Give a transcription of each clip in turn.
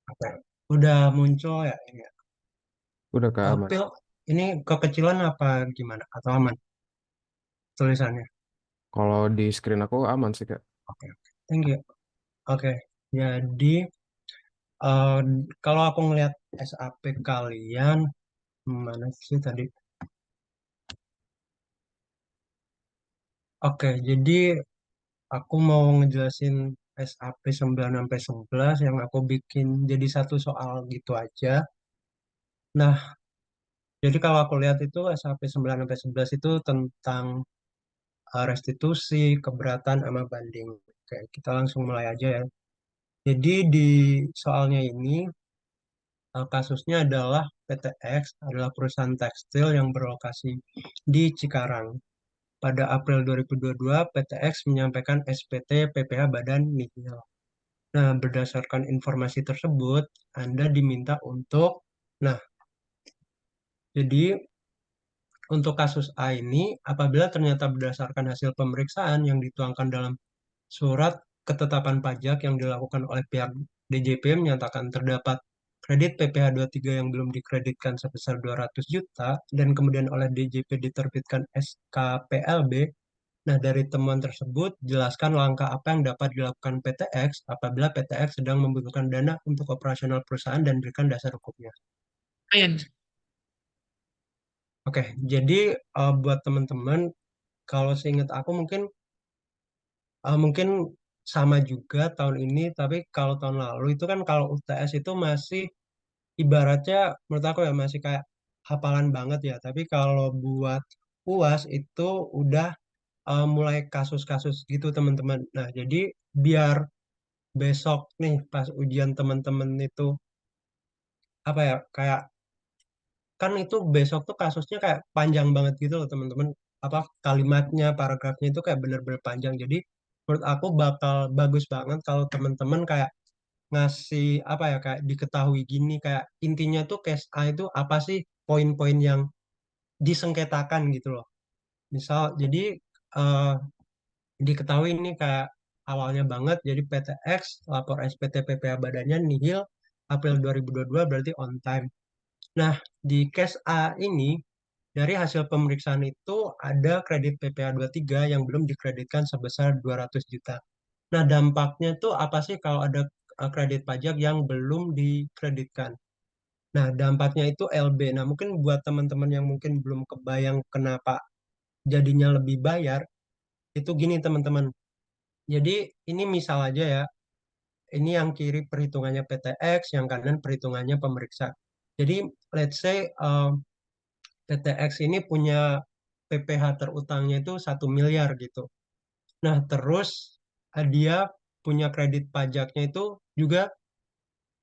Oke. Udah muncul ya ini ya. Udah Kak aman. Pil, ini kekecilan apa gimana? Atau aman tulisannya? Kalau di screen aku aman sih Kak. Oke, thank you. Oke, jadi eh, kalau aku ngelihat SAP kalian, mana sih tadi? Oke, jadi aku mau ngejelasin SAP 9 sampai 11 yang aku bikin jadi satu soal gitu aja. Nah, jadi kalau aku lihat itu SAP 9 sampai 11 itu tentang restitusi, keberatan, sama banding. Oke, kita langsung mulai aja ya. Jadi di soalnya ini kasusnya adalah PTX adalah perusahaan tekstil yang berlokasi di Cikarang. Pada April 2022, PTX menyampaikan SPT PPH Badan Nihil. Nah, berdasarkan informasi tersebut, Anda diminta untuk, nah, jadi untuk kasus A ini, apabila ternyata berdasarkan hasil pemeriksaan yang dituangkan dalam surat ketetapan pajak yang dilakukan oleh pihak DJP menyatakan terdapat kredit PPh tiga yang belum dikreditkan sebesar 200 juta dan kemudian oleh DJP diterbitkan SKPLB. Nah, dari temuan tersebut, jelaskan langkah apa yang dapat dilakukan PTX apabila PTX sedang membutuhkan dana untuk operasional perusahaan dan berikan dasar hukumnya. Ayan. Oke, jadi buat teman-teman, kalau seingat aku mungkin sama juga tahun ini, tapi kalau tahun lalu itu kan kalau UTS itu masih ibaratnya menurut aku ya masih kayak hafalan banget ya. Tapi kalau buat UAS itu udah mulai kasus-kasus gitu teman-teman. Nah, jadi biar besok nih pas ujian teman-teman itu apa ya kayak kan itu besok tuh kasusnya kayak panjang banget gitu loh teman-teman. Apa kalimatnya, paragrafnya itu kayak bener-bener panjang. Jadi menurut aku bakal bagus banget kalau teman-teman kayak ngasih apa ya kayak diketahui gini kayak intinya tuh case A itu apa sih poin-poin yang disengketakan gitu loh. Misal jadi eh, diketahui ini kayak awalnya banget jadi PTX lapor SPT PPh badannya nihil April 2022 berarti on time. Nah, di case A ini dari hasil pemeriksaan itu ada kredit PPh tiga yang belum dikreditkan sebesar 200 juta. Nah, dampaknya tuh apa sih kalau ada kredit pajak yang belum dikreditkan? Nah, dampaknya itu LB. Nah, mungkin buat teman-teman yang mungkin belum kebayang kenapa jadinya lebih bayar, itu gini teman-teman. Jadi ini misal aja ya, ini yang kiri perhitungannya PTX, yang kanan perhitungannya pemeriksa. Jadi let's say PTX ini punya PPh terutangnya itu 1 miliar gitu. Nah, terus dia punya kredit pajaknya itu juga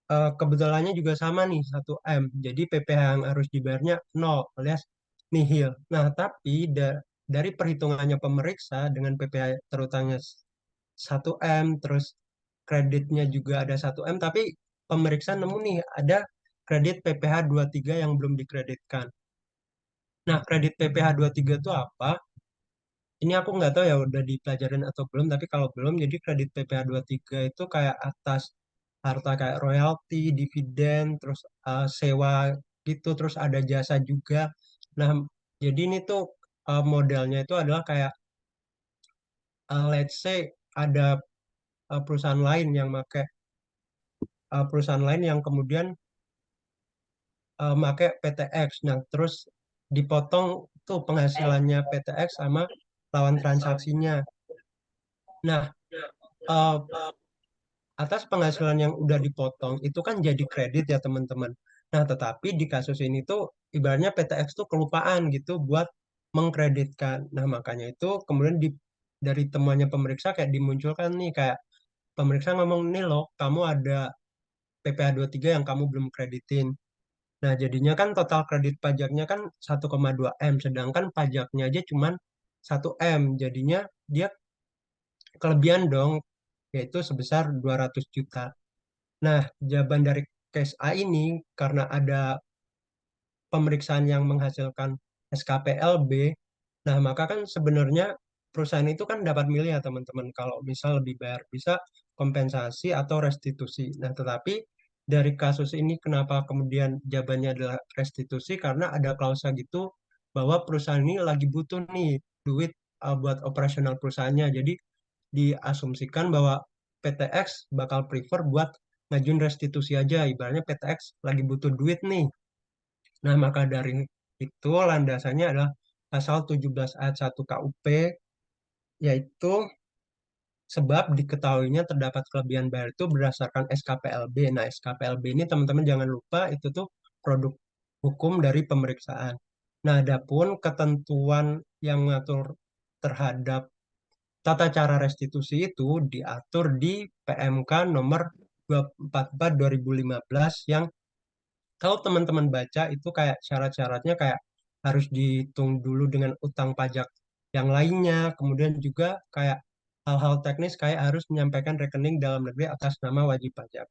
kebetulannya juga sama nih 1 M. Jadi PPh yang harus dibayarnya 0 alias nihil. Nah, tapi dari perhitungannya pemeriksa dengan PPh terutangnya 1 M, terus kreditnya juga ada 1 M, tapi pemeriksa nemu nih ada kredit PPh tiga yang belum dikreditkan. Nah, kredit PPh tiga itu apa? Ini aku nggak tahu ya udah dipelajarin atau belum, tapi kalau belum, jadi kredit PPh tiga itu kayak atas harta kayak royalti, dividen, terus sewa gitu, terus ada jasa juga. Nah, jadi ini tuh modelnya itu adalah kayak let's say ada perusahaan lain yang make perusahaan lain yang kemudian make PTX. Nah, terus dipotong tuh penghasilannya PTX sama lawan transaksinya. Nah, eh, atas penghasilan yang udah dipotong itu kan jadi kredit ya teman-teman. Nah, tetapi di kasus ini tuh ibaratnya PTX tuh kelupaan gitu buat mengkreditkan. Nah, makanya itu kemudian dari temuannya pemeriksa kayak dimunculkan nih kayak pemeriksa ngomong nih loh, kamu ada PPh tiga yang kamu belum kreditin. Nah, jadinya kan total kredit pajaknya kan 1,2 M, sedangkan pajaknya aja cuman 1 M. Jadinya dia kelebihan dong, yaitu sebesar 200 juta. Nah, jawaban dari case A ini karena ada pemeriksaan yang menghasilkan SKPLB, nah maka kan sebenarnya perusahaan itu kan dapat milih ya teman-teman kalau misal lebih bayar bisa kompensasi atau restitusi. Nah, tetapi dari kasus ini kenapa kemudian jawabannya adalah restitusi karena ada klausa gitu bahwa perusahaan ini lagi butuh nih duit buat operasional perusahaannya. Jadi diasumsikan bahwa PTX bakal prefer buat ngajuin restitusi aja. Ibaratnya PTX lagi butuh duit nih. Nah, maka dari itu landasannya adalah pasal 17 ayat 1 KUP, yaitu sebab diketahuinya terdapat kelebihan bayar itu berdasarkan SKPLB. Nah, SKPLB ini teman-teman jangan lupa itu tuh produk hukum dari pemeriksaan. Nah, adapun ketentuan yang mengatur terhadap tata cara restitusi itu diatur di PMK nomor 244 2015 yang kalau teman-teman baca itu kayak syarat-syaratnya kayak harus dihitung dulu dengan utang pajak yang lainnya, kemudian juga kayak hal-hal teknis kayak harus menyampaikan rekening dalam negeri atas nama wajib pajak.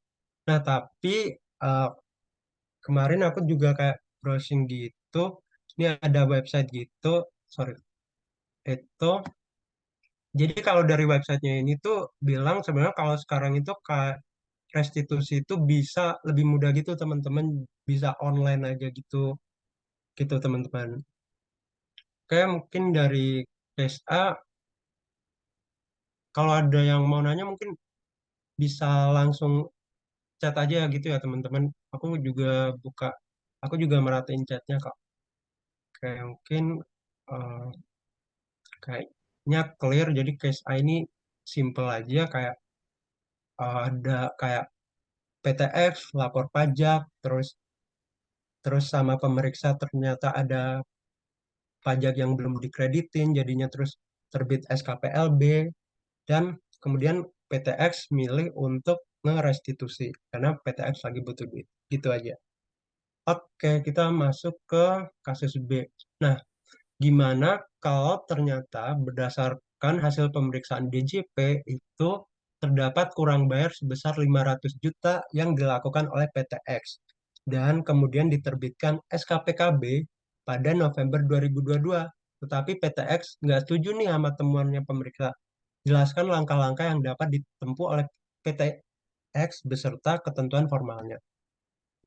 Nah, tapi eh, kemarin aku juga kayak browsing gitu, ini ada website gitu, sorry, itu jadi kalau dari websitenya ini tuh bilang sebenarnya kalau sekarang itu kayak restitusi itu bisa lebih mudah gitu teman-teman, bisa online aja gitu gitu teman-teman. Kayak mungkin dari case A, kalau ada yang mau nanya mungkin bisa langsung chat aja gitu ya teman-teman. Aku juga buka, aku juga merhatiin chatnya kok. Kayak mungkin eh, kayaknya clear. Jadi case A ini simple aja kayak ada kayak PTX, lapor pajak, terus terus sama pemeriksa ternyata ada pajak yang belum dikreditin, jadinya terus terbit SKPLB, dan kemudian PTX milih untuk ngerestitusi karena PTX lagi butuh duit. Gitu aja. Oke, kita masuk ke kasus B. Nah, gimana kalau ternyata berdasarkan hasil pemeriksaan DJP itu terdapat kurang bayar sebesar 500 juta yang dilakukan oleh PTX dan kemudian diterbitkan SKPKB pada November 2022. Tetapi PTX nggak setuju nih sama temuannya pemeriksa. Jelaskan langkah-langkah yang dapat ditempuh oleh PTX beserta ketentuan formalnya.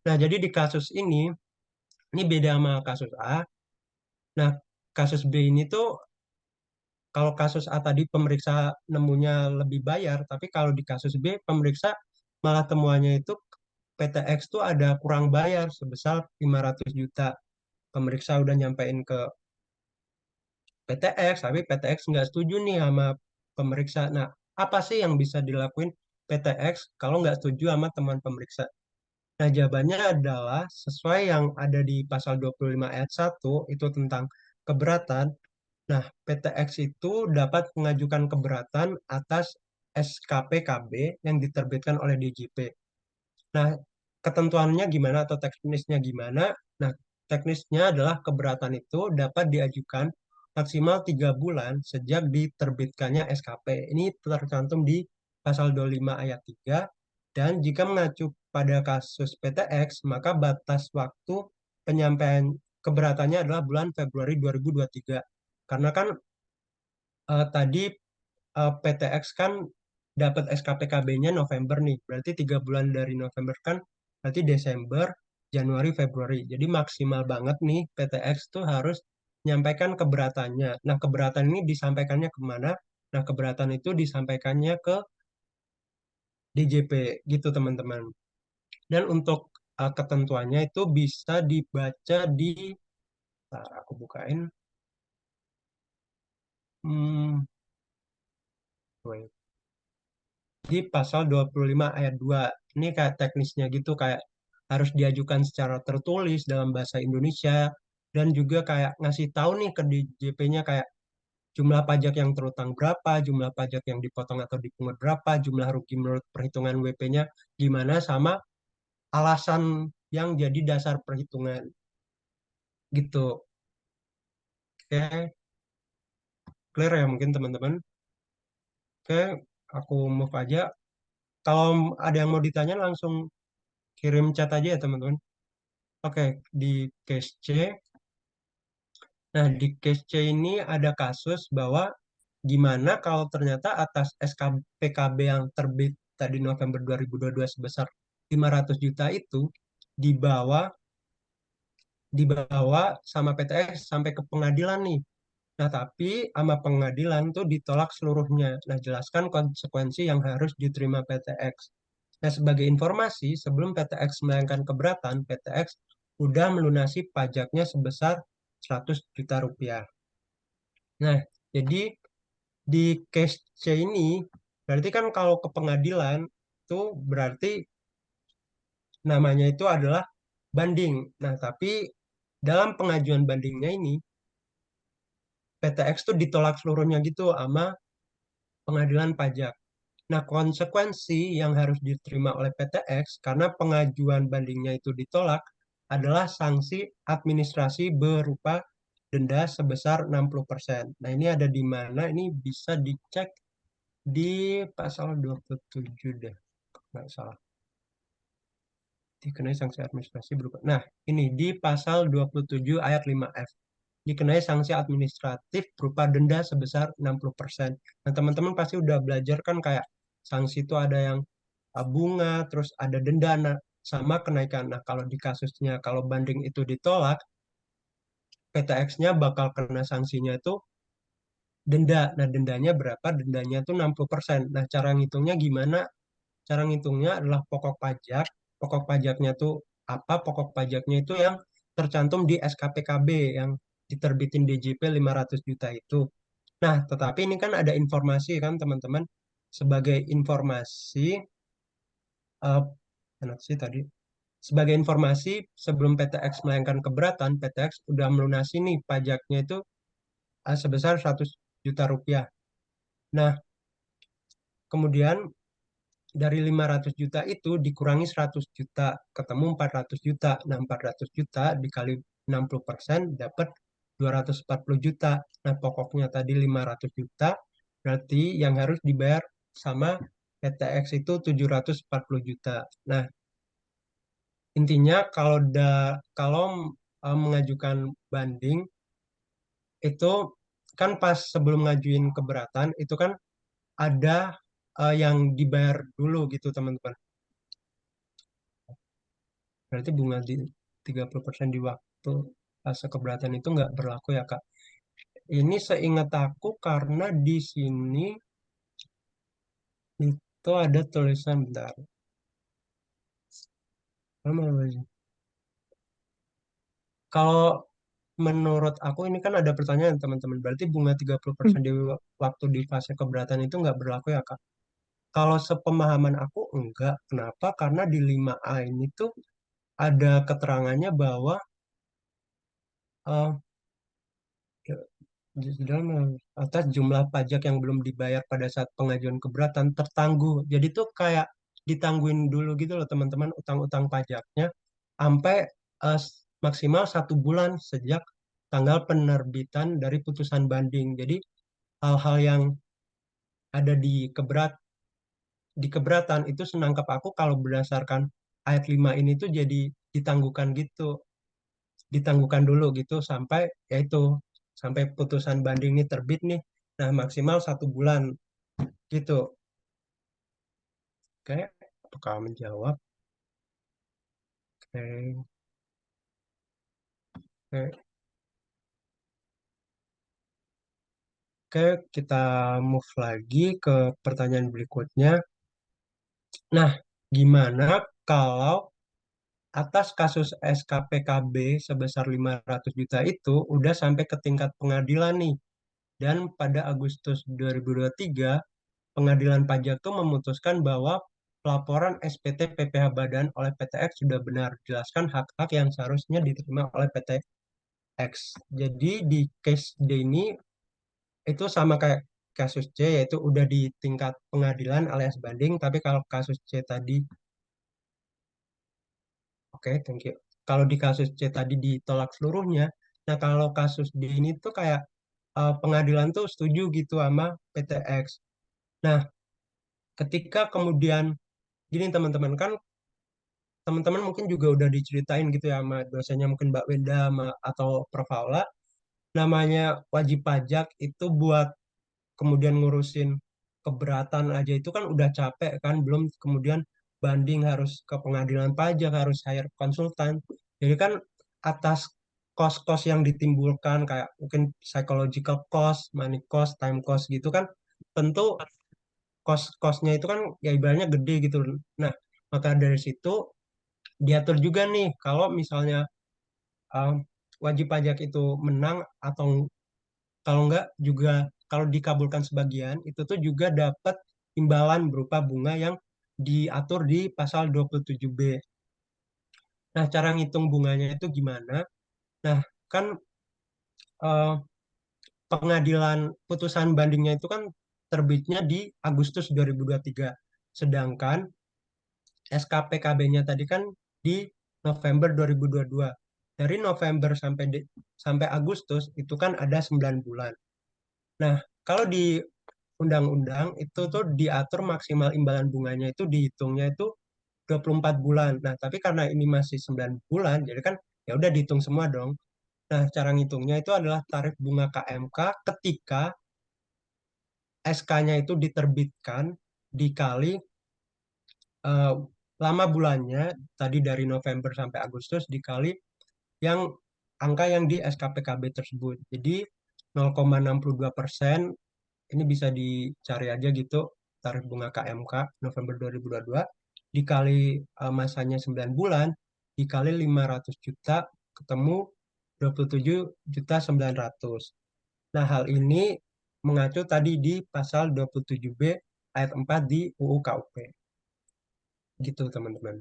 Nah, jadi di kasus ini beda sama kasus A. Nah, kasus B ini tuh kalau kasus A tadi pemeriksa nemunya lebih bayar, tapi kalau di kasus B pemeriksa malah temuannya itu PTX tuh ada kurang bayar sebesar 500 juta. Pemeriksa udah nyampein ke PTX, tapi PTX nggak setuju nih sama pemeriksa. Nah, apa sih yang bisa dilakuin PTX kalau nggak setuju sama teman pemeriksa? Nah, jawabannya adalah sesuai yang ada di pasal 25 ayat 1 itu tentang keberatan. Nah, PTX itu dapat mengajukan keberatan atas SKPKB yang diterbitkan oleh DJP. Nah, ketentuannya gimana atau teknisnya gimana? Nah, teknisnya adalah keberatan itu dapat diajukan maksimal 3 bulan sejak diterbitkannya SKP. Ini tercantum di pasal 25 ayat 3. Dan jika mengacu pada kasus PTX, maka batas waktu penyampaian keberatannya adalah bulan Februari 2023. Karena kan tadi PTX kan dapat SKPKB-nya November nih, berarti 3 bulan dari November kan berarti Desember, Januari, Februari. Jadi maksimal banget nih PTX tuh harus menyampaikan keberatannya. Nah, keberatan ini disampaikannya kemana? Nah, keberatan itu disampaikannya ke DJP gitu teman-teman. Dan untuk ketentuannya itu bisa dibaca di, ntar aku bukain, hmm, wait. Di pasal 25 ayat 2. Ini kayak teknisnya gitu, kayak harus diajukan secara tertulis dalam bahasa Indonesia dan juga kayak ngasih tahu nih ke DJP-nya kayak jumlah pajak yang terutang berapa, jumlah pajak yang dipotong atau dipungut berapa, jumlah rugi menurut perhitungan WP-nya gimana, sama alasan yang jadi dasar perhitungan gitu. Oke, clear ya mungkin teman-teman. Oke, aku move aja. Kalau ada yang mau ditanya langsung kirim chat aja ya teman-teman. Oke, di case C. Nah, di case C ini ada kasus bahwa gimana kalau ternyata atas SKPKB yang terbit tadi November 2022 sebesar 500 juta itu dibawa dibawa sama PTX sampai ke pengadilan nih. Nah, tapi sama pengadilan tuh ditolak seluruhnya. Nah, jelaskan konsekuensi yang harus diterima PTX. Nah, sebagai informasi, sebelum PTX melayangkan keberatan, PTX udah melunasi pajaknya sebesar 100 juta rupiah. Nah, jadi di case C ini, berarti kan kalau ke pengadilan, itu berarti namanya itu adalah banding. Nah, tapi dalam pengajuan bandingnya ini, PTX tuh ditolak seluruhnya gitu sama pengadilan pajak. Nah, konsekuensi yang harus diterima oleh PTX karena pengajuan bandingnya itu ditolak adalah sanksi administrasi berupa denda sebesar 60%. Nah, ini ada di mana? Ini bisa dicek di pasal 27 deh, nggak salah. Dikenai sanksi administrasi berupa. Nah, ini di pasal 27 ayat 5F. Dikenai sanksi administratif berupa denda sebesar 60%. Nah, teman-teman pasti udah belajar kan kayak sanksi itu ada yang bunga, terus ada denda, nah, sama kenaikan. Nah, kalau di kasusnya, kalau banding itu ditolak, PTX-nya bakal kena sanksinya itu denda. Nah, dendanya berapa? Dendanya itu 60%. Nah, cara ngitungnya gimana? Cara ngitungnya adalah pokok pajak. Pokok pajaknya tuh apa? Pokok pajaknya itu yang tercantum di SKPKB yang diterbitin DJP 500 juta itu. Nah, tetapi ini kan ada informasi kan teman-teman. Sebagai informasi, eh mana sih tadi? Sebagai informasi, sebelum PTX melayangkan keberatan, PTX udah melunasi nih pajaknya itu sebesar 100 juta rupiah. Nah, kemudian dari 500 juta itu dikurangi 100 juta, ketemu 400 juta. Nah, 400 juta dikali 60% dapat 240 juta. Nah, pokoknya tadi 500 juta, berarti yang harus dibayar sama PTX itu 740 juta. Nah, intinya kalau mengajukan banding itu kan pas sebelum ngajuin keberatan itu kan ada yang dibayar dulu gitu teman-teman. Berarti bunga di 30% di waktu fase keberatan itu nggak berlaku ya, Kak. Ini seingat aku karena di sini itu ada tulisan bentar. Kalau menurut aku ini kan ada pertanyaan teman-teman. Berarti bunga 30% di waktu di fase keberatan itu nggak berlaku ya, Kak? Kalau sepemahaman aku enggak. Kenapa? Karena di 5A ini tuh ada keterangannya bahwa eh, dalam atas jumlah pajak yang belum dibayar pada saat pengajuan keberatan tertangguh. Jadi tuh kayak ditangguhin dulu gitu loh teman-teman utang-utang pajaknya sampai maksimal 1 bulan sejak tanggal penerbitan dari putusan banding. Jadi hal-hal yang ada di keberatan itu senangkap aku kalau berdasarkan ayat 5 ini tuh jadi ditangguhkan gitu, ditangguhkan dulu gitu sampai yaitu sampai putusan banding ini terbit nih. Nah, maksimal 1 bulan gitu. Oke, apakah menjawab? Oke, oke, oke, kita move lagi ke pertanyaan berikutnya. Nah, gimana kalau atas kasus SKPKB sebesar 500 juta itu udah sampai ke tingkat pengadilan nih. Dan pada Agustus 2023, Pengadilan Pajak tuh memutuskan bahwa pelaporan SPT PPh Badan oleh PTX sudah benar. Jelaskan hak-hak yang seharusnya diterima oleh PTX. Jadi di case D ini itu sama kayak kasus C, yaitu udah di tingkat pengadilan alias banding. Tapi kalau kasus C tadi, oke, thank you. Kalau di kasus C tadi ditolak seluruhnya, nah kalau kasus D ini tuh kayak pengadilan tuh setuju gitu sama PTX. Nah, ketika kemudian gini teman-teman kan teman-teman mungkin juga udah diceritain gitu ya sama dosennya mungkin Mbak Wenda atau Prof. Aula, namanya wajib pajak itu buat kemudian ngurusin keberatan aja itu kan udah capek kan, belum kemudian banding harus ke pengadilan pajak, harus hire konsultan. Jadi kan atas kos-kos yang ditimbulkan kayak mungkin psychological cost, money cost, time cost gitu kan tentu kos-kosnya itu kan ya ibaratnya gede gitu. Nah, maka dari situ diatur juga nih kalau misalnya um, wajib pajak itu menang atau kalau enggak juga kalau dikabulkan sebagian itu tuh juga dapat imbalan berupa bunga yang diatur di pasal 27B. Nah, cara ngitung bunganya itu gimana? Nah, kan eh, pengadilan putusan bandingnya itu kan terbitnya di Agustus 2023. Sedangkan SKPKB-nya tadi kan di November 2022. Dari November sampai Agustus itu kan ada 9 bulan. Nah, kalau di undang-undang itu tuh diatur maksimal imbalan bunganya itu dihitungnya itu 24 bulan. Nah, tapi karena ini masih 9 bulan, jadi kan ya udah dihitung semua dong. Nah, cara ngitungnya itu adalah tarif bunga KMK ketika SK-nya itu diterbitkan dikali eh, lama bulannya tadi dari November sampai Agustus dikali yang angka yang di SKPKB tersebut. Jadi 0,62% ini bisa dicari aja gitu tarif bunga KMK November 2022 dikali masanya 9 bulan dikali 500 juta ketemu 27.900.000. Nah, hal ini mengacu tadi di pasal 27B ayat 4 di UU KUP. Gitu, teman-teman.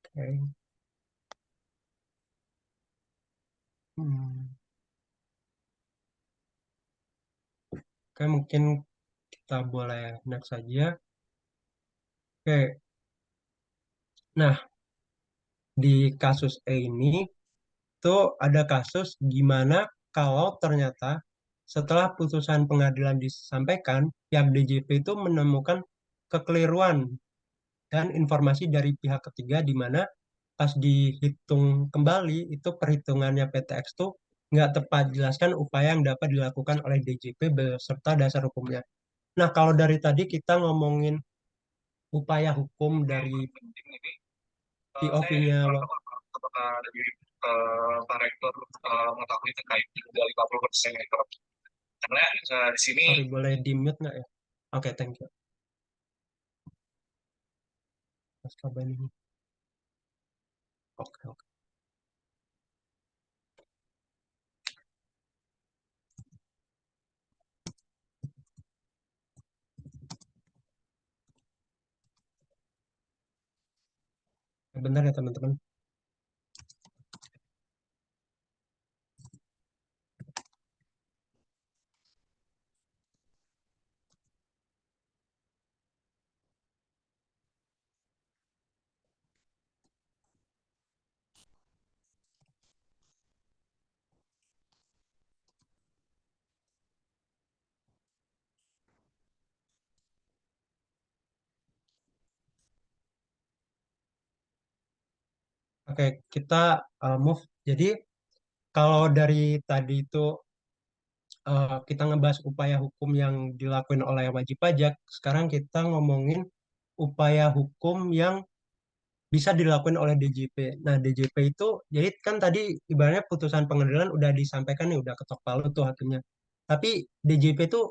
Oke. Hmm. Oke, mungkin kita boleh next saja. Oke. Nah, di kasus E ini tuh ada kasus gimana kalau ternyata setelah putusan pengadilan disampaikan, pihak DJP itu menemukan kekeliruan dan informasi dari pihak ketiga di mana pas dihitung kembali itu perhitungannya PTX tuh nggak tepat jelaskan upaya yang dapat dilakukan oleh DJP beserta dasar hukumnya. Nah, kalau dari tadi kita ngomongin upaya hukum dari Saya POV-nya, apakah dari Pak Rektor mengetahui terkait dari 50% itu? Karena di sini sorry boleh di-mute nggak ya? Oke, thank you. Mas Kaban ini. Oke, oke. Benar ya teman-teman. Oke, kita move. Jadi kalau dari tadi itu kita ngebahas upaya hukum yang dilakukan oleh wajib pajak, sekarang kita ngomongin upaya hukum yang bisa dilakukan oleh DJP. Nah, DJP itu, jadi kan tadi ibaratnya putusan pengadilan udah disampaikan nih, udah ketok palu tuh hakimnya. Tapi DJP itu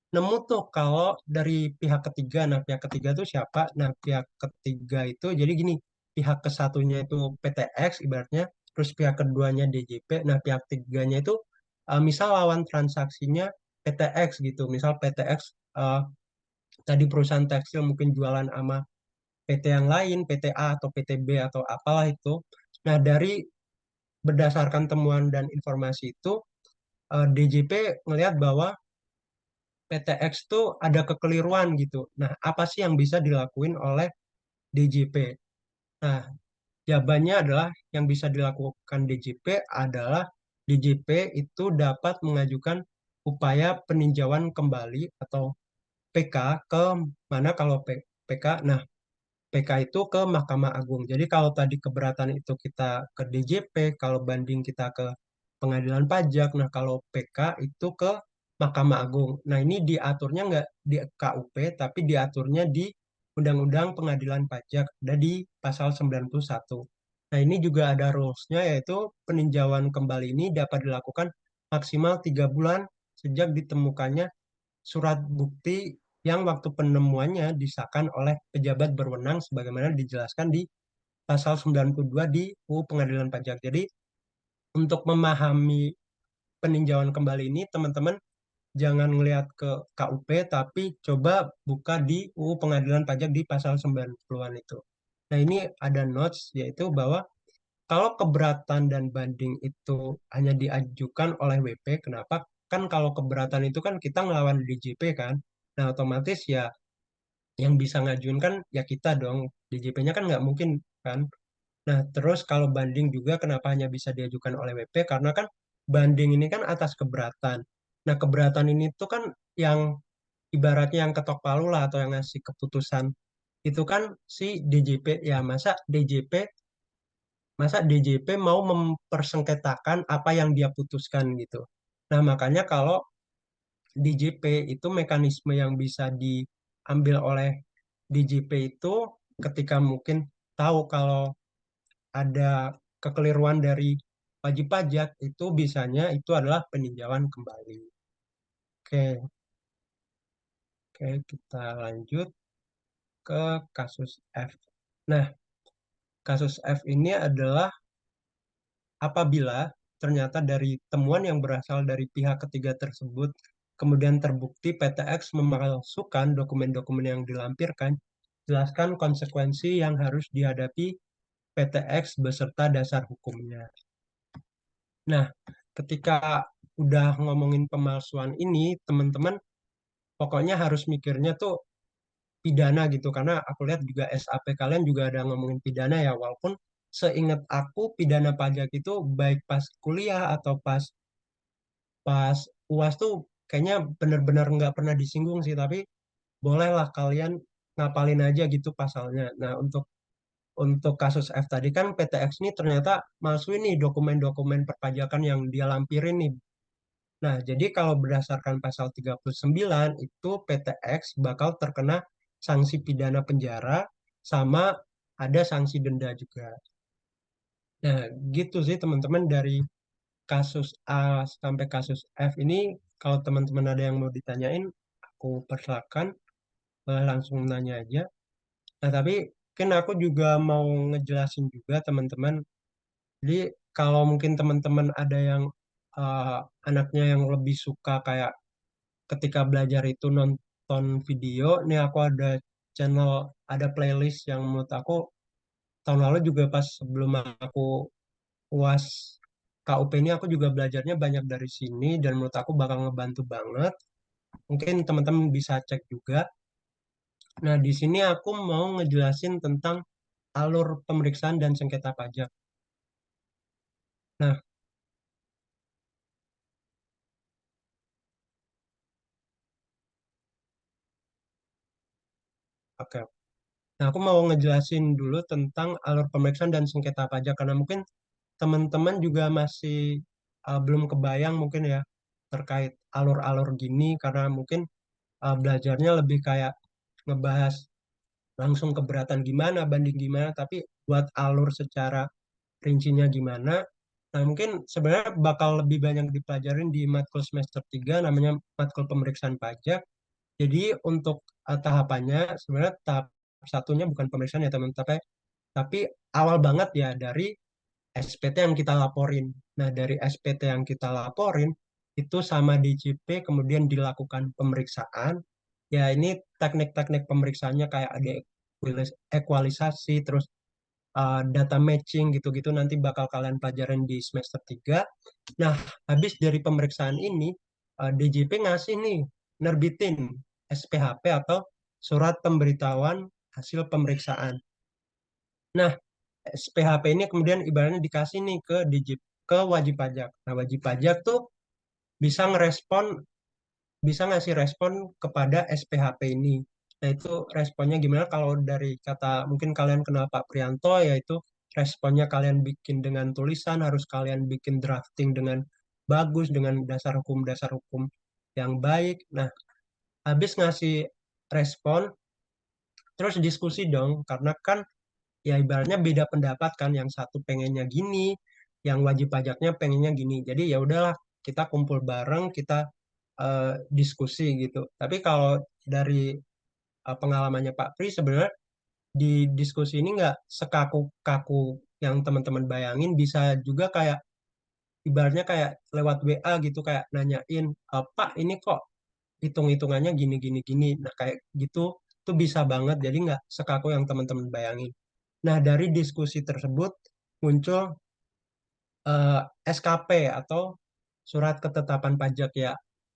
nemu tuh kalau dari pihak ketiga, nah pihak ketiga tuh siapa? Nah, pihak ketiga itu jadi gini, pihak kesatunya itu PTX ibaratnya, terus pihak keduanya DJP, nah pihak tiganya itu misal lawan transaksinya PTX gitu, misal PTX tadi perusahaan tekstil mungkin jualan sama PT yang lain, PT A atau PT B atau apalah itu. Nah, dari berdasarkan temuan dan informasi itu, DJP melihat bahwa PTX tuh ada kekeliruan gitu. Nah, apa sih yang bisa dilakuin oleh DJP? Nah, jawabannya adalah yang bisa dilakukan DJP adalah DJP itu dapat mengajukan upaya peninjauan kembali atau PK ke mana kalau PK. Nah, PK itu ke Mahkamah Agung. Jadi kalau tadi keberatan itu kita ke DJP, kalau banding kita ke Pengadilan Pajak. Nah, kalau PK itu ke Mahkamah Agung. Nah, ini diaturnya nggak di KUP, tapi diaturnya di Undang-Undang Pengadilan Pajak, ada di pasal 91. Nah, ini juga ada rules-nya, yaitu peninjauan kembali ini dapat dilakukan maksimal 3 bulan sejak ditemukannya surat bukti yang waktu penemuannya disahkan oleh pejabat berwenang sebagaimana dijelaskan di pasal 92 di UU Pengadilan Pajak. Jadi, untuk memahami peninjauan kembali ini, teman-teman jangan ngelihat ke KUP, tapi coba buka di UU Pengadilan Pajak di pasal 90-an itu. Nah, ini ada notes, yaitu bahwa kalau keberatan dan banding itu hanya diajukan oleh WP, kenapa? Kan kalau keberatan itu kan kita ngelawan DJP kan. Nah, otomatis ya yang bisa ngajuin kan ya kita dong. DJP-nya kan nggak mungkin kan. Nah, terus kalau banding juga kenapa hanya bisa diajukan oleh WP? Karena kan banding ini kan atas keberatan. Nah, keberatan ini tuh kan yang ibaratnya yang ketok palu lah atau yang ngasih keputusan itu kan si DJP ya masa DJP mau mempersengketakan apa yang dia putuskan gitu. Nah, makanya kalau DJP itu mekanisme yang bisa diambil oleh DJP itu ketika mungkin tahu kalau ada kekeliruan dari wajib pajak itu bisanya itu adalah peninjauan kembali. Oke, oke kita lanjut ke kasus F. Nah, kasus F ini adalah apabila ternyata dari temuan yang berasal dari pihak ketiga tersebut, kemudian terbukti PTX memalsukan dokumen-dokumen yang dilampirkan, jelaskan konsekuensi yang harus dihadapi PTX beserta dasar hukumnya. Nah, ketika udah ngomongin pemalsuan ini, teman-teman pokoknya harus mikirnya tuh pidana gitu, karena aku lihat juga SAP kalian juga ada ngomongin pidana ya, walaupun seingat aku pidana pajak itu baik pas kuliah atau pas UAS tuh kayaknya benar-benar nggak pernah disinggung sih, tapi bolehlah kalian ngapalin aja gitu pasalnya. Nah, untuk kasus F tadi kan PTX ini ternyata masuk ini dokumen-dokumen perpajakan yang dia lampirin nih. Nah, jadi kalau berdasarkan pasal 39 itu PTX bakal terkena sanksi pidana penjara sama ada sanksi denda juga. Nah, gitu sih teman-teman dari kasus A sampai kasus F ini. Kalau teman-teman ada yang mau ditanyain, aku persilakan langsung nanya aja. Nah, tapi kan aku juga mau ngejelasin juga teman-teman. Jadi kalau mungkin teman-teman ada yang uh, anaknya yang lebih suka kayak ketika belajar itu nonton video, nih aku ada channel, ada playlist yang menurut aku tahun lalu juga pas sebelum aku UAS KUP ini aku juga belajarnya banyak dari sini dan menurut aku bakal ngebantu banget. Mungkin teman-teman bisa cek juga. Nah, di sini aku mau ngejelasin tentang alur pemeriksaan dan sengketa pajak. Nah, oke. Nah, aku mau ngejelasin dulu tentang alur pemeriksaan dan sengketa pajak karena mungkin teman-teman juga masih belum kebayang mungkin ya terkait alur-alur gini karena mungkin belajarnya lebih kayak ngebahas langsung keberatan gimana, banding gimana, tapi buat alur secara rincinya gimana. Nah, mungkin sebenarnya bakal lebih banyak dipelajarin di matkul semester 3 namanya matkul pemeriksaan pajak. Jadi untuk tahapannya sebenarnya tahap satunya bukan pemeriksaan ya teman, tapi awal banget ya dari SPT yang kita laporin. Nah, dari SPT yang kita laporin itu sama DJP kemudian dilakukan pemeriksaan. Ya, ini teknik-teknik pemeriksaannya kayak ada ekualisasi, terus data matching gitu-gitu nanti bakal kalian pelajarin di semester 3. Nah, habis dari pemeriksaan ini, DJP ngasih nih, nerbitin SPHP atau surat pemberitahuan hasil pemeriksaan. Nah, SPHP ini kemudian ibaratnya dikasih nih ke ke wajib pajak. Nah, wajib pajak tuh bisa ngerespon, bisa ngasih respon kepada SPHP ini. Nah, itu responnya gimana kalau dari kata mungkin kalian kenal Pak Prianto, yaitu responnya kalian bikin dengan tulisan, harus kalian bikin drafting dengan bagus, dengan dasar hukum yang baik. Nah, habis ngasih respon, terus diskusi dong, karena kan ya ibaratnya beda pendapat kan, yang satu pengennya gini, yang wajib pajaknya pengennya gini. Jadi ya udahlah, kita kumpul bareng, kita diskusi gitu. Tapi kalau dari pengalamannya Pak Pri, sebenarnya di diskusi ini nggak sekaku-kaku yang teman-teman bayangin, bisa juga kayak ibaratnya kayak lewat WA gitu, kayak nanyain, Pak ini kok hitung-hitungannya gini gini gini. Nah kayak gitu tuh bisa banget, jadi nggak sekaku yang teman-teman bayangin. Nah dari diskusi tersebut muncul eh, SKP atau surat ketetapan pajak ya.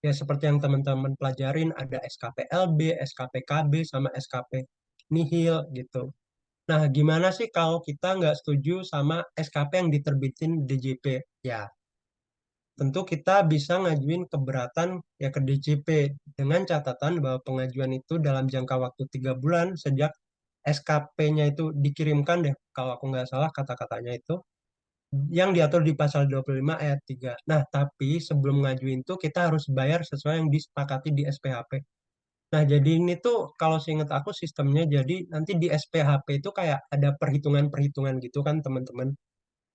Ya seperti yang teman-teman pelajarin, ada SKP LB, SKP KB, sama SKP nihil gitu. Nah, gimana sih kalau kita nggak setuju sama SKP yang diterbitin DJP? Ya, tentu kita bisa ngajuin keberatan ya ke DJP dengan catatan bahwa pengajuan itu dalam jangka waktu 3 bulan sejak SKP-nya itu dikirimkan deh, kalau aku nggak salah kata-katanya itu, yang diatur di pasal 25 ayat 3. Nah, tapi sebelum ngajuin itu kita harus bayar sesuai yang disepakati di SPHP. Nah, jadi ini tuh kalau seingat aku sistemnya, jadi nanti di SPHP itu kayak ada perhitungan-perhitungan gitu kan teman-teman.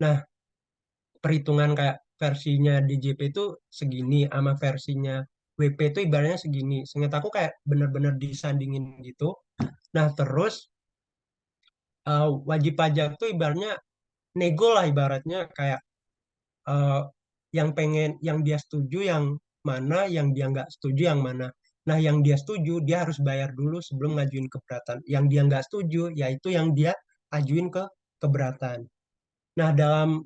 Nah, perhitungan kayak versinya DJP itu segini sama versinya WP itu ibaratnya segini. Seingat aku kayak bener-bener disandingin gitu. Nah, terus wajib pajak tuh ibaratnya nego lah, ibaratnya kayak eh, yang pengen, yang dia setuju yang mana, yang dia nggak setuju yang mana. Nah, yang dia setuju dia harus bayar dulu sebelum ngajuin keberatan. Yang dia nggak setuju yaitu yang dia ajuin ke keberatan. Nah, dalam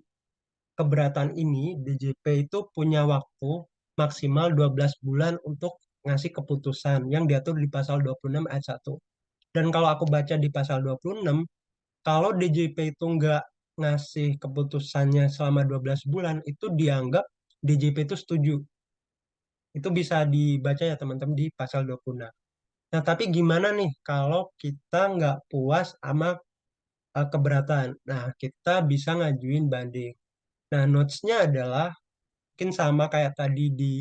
keberatan ini DJP itu punya waktu maksimal 12 bulan untuk ngasih keputusan yang diatur di pasal 26 ayat 1. Dan kalau aku baca di pasal 26, kalau DJP itu nggak ngasih keputusannya selama 12 bulan, itu dianggap DJP itu setuju. Itu bisa dibaca ya teman-teman di pasal 26. Nah, tapi gimana nih kalau kita nggak puas sama keberatan? Nah, kita bisa ngajuin banding. Nah, notes-nya adalah mungkin sama kayak tadi di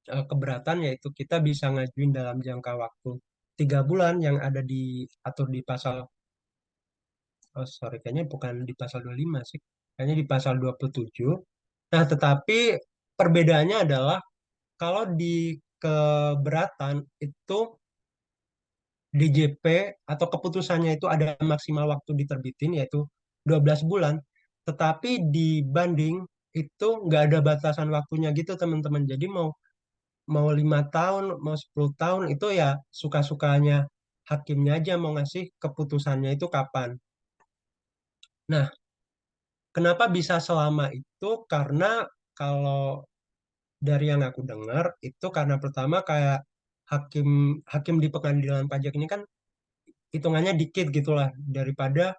keberatan, yaitu kita bisa ngajuin dalam jangka waktu 3 bulan yang ada diatur di pasal, oh sorry, kayaknya bukan di pasal 25 sih, kayaknya di pasal 27. Nah, tetapi perbedaannya adalah kalau di keberatan itu DJP atau keputusannya itu ada maksimal waktu diterbitin yaitu 12 bulan, tetapi di banding itu nggak ada batasan waktunya gitu teman-teman. Jadi mau mau 5 tahun, mau 10 tahun itu ya suka-sukanya hakimnya aja mau ngasih keputusannya itu kapan. Nah, kenapa bisa selama itu? Karena kalau dari yang aku dengar itu karena pertama kayak hakim hakim di pengadilan pajak ini kan hitungannya dikit gitulah daripada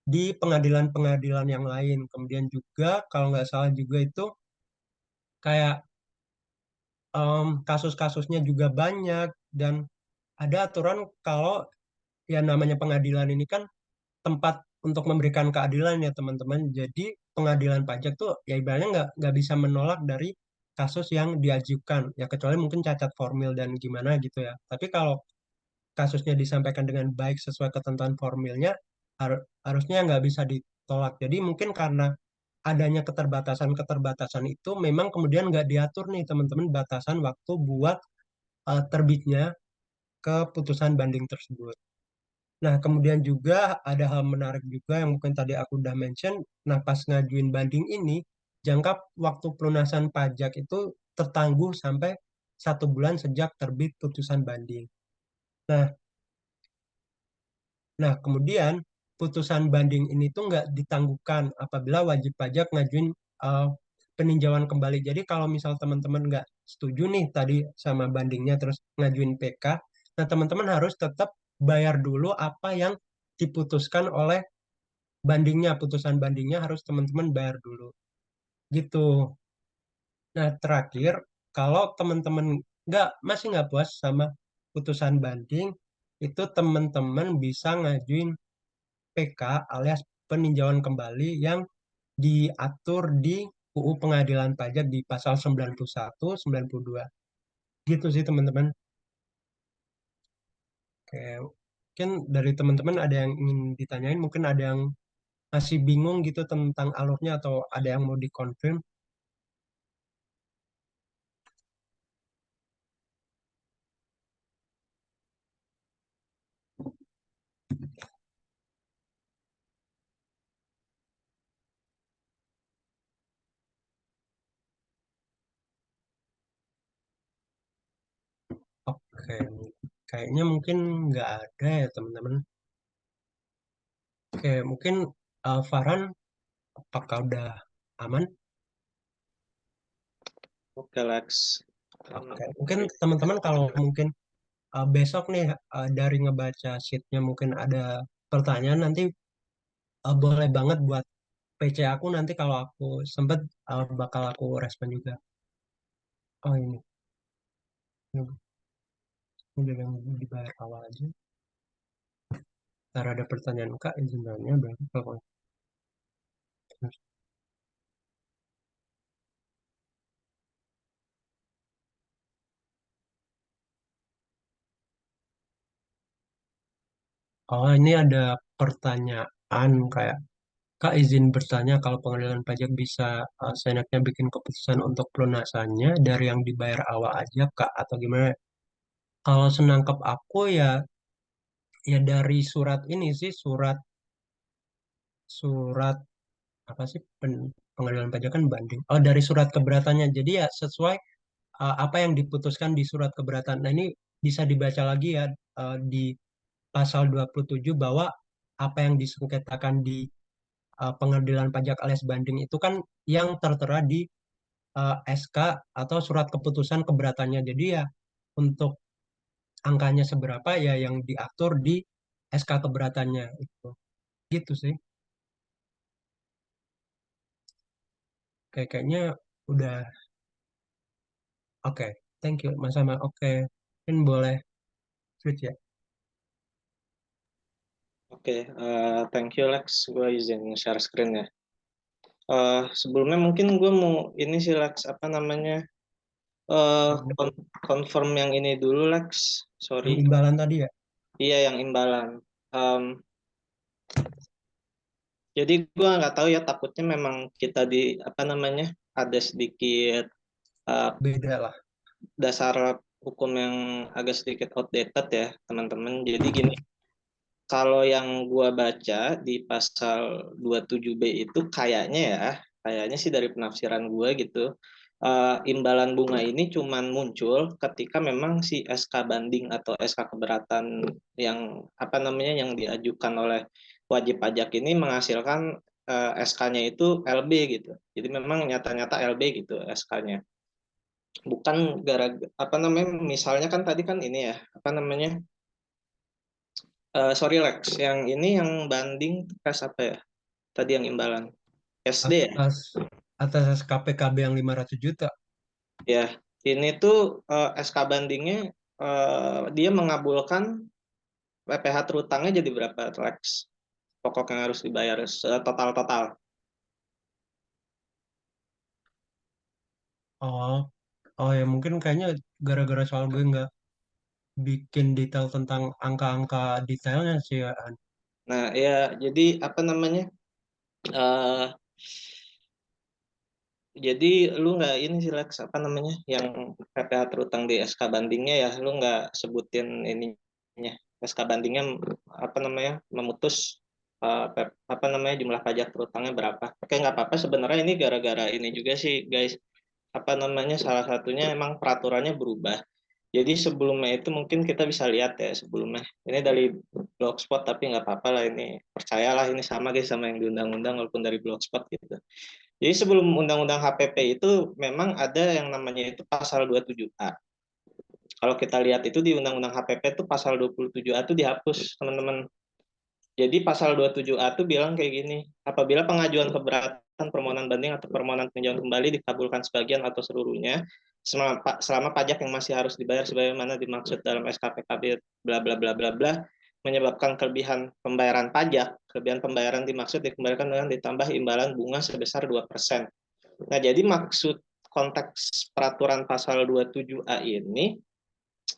di pengadilan-pengadilan yang lain. Kemudian juga kalau nggak salah juga itu kayak kasus-kasusnya juga banyak, dan ada aturan kalau ya namanya pengadilan ini kan tempat untuk memberikan keadilan ya teman-teman. Jadi pengadilan pajak tuh ya ibaratnya nggak bisa menolak dari kasus yang diajukan ya, kecuali mungkin cacat formil dan gimana gitu ya. Tapi kalau kasusnya disampaikan dengan baik sesuai ketentuan formilnya, harusnya nggak bisa ditolak. Jadi mungkin karena adanya keterbatasan-keterbatasan itu memang kemudian nggak diatur nih teman-teman batasan waktu buat terbitnya keputusan banding tersebut. Nah, kemudian juga ada hal menarik juga yang mungkin tadi aku udah mention. Nah, pas ngajuin banding ini, jangka waktu pelunasan pajak itu tertangguh sampai 1 bulan sejak terbit putusan banding. Nah, kemudian putusan banding ini tuh nggak ditangguhkan apabila wajib pajak ngajuin uh, peninjauan kembali. Jadi kalau misal teman-teman nggak setuju nih tadi sama bandingnya terus ngajuin PK, nah teman-teman harus tetap bayar dulu apa yang diputuskan oleh bandingnya, putusan bandingnya harus teman-teman bayar dulu. Gitu. Nah, terakhir, kalau teman-teman masih nggak puas sama putusan banding, itu teman-teman bisa ngajuin PK alias peninjauan kembali yang diatur di UU Pengadilan Pajak di pasal 91, 92. Gitu sih teman-teman. Oke, mungkin dari teman-teman ada yang ingin ditanyain, mungkin ada yang masih bingung gitu tentang alurnya atau ada yang mau dikonfirm. Oke, kayaknya mungkin nggak ada ya teman-teman. Oke, mungkin Farhan, apakah udah aman? Oke, Lex. Oke, mungkin teman-teman kalau mungkin besok nih dari ngebaca sheetnya mungkin ada pertanyaan nanti boleh banget buat PC aku nanti kalau aku sempet bakal aku respon juga. Oh ini udah yang dibayar awal aja. Ntar ada pertanyaan Kak, izin tanya berarti kalau oh ini ada pertanyaan kayak Kak izin bertanya kalau pengadilan pajak bisa seenaknya bikin keputusan untuk pelunasannya dari yang dibayar awal aja Kak atau gimana? Kalau senangkap aku ya dari surat ini sih surat surat apa sih pengadilan pajak kan banding. Oh dari surat keberatannya. Jadi ya sesuai apa yang diputuskan di surat keberatan. Nah ini bisa dibaca lagi ya di pasal 27 bahwa apa yang disengketakan di pengadilan pajak alias banding itu kan yang tertera di SK atau surat keputusan keberatannya. Jadi ya untuk angkanya seberapa ya yang diatur di SK keberatannya itu. Gitu sih. Kayaknya udah oke. Thank you Mas Sama. Oke. Mungkin boleh switch ya. Oke, thank you Lex. Gue izin share screen ya. Sebelumnya mungkin gue mau ini sih Lex, apa namanya? eh Confirm yang ini dulu Lex. Sorry. Yang imbalan tadi ya. Iya, yang imbalan. Em, jadi gue nggak tahu ya, takutnya memang kita di apa namanya ada sedikit eh, Beda lah. dasar hukum yang agak sedikit outdated ya teman-teman. Jadi gini, kalau yang gua baca di pasal 27B itu kayaknya sih dari penafsiran gua gitu, imbalan bunga ini cuman muncul ketika memang si SK banding atau SK keberatan yang apa namanya yang diajukan oleh wajib pajak ini menghasilkan SK-nya itu LB gitu. Jadi memang nyata-nyata LB gitu SK-nya. Bukan gara apa namanya misalnya kan tadi kan ini ya apa namanya sorry Lex, yang ini yang banding tes apa ya? Tadi yang imbalan. SD ya? Atas atas SKPKB yang 500 juta. Ya, ini tuh SK bandingnya dia mengabulkan PPh terutangnya jadi berapa Lex? Pokok yang harus dibayar total-total. Oh, oh ya mungkin kayaknya gara-gara soal gue nggak bikin detail tentang angka-angka detailnya sih ya. Han. Nah, ya jadi apa namanya? eh Jadi lu nggak ini sih Lex apa namanya yang PPh terutang di SK bandingnya ya lu nggak sebutin ininya SK bandingnya apa namanya memutus apa namanya jumlah pajak terutangnya berapa? Oke nggak apa-apa sebenarnya ini gara-gara ini juga sih guys apa namanya salah satunya emang peraturannya berubah. Jadi sebelumnya itu mungkin kita bisa lihat ya sebelumnya ini dari Blogspot tapi nggak apa-apa lah ini percayalah ini sama guys sama yang di undang-undang walaupun dari Blogspot gitu. Jadi sebelum Undang-Undang HPP itu memang ada yang namanya itu pasal 27A. Kalau kita lihat itu di Undang-Undang HPP itu pasal 27A itu dihapus, teman-teman. Jadi pasal 27A itu bilang kayak gini, apabila pengajuan keberatan permohonan banding atau permohonan peninjauan kembali dikabulkan sebagian atau seluruhnya, selama pajak yang masih harus dibayar sebagaimana dimaksud dalam SKPKB bla bla bla bla bla menyebabkan kelebihan pembayaran pajak, kelebihan pembayaran dimaksud dikembalikan dengan ditambah imbalan bunga sebesar 2%. Nah, jadi maksud konteks peraturan pasal 27A ini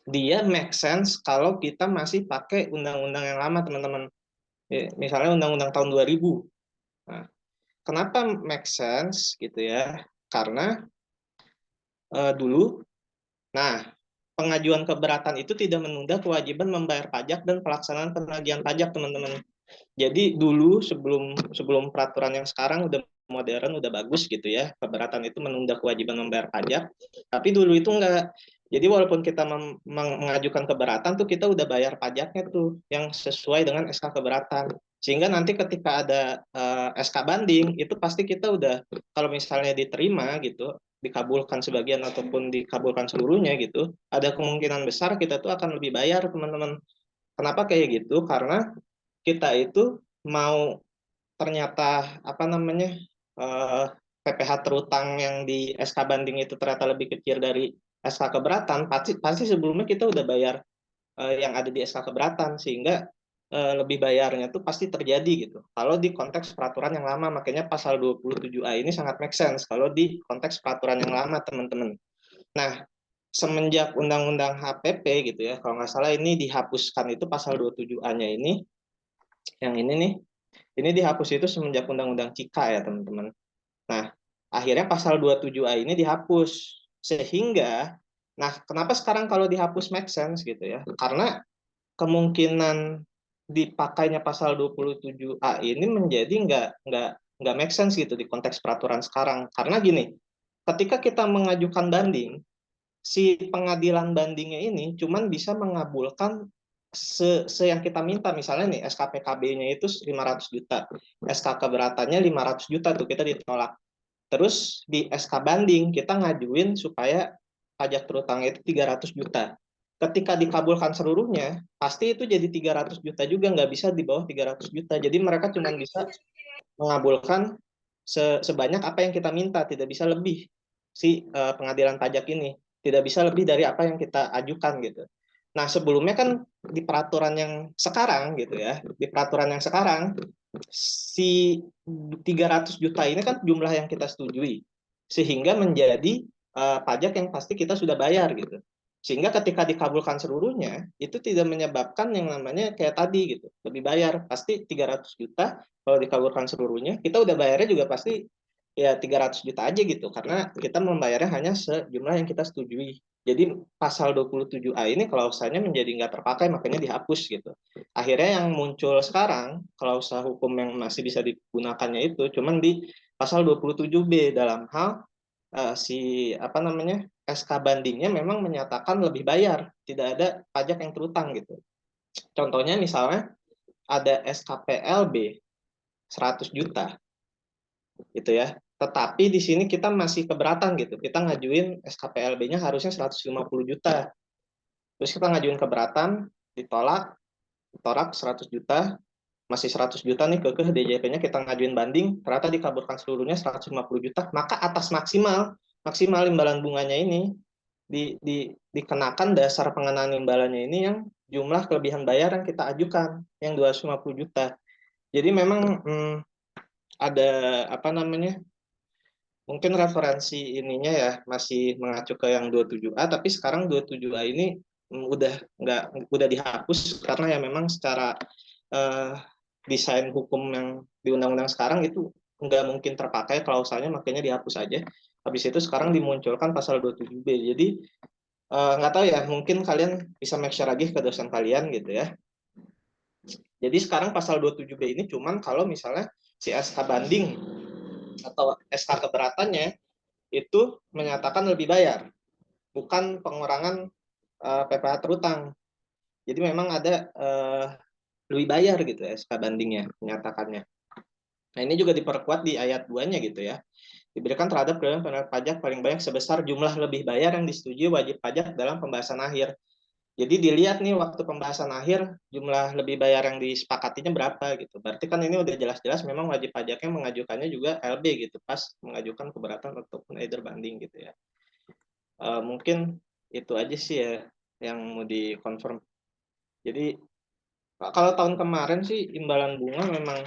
dia make sense kalau kita masih pakai undang-undang yang lama, teman-teman. Misalnya undang-undang tahun 2000. Nah, kenapa make sense gitu ya? Karena dulu, nah, pengajuan keberatan itu tidak menunda kewajiban membayar pajak dan pelaksanaan penagihan pajak, teman-teman. Jadi dulu sebelum sebelum peraturan yang sekarang udah modern, udah bagus gitu ya, keberatan itu menunda kewajiban membayar pajak. Tapi dulu itu enggak. Jadi walaupun kita mengajukan keberatan tuh kita udah bayar pajaknya tuh yang sesuai dengan SK keberatan. Sehingga nanti ketika ada SK banding itu pasti kita udah, kalau misalnya diterima gitu, dikabulkan sebagian ataupun dikabulkan seluruhnya gitu, ada kemungkinan besar kita tuh akan lebih bayar, teman-teman. Kenapa kayak gitu? Karena kita itu mau, ternyata apa namanya, PPh terutang yang di SK banding itu ternyata lebih kecil dari SK keberatan, pasti pasti sebelumnya kita udah bayar yang ada di SK keberatan, sehingga lebih bayarnya tuh pasti terjadi gitu. Kalau di konteks peraturan yang lama, makanya pasal 27A ini sangat make sense kalau di konteks peraturan yang lama, teman-teman. Nah, semenjak Undang-Undang HPP gitu ya, kalau nggak salah ini dihapuskan itu pasal 27A-nya ini, yang ini nih, ini dihapus itu semenjak Undang-Undang Cika ya, teman-teman. Nah, akhirnya pasal 27A ini dihapus. Sehingga, nah, kenapa sekarang kalau dihapus make sense gitu ya? Karena kemungkinan dipakainya pasal 27A ini menjadi nggak make sense gitu di konteks peraturan sekarang. Karena gini, ketika kita mengajukan banding, si pengadilan bandingnya ini cuman bisa mengabulkan se yang kita minta. Misalnya nih SKPKB-nya itu 500 juta, SK keberatannya 500 juta tuh kita ditolak. Terus di SK banding kita ngajuin supaya pajak terutangnya itu 300 juta. Ketika dikabulkan seluruhnya, pasti itu jadi 300 juta juga, nggak bisa di bawah 300 juta. Jadi mereka cuma bisa mengabulkan sebanyak apa yang kita minta, tidak bisa lebih. Si pengadilan pajak ini tidak bisa lebih dari apa yang kita ajukan gitu. Nah, sebelumnya kan di peraturan yang sekarang gitu ya, di peraturan yang sekarang si 300 juta ini kan jumlah yang kita setujui, sehingga menjadi pajak yang pasti kita sudah bayar gitu. Sehingga ketika dikabulkan seluruhnya, itu tidak menyebabkan yang namanya kayak tadi gitu, lebih bayar. Pasti 300 juta, kalau dikabulkan seluruhnya, kita udah bayarnya juga pasti ya 300 juta aja gitu, karena kita membayarnya hanya sejumlah yang kita setujui. Jadi pasal 27A ini klausalnya menjadi nggak terpakai, makanya dihapus gitu. Akhirnya yang muncul sekarang, klausul hukum yang masih bisa digunakannya itu cuman di pasal 27B dalam hal si apa namanya, SK bandingnya memang menyatakan lebih bayar, tidak ada pajak yang terutang gitu. Contohnya misalnya ada SKPLB 100 juta gitu ya. Tetapi di sini kita masih keberatan gitu. Kita ngajuin SKPLB-nya harusnya 150 juta. Terus kita ngajuin keberatan, ditolak, ditolak 100 juta, masih 100 juta nih kekeh DJP-nya, kita ngajuin banding, ternyata dikabulkan seluruhnya 150 juta, maka atas maksimal imbalan bunganya ini dikenakan dasar pengenaan imbalannya ini yang jumlah kelebihan bayar yang kita ajukan yang 250 juta. Jadi memang ada apa namanya, mungkin referensi ininya ya masih mengacu ke yang 27A, tapi sekarang 27A ini udah dihapus karena ya memang secara desain hukum yang di undang-undang sekarang itu nggak mungkin terpakai klausalnya, makanya dihapus aja. Habis itu sekarang dimunculkan pasal 27B. Jadi nggak tahu ya, mungkin kalian bisa make sure lagi ke dosen kalian gitu ya. Jadi sekarang pasal 27B ini cuman kalau misalnya si SK banding atau SK keberatannya itu menyatakan lebih bayar, bukan pengurangan PPh terutang. Jadi memang ada lebih bayar gitu ya SK bandingnya menyatakannya. Nah, ini juga diperkuat di ayat 2-nya gitu ya. Diberikan terhadap penerimaan pajak paling banyak sebesar jumlah lebih bayar yang disetujui wajib pajak dalam pembahasan akhir. Jadi dilihat nih waktu pembahasan akhir jumlah lebih bayar yang disepakatinya berapa gitu. Berarti kan ini udah jelas-jelas memang wajib pajaknya mengajukannya juga LB gitu pas mengajukan keberatan ataupun either banding gitu ya. Mungkin itu aja sih ya yang mau dikonfirm. Jadi kalau tahun kemarin sih imbalan bunga memang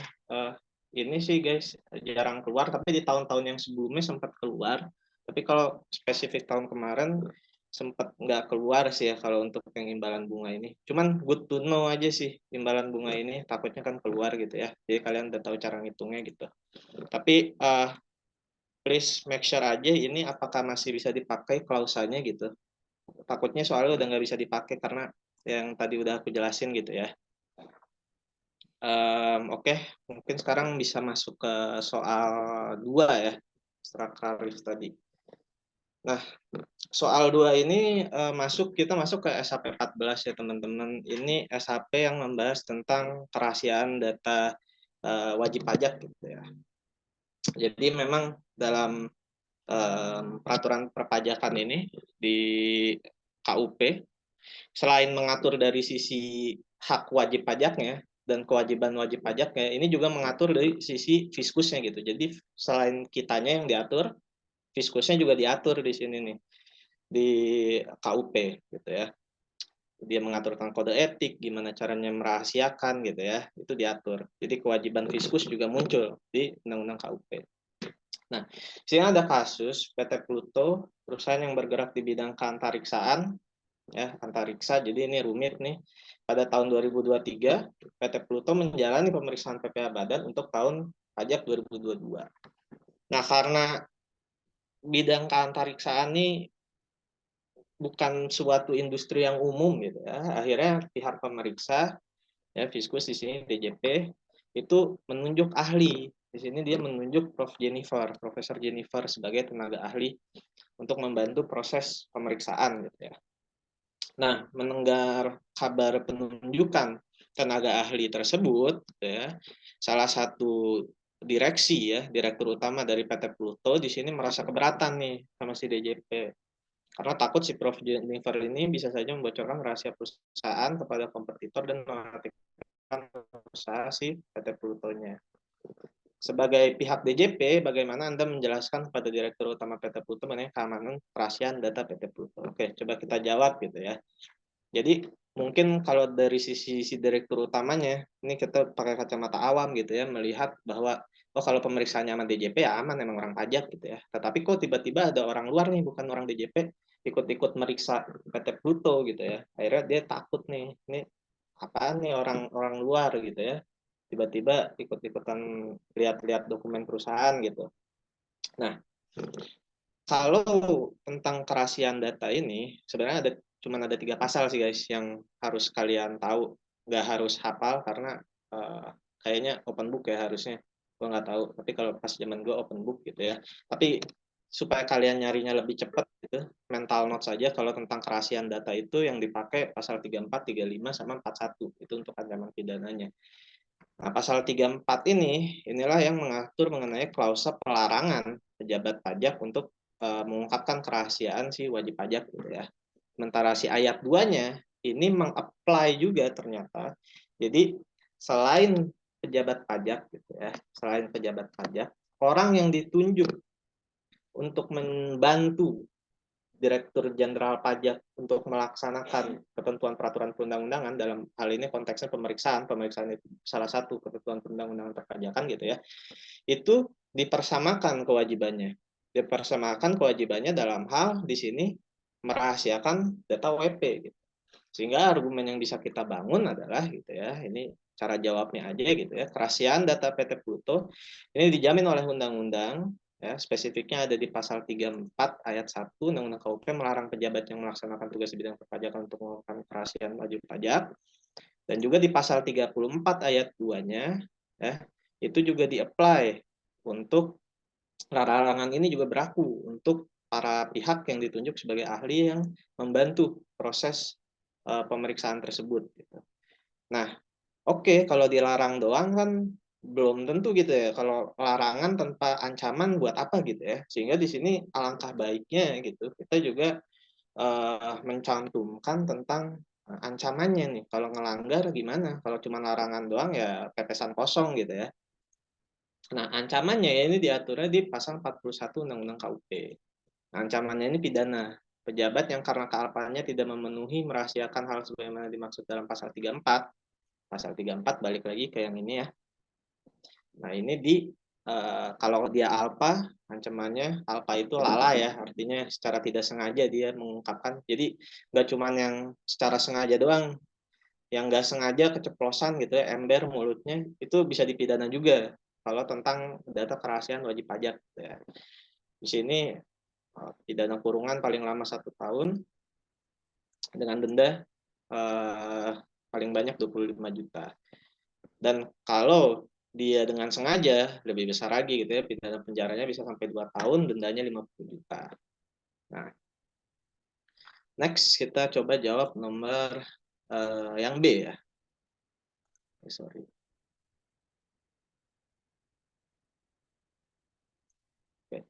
ini sih guys jarang keluar, tapi di tahun-tahun yang sebelumnya sempat keluar. Tapi kalau spesifik tahun kemarin sempat nggak keluar sih ya kalau untuk yang imbalan bunga ini. Cuman good to know aja sih imbalan bunga ini, takutnya kan keluar gitu ya. Jadi kalian udah tahu cara ngitungnya gitu. Tapi please make sure aja ini apakah masih bisa dipakai klausanya gitu. Takutnya soalnya udah nggak bisa dipakai karena yang tadi udah aku jelasin gitu ya. Oke, mungkin sekarang bisa masuk ke soal 2 ya, Strakarif tadi. Nah, soal 2 ini kita masuk ke SHP 14 ya teman-teman. Ini SHP yang membahas tentang kerahasiaan data wajib pajak gitu ya. Jadi memang dalam peraturan perpajakan ini di KUP, selain mengatur dari sisi hak wajib pajaknya dan kewajiban wajib pajaknya, ini juga mengatur dari sisi fiskusnya gitu. Jadi selain kitanya yang diatur, fiskusnya juga diatur di sini nih di KUP gitu ya. Dia mengatur tentang kode etik, gimana caranya merahasiakan gitu ya, itu diatur. Jadi kewajiban fiskus juga muncul di Undang-Undang KUP. Nah, sini ada kasus PT Pluto, perusahaan yang bergerak di bidang keantariksaan, ya antariksa. Jadi ini rumit nih. Pada tahun 2023, PT Pluto menjalani pemeriksaan PPh Badan untuk tahun pajak 2022. Nah, karena bidang keantariksaan ini bukan suatu industri yang umum gitu ya. Akhirnya pihak pemeriksa ya Fiskus di sini DJP itu menunjuk ahli. Di sini dia menunjuk Profesor Jennifer sebagai tenaga ahli untuk membantu proses pemeriksaan gitu ya. Nah, mendengar kabar penunjukan tenaga ahli tersebut gitu ya, salah satu direktur utama dari PT Pluto di sini merasa keberatan nih sama si DJP. Karena takut si Prof. Jennifer ini bisa saja membocorkan rahasia perusahaan kepada kompetitor dan mematikan usaha si PT Plutonya. Sebagai pihak DJP, bagaimana Anda menjelaskan kepada Direktur Utama PT Pluto mengenai keamanan kerahasiaan data PT Pluto? Oke, coba kita jawab gitu ya. Jadi mungkin kalau dari sisi direktur utamanya, ini kita pakai kacamata awam gitu ya, melihat bahwa oh kalau pemeriksaannya sama DJP ya aman, emang orang pajak gitu ya. Tetapi kok tiba-tiba ada orang luar nih, bukan orang DJP, ikut-ikut meriksa PT Pluto gitu ya. Akhirnya dia takut nih, ini apaan nih orang luar gitu ya. Tiba-tiba ikut-ikutan lihat-lihat dokumen perusahaan gitu. Nah, kalau tentang kerahasiaan data ini, sebenarnya cuma ada 3 pasal sih guys yang harus kalian tahu. Nggak harus hafal karena kayaknya open book ya harusnya. Gue nggak tahu, tapi kalau pas zaman gue open book gitu ya. Tapi supaya kalian nyarinya lebih cepat gitu, mental note saja kalau tentang kerahasiaan data itu yang dipakai pasal 34, 35, sama 41. Itu untuk ancaman pidananya. Nah, pasal 34 inilah yang mengatur mengenai klausul pelarangan pejabat pajak untuk mengungkapkan kerahasiaan si wajib pajak gitu ya. Sementara si ayat 2-nya ini meng-apply juga ternyata. Jadi selain pejabat pajak gitu ya, selain pejabat pajak, orang yang ditunjuk untuk membantu Direktur Jenderal Pajak untuk melaksanakan ketentuan peraturan perundang-undangan, dalam hal ini konteksnya pemeriksaan itu salah satu ketentuan perundang-undangan perpajakan gitu ya, itu dipersamakan kewajibannya dalam hal di sini merahasiakan data WP gitu. Sehingga argumen yang bisa kita bangun adalah gitu ya, ini cara jawabnya aja gitu ya, kerahasiaan data PT Pluto ini dijamin oleh undang-undang ya, spesifiknya ada di pasal 34 ayat 1 Undang-Undang KUP melarang pejabat yang melaksanakan tugas di bidang perpajakan untuk melakukan kerahasiaan wajib pajak, dan juga di pasal 34 ayat 2-nya ya, itu juga di-apply untuk larangan ini juga berlaku untuk para pihak yang ditunjuk sebagai ahli yang membantu proses pemeriksaan tersebut gitu. Nah, oke, kalau dilarang doang kan belum tentu gitu ya. Kalau larangan tanpa ancaman buat apa gitu ya. Sehingga di sini alangkah baiknya gitu kita juga mencantumkan tentang ancamannya nih. Kalau ngelanggar gimana? Kalau cuma larangan doang ya pepesan kosong gitu ya. Nah, ancamannya ya ini diaturnya di pasal 41 Undang-Undang KUP. Nah, ancamannya ini pidana. Pejabat yang karena kealpaannya tidak memenuhi merahasiakan hal sebagaimana dimaksud dalam pasal 34. Pasal 34 balik lagi ke yang ini ya. Nah, ini kalau dia alpha, ancamannya alpha itu lala ya, artinya secara tidak sengaja dia mengungkapkan. Jadi nggak cuman yang secara sengaja doang, yang nggak sengaja keceplosan gitu ya, ember mulutnya, itu bisa dipidana juga kalau tentang data kerahasiaan wajib pajak. Gitu ya. Di sini pidana kurungan paling lama 1 tahun dengan denda paling banyak 25 juta. Dan kalau dia dengan sengaja lebih besar lagi gitu ya, pidana penjaranya bisa sampai 2 tahun, dendanya 50 juta. Nah, next kita coba jawab nomor yang B ya. Sorry. Oke.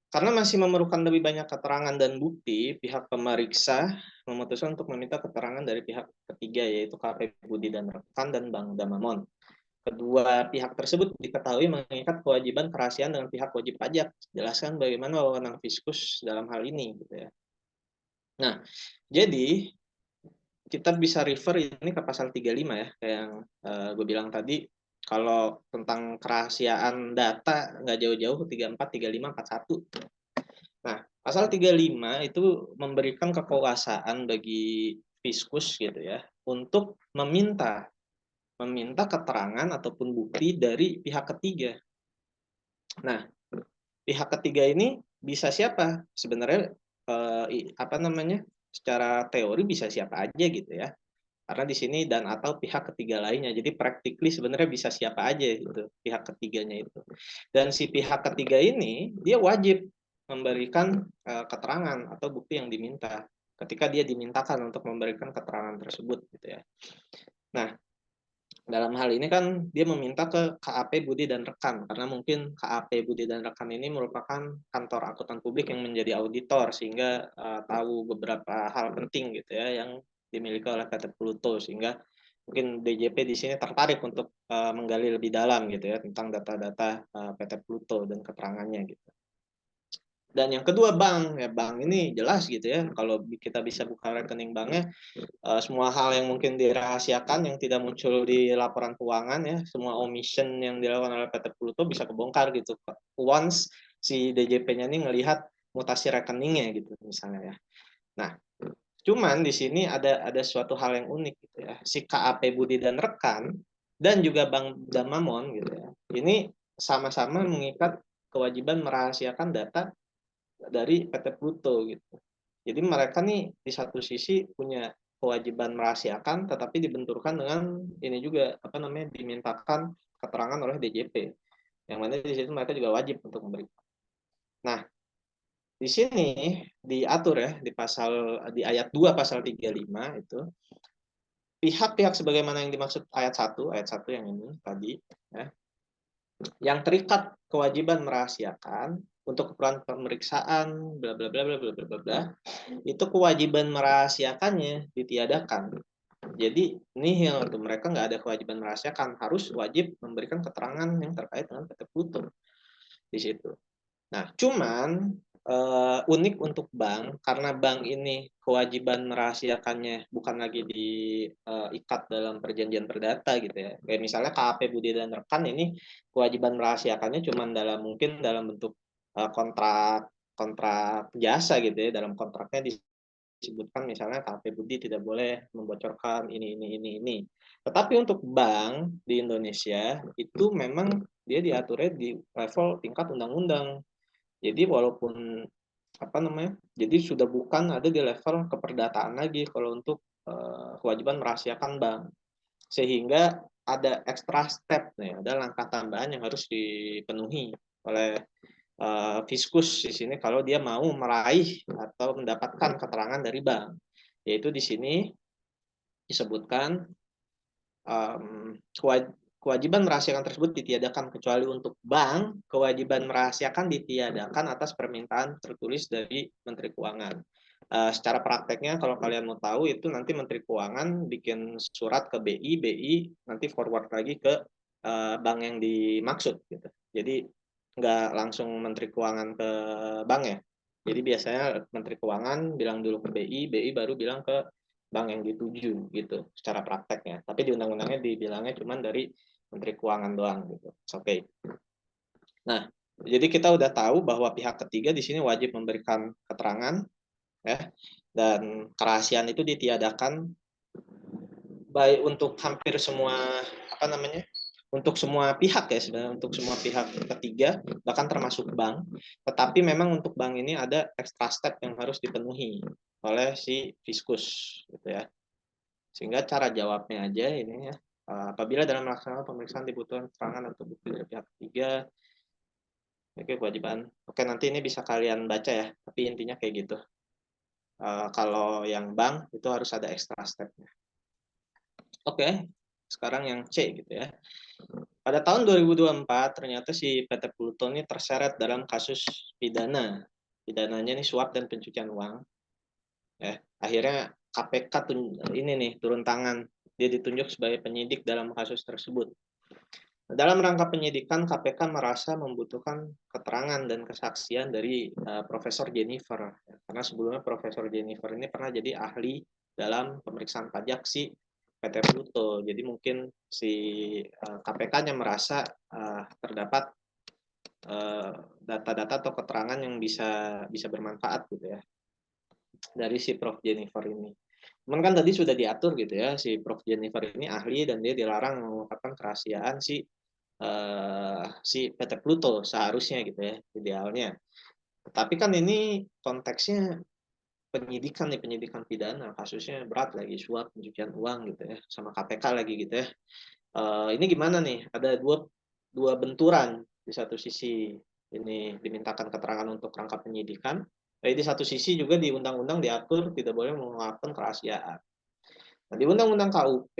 Karena masih memerlukan lebih banyak keterangan dan bukti, pihak pemeriksa memutuskan untuk meminta keterangan dari pihak ketiga, yaitu KP Budi dan Rekan dan Bang Damamon. Kedua pihak tersebut diketahui mengikat kewajiban kerahasiaan dengan pihak wajib pajak. Jelaskan bagaimana wewenang Fiskus dalam hal ini, gitu ya. Nah, jadi kita bisa refer ini ke pasal 35 ya, kayak yang gue bilang tadi. Kalau tentang kerahasiaan data nggak jauh-jauh 34, 35, 41. Nah, pasal 35 itu memberikan kekuasaan bagi Fiskus gitu ya untuk meminta keterangan ataupun bukti dari pihak ketiga. Nah, pihak ketiga ini bisa siapa? Sebenarnya apa namanya? Secara teori bisa siapa aja gitu ya. Karena di sini dan atau pihak ketiga lainnya. Jadi practically sebenarnya bisa siapa aja gitu pihak ketiganya itu. Dan si pihak ketiga ini dia wajib memberikan keterangan atau bukti yang diminta ketika dia dimintakan untuk memberikan keterangan tersebut gitu ya. Nah, dalam hal ini kan dia meminta ke KAP Budi dan Rekan karena mungkin KAP Budi dan Rekan ini merupakan kantor akuntan publik yang menjadi auditor sehingga tahu beberapa hal penting gitu ya yang dimiliki oleh PT Pluto sehingga mungkin DJP di sini tertarik untuk menggali lebih dalam gitu ya tentang data-data PT Pluto dan keterangannya gitu. Dan yang kedua bank, ya bank ini jelas gitu ya kalau kita bisa buka rekening banknya semua hal yang mungkin dirahasiakan yang tidak muncul di laporan keuangan ya semua omission yang dilakukan oleh PT Pluto bisa kebongkar gitu once si DJP-nya ini ngelihat mutasi rekeningnya gitu misalnya ya. Nah, cuman di sini ada suatu hal yang unik gitu ya. Si KAP Budi dan Rekan dan juga Bang Damamon gitu ya. Ini sama-sama mengikat kewajiban merahasiakan data dari PT Pluto gitu. Jadi mereka nih di satu sisi punya kewajiban merahasiakan, tetapi dibenturkan dengan ini juga apa namanya dimintakan keterangan oleh DJP, yang mana di situ mereka juga wajib untuk memberikan. Nah, di sini diatur ya di ayat 2 pasal 35 itu pihak-pihak sebagaimana yang dimaksud ayat 1 yang ini tadi ya, yang terikat kewajiban merahasiakan untuk keperluan pemeriksaan bla bla bla bla bla bla bla itu kewajiban merahasiakannya ditiadakan. Jadi ini yang untuk mereka nggak ada kewajiban merahasiakan, harus wajib memberikan keterangan yang terkait dengan PT Pluto di situ. Nah, cuman unik untuk bank karena bank ini kewajiban merahasiakannya bukan lagi diikat dalam perjanjian perdata gitu ya. Kayak misalnya KAP Budi dan Rekan ini kewajiban merahasiakannya cuma mungkin dalam bentuk kontrak kontrak jasa gitu ya. Dalam kontraknya disebutkan misalnya KAP Budi tidak boleh membocorkan ini. Tetapi untuk bank di Indonesia itu memang dia diaturnya di level tingkat undang-undang. Jadi walaupun apa namanya, jadi sudah bukan ada di level keperdataan lagi kalau untuk kewajiban merahasiakan bank, sehingga ada extra step nih, ada langkah tambahan yang harus dipenuhi oleh Fiskus di sini kalau dia mau meraih atau mendapatkan keterangan dari bank, yaitu di sini disebutkan kewajiban merahasiakan tersebut ditiadakan kecuali untuk bank, kewajiban merahasiakan ditiadakan atas permintaan tertulis dari Menteri Keuangan. Secara prakteknya kalau kalian mau tahu itu nanti Menteri Keuangan bikin surat ke BI nanti forward lagi ke bank yang dimaksud gitu. Jadi nggak langsung Menteri Keuangan ke bank ya. Jadi biasanya Menteri Keuangan bilang dulu ke BI baru bilang ke bank yang dituju gitu secara prakteknya. Tapi di undang-undangnya dibilangnya cuma dari Menteri Keuangan doang gitu. Oke. Nah, jadi kita udah tahu bahwa pihak ketiga di sini wajib memberikan keterangan, ya, dan kerahasiaan itu ditiadakan baik untuk hampir semua untuk semua pihak ya sebenarnya, untuk semua pihak ketiga, bahkan termasuk bank. Tetapi memang untuk bank ini ada extra step yang harus dipenuhi oleh si fiskus, gitu ya. Sehingga cara jawabnya aja ini ya, apabila dalam melaksanakan pemeriksaan dibutuhkan keterangan atau bukti dari pihak ketiga, oke, kewajiban. Oke, nanti ini bisa kalian baca ya, tapi intinya kayak gitu. Kalau yang bank itu harus ada extra step-nya. Oke, sekarang yang C gitu ya. Pada tahun 2024 ternyata si PT Pluto ini terseret dalam kasus pidana. Pidananya ini suap dan pencucian uang. Ya, akhirnya KPK ini nih turun tangan. Dia ditunjuk sebagai penyidik dalam kasus tersebut. Dalam rangka penyidikan, KPK merasa membutuhkan keterangan dan kesaksian dari Profesor Jennifer. Karena sebelumnya Profesor Jennifer ini pernah jadi ahli dalam pemeriksaan pajak si PT Pluto. Jadi mungkin si KPK-nya merasa terdapat data-data atau keterangan yang bisa bermanfaat gitu ya dari si Prof Jennifer ini. Cuman kan tadi sudah diatur gitu ya, si Prof Jennifer ini ahli dan dia dilarang mengungkapkan kerahasiaan si PT Pluto seharusnya gitu ya, idealnya. Tapi kan ini konteksnya penyidikan nih, penyidikan pidana, kasusnya berat lagi, suap, pencucian uang gitu ya, sama KPK lagi gitu ya. Ini gimana nih? Ada dua benturan. Di satu sisi ini dimintakan keterangan untuk rangka penyidikan, tapi di satu sisi juga di undang-undang diatur tidak boleh mengungkapkan kerahasiaan. Nah, di undang-undang KUP,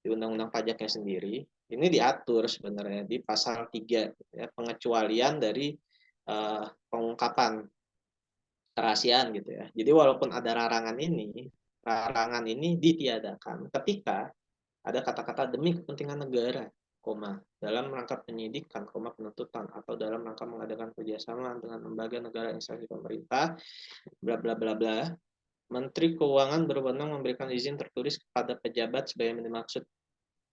di undang-undang pajaknya sendiri, ini diatur sebenarnya di pasal 3 ya, pengecualian dari pengungkapan kerahasiaan gitu ya. Jadi walaupun ada larangan ini ditiadakan ketika ada kata-kata demi kepentingan negara, koma, dalam rangka penyidikan, koma, penuntutan, atau dalam rangka mengadakan kerjasama dengan lembaga negara instansi pemerintah, bla bla bla bla. Menteri Keuangan berwenang memberikan izin tertulis kepada pejabat sebagaimana dimaksud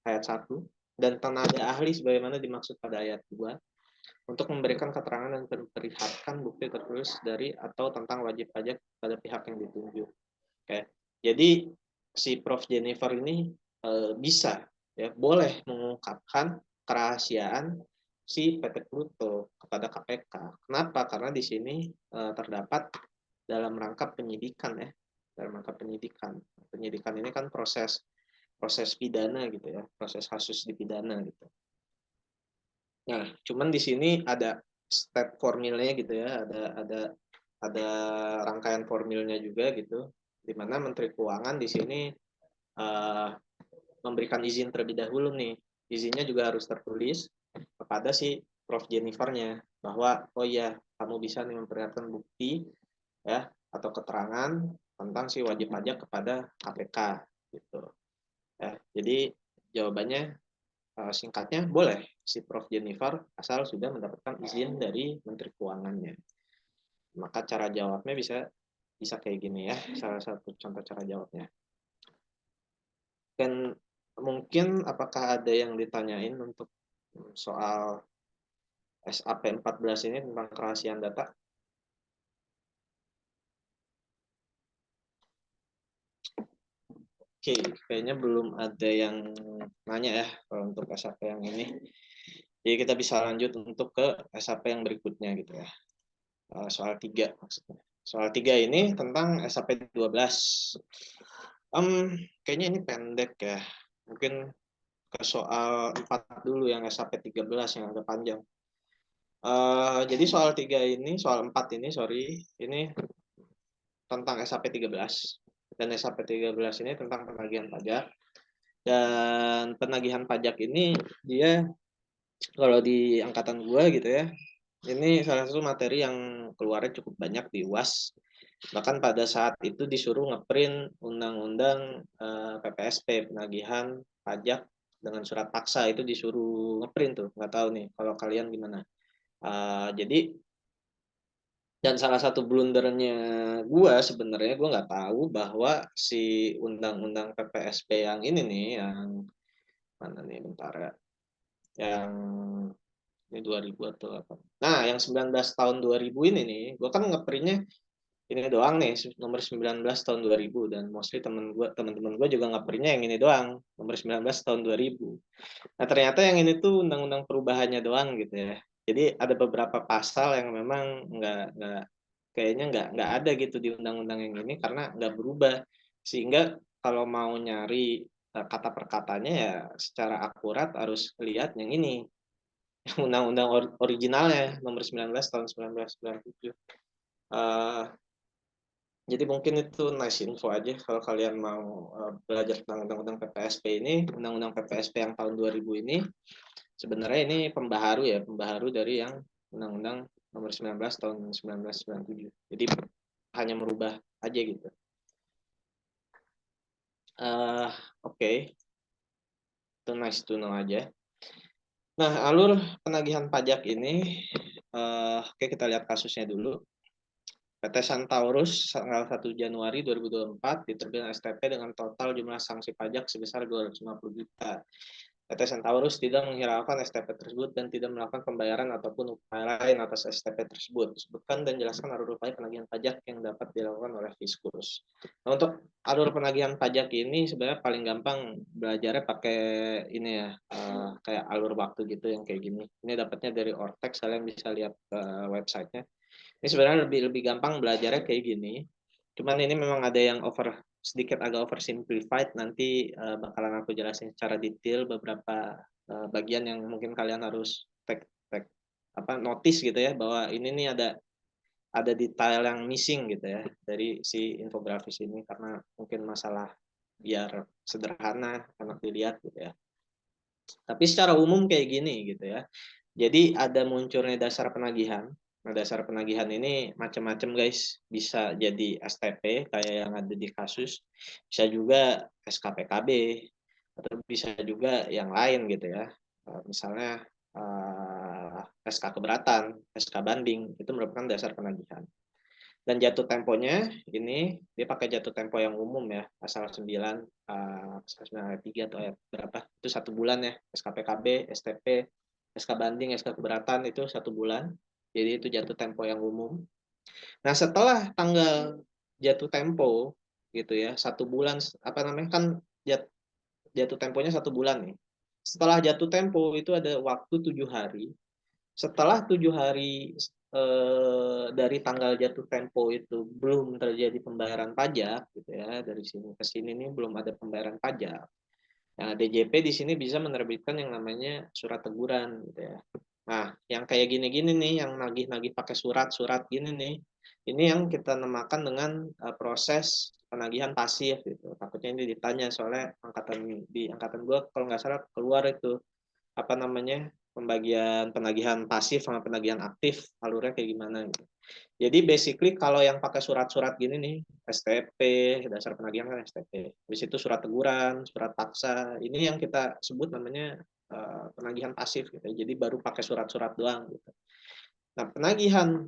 ayat 1 dan tenaga ahli sebagaimana dimaksud pada ayat 2 untuk memberikan keterangan dan memperlihatkan bukti tertulis dari atau tentang wajib pajak pada pihak yang ditunjuk. Oke. Jadi si Prof Jennifer ini bisa ya boleh mengungkapkan kerahasiaan si PT Pluto kepada KPK. Kenapa? Karena di sini terdapat dalam rangka penyidikan ya, dalam rangka penyidikan. Penyidikan ini kan proses pidana gitu ya, proses kasus di pidana gitu. Nah, cuman di sini ada step formilnya gitu ya, ada rangkaian formilnya juga gitu, di mana Menteri Keuangan di sini memberikan izin terlebih dahulu nih. Izinnya juga harus tertulis kepada si Prof Jennifer-nya bahwa oh iya kamu bisa nih memperlihatkan bukti ya atau keterangan tentang si wajib pajak kepada KPK gitu. Ya, jadi jawabannya singkatnya boleh si Prof Jennifer asal sudah mendapatkan izin dari Menteri Keuangannya. Maka cara jawabnya bisa kayak gini ya, salah satu contoh cara jawabnya. Dan mungkin apakah ada yang ditanyain untuk soal SAP 14 ini tentang kerahasiaan data? Oke, kayaknya belum ada yang nanya ya kalau untuk SAP yang ini. Jadi kita bisa lanjut untuk ke SAP yang berikutnya gitu ya. Soal 3 maksudnya. Soal 3 ini tentang SAP 12. Kayaknya ini pendek ya. Mungkin ke soal 4 dulu yang SAP 13 yang agak panjang. Jadi soal 3 ini, soal 4 ini, ini tentang SAP 13. Dan SAP 13 ini tentang penagihan pajak. Dan penagihan pajak ini dia kalau di angkatan gua gitu ya, ini salah satu materi yang keluarnya cukup banyak di UAS. Bahkan pada saat itu disuruh ngeprint undang-undang PPSP, penagihan pajak dengan surat paksa, itu disuruh ngeprint tuh. Nggak tahu nih kalau kalian gimana. Jadi dan salah satu blundernya sebenarnya gue nggak tahu bahwa si undang-undang PPSP yang ini nih, yang mana nih bentar ya, yang Ini 2000 atau apa. Nah, yang 19 tahun 2000 ini nih, gue kan ngeprintnya ini doang nih, nomor 19 tahun 2000, dan mostly teman-teman gue juga ngeprintnya yang ini doang, nomor 19 tahun 2000. Nah, ternyata yang ini tuh undang-undang perubahannya doang gitu ya. Jadi ada beberapa pasal yang memang nggak kayaknya nggak ada gitu di undang-undang yang ini karena nggak berubah. Sehingga kalau mau nyari kata per katanya ya secara akurat harus lihat yang ini, undang-undang originalnya nomor 19 tahun 1997. Uh, jadi mungkin itu nice info aja kalau kalian mau belajar tentang undang-undang PPSP ini, undang-undang PPSP yang tahun 2000 ini sebenarnya ini pembaharu dari yang undang-undang nomor 19 tahun 1997. Jadi hanya merubah aja gitu. Oke. Itu nice to know aja. Nah, alur penagihan pajak ini, oke kita lihat kasusnya dulu. PT Santaurus tanggal 1 Januari 2024 diterbitkan STP dengan total jumlah sanksi pajak sebesar 250 juta. PT Santaurus tidak menghiraukan STP tersebut dan tidak melakukan pembayaran ataupun upaya lain atas STP tersebut. Disebutkan dan jelaskan alur upaya penagihan pajak yang dapat dilakukan oleh Fiskus. Nah, untuk alur penagihan pajak ini sebenarnya paling gampang belajarnya pakai ini ya, kayak alur waktu gitu yang kayak gini. Ini dapatnya dari Ortex, kalian bisa lihat websitenya. Ini sebenarnya lebih gampang belajarnya kayak gini. Cuman ini memang ada yang sedikit agak oversimplified. Nanti bakalan aku jelasin secara detail beberapa bagian yang mungkin kalian harus notice gitu ya, bahwa ini nih ada detail yang missing gitu ya dari si infografis ini, karena mungkin masalah biar sederhana enak dilihat gitu ya. Tapi secara umum kayak gini gitu ya. Jadi ada munculnya dasar penagihan. Nah, dasar penagihan ini macam-macam guys. Bisa jadi STP kayak yang ada di kasus, bisa juga SKPKB, atau bisa juga yang lain gitu ya. Misalnya SK keberatan, SK banding, itu merupakan dasar penagihan. Dan jatuh temponya ini dia pakai jatuh tempo yang umum ya, pasal 9 pasal 9 ayat 3 atau ayat berapa, itu 1 bulan ya. SKPKB, STP, SK banding, SK keberatan itu 1 bulan. Jadi itu jatuh tempo yang umum. Nah, setelah tanggal jatuh tempo gitu ya, 1 bulan kan jatuh temponya 1 bulan nih. Setelah jatuh tempo itu ada waktu 7 hari. Setelah 7 hari dari tanggal jatuh tempo itu belum terjadi pembayaran pajak gitu ya, dari sini ke sini nih belum ada pembayaran pajak. Yang DJP di sini bisa menerbitkan yang namanya surat teguran gitu ya. Nah, yang kayak gini-gini nih, yang nagih-nagih pakai surat-surat gini nih, ini yang kita namakan dengan proses penagihan pasif gitu. Takutnya ini ditanya soalnya di angkatan gue kalau nggak salah keluar itu apa namanya, pembagian penagihan pasif sama penagihan aktif alurnya kayak gimana gitu. Jadi basically kalau yang pakai surat-surat gini nih, STP, dasar penagihan kan STP. Habis itu surat teguran, surat paksa, ini yang kita sebut namanya penagihan pasif gitu. Jadi baru pakai surat-surat doang gitu. Nah, penagihan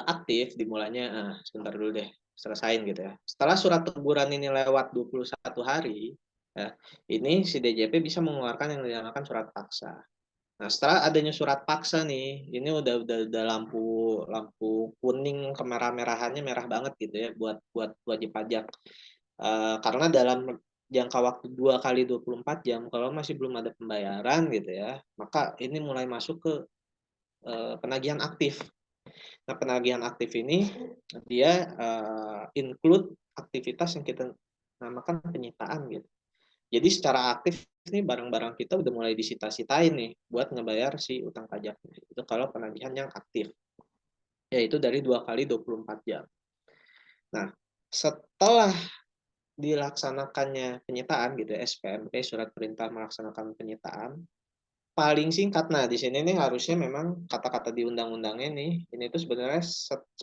aktif dimulainya sebentar dulu deh, selesain gitu ya. Setelah surat teguran ini lewat 21 hari, ya, ini si DJP bisa mengeluarkan yang dinamakan surat paksa. Nah, setelah adanya surat paksa nih, ini udah lampu kuning kemerah-merahannya merah banget gitu ya buat wajib pajak. Karena dalam jangka waktu 2 kali 24 jam kalau masih belum ada pembayaran gitu ya, maka ini mulai masuk ke penagihan aktif. Nah, penagihan aktif ini dia include aktivitas yang kita namakan penyitaan gitu. Jadi secara aktif nih barang-barang kita udah mulai disita-sitain nih buat ngebayar si utang pajaknya. Itu kalau penagihan yang aktif. Yaitu dari 2 kali 24 jam. Nah, setelah dilaksanakannya penyitaan gitu ya, SPMP, surat perintah melaksanakan penyitaan, paling singkat. Nah, di sini nih harusnya memang kata-kata di undang-undangnya nih, ini tuh sebenarnya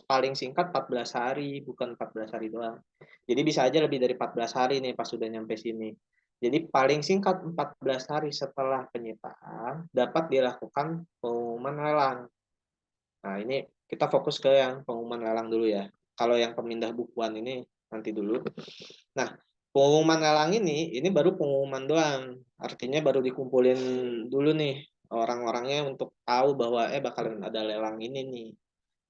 paling singkat 14 hari, bukan 14 hari doang. Jadi bisa aja lebih dari 14 hari nih pas sudah nyampe sini. Jadi paling singkat 14 hari setelah penyitaan dapat dilakukan pengumuman lelang. Nah, ini kita fokus ke yang pengumuman lelang dulu ya. Kalau yang pemindah bukuan ini nanti dulu. Nah, pengumuman lelang ini baru pengumuman doang. Artinya baru dikumpulin dulu nih orang-orangnya untuk tahu bahwa bakalan ada lelang ini nih,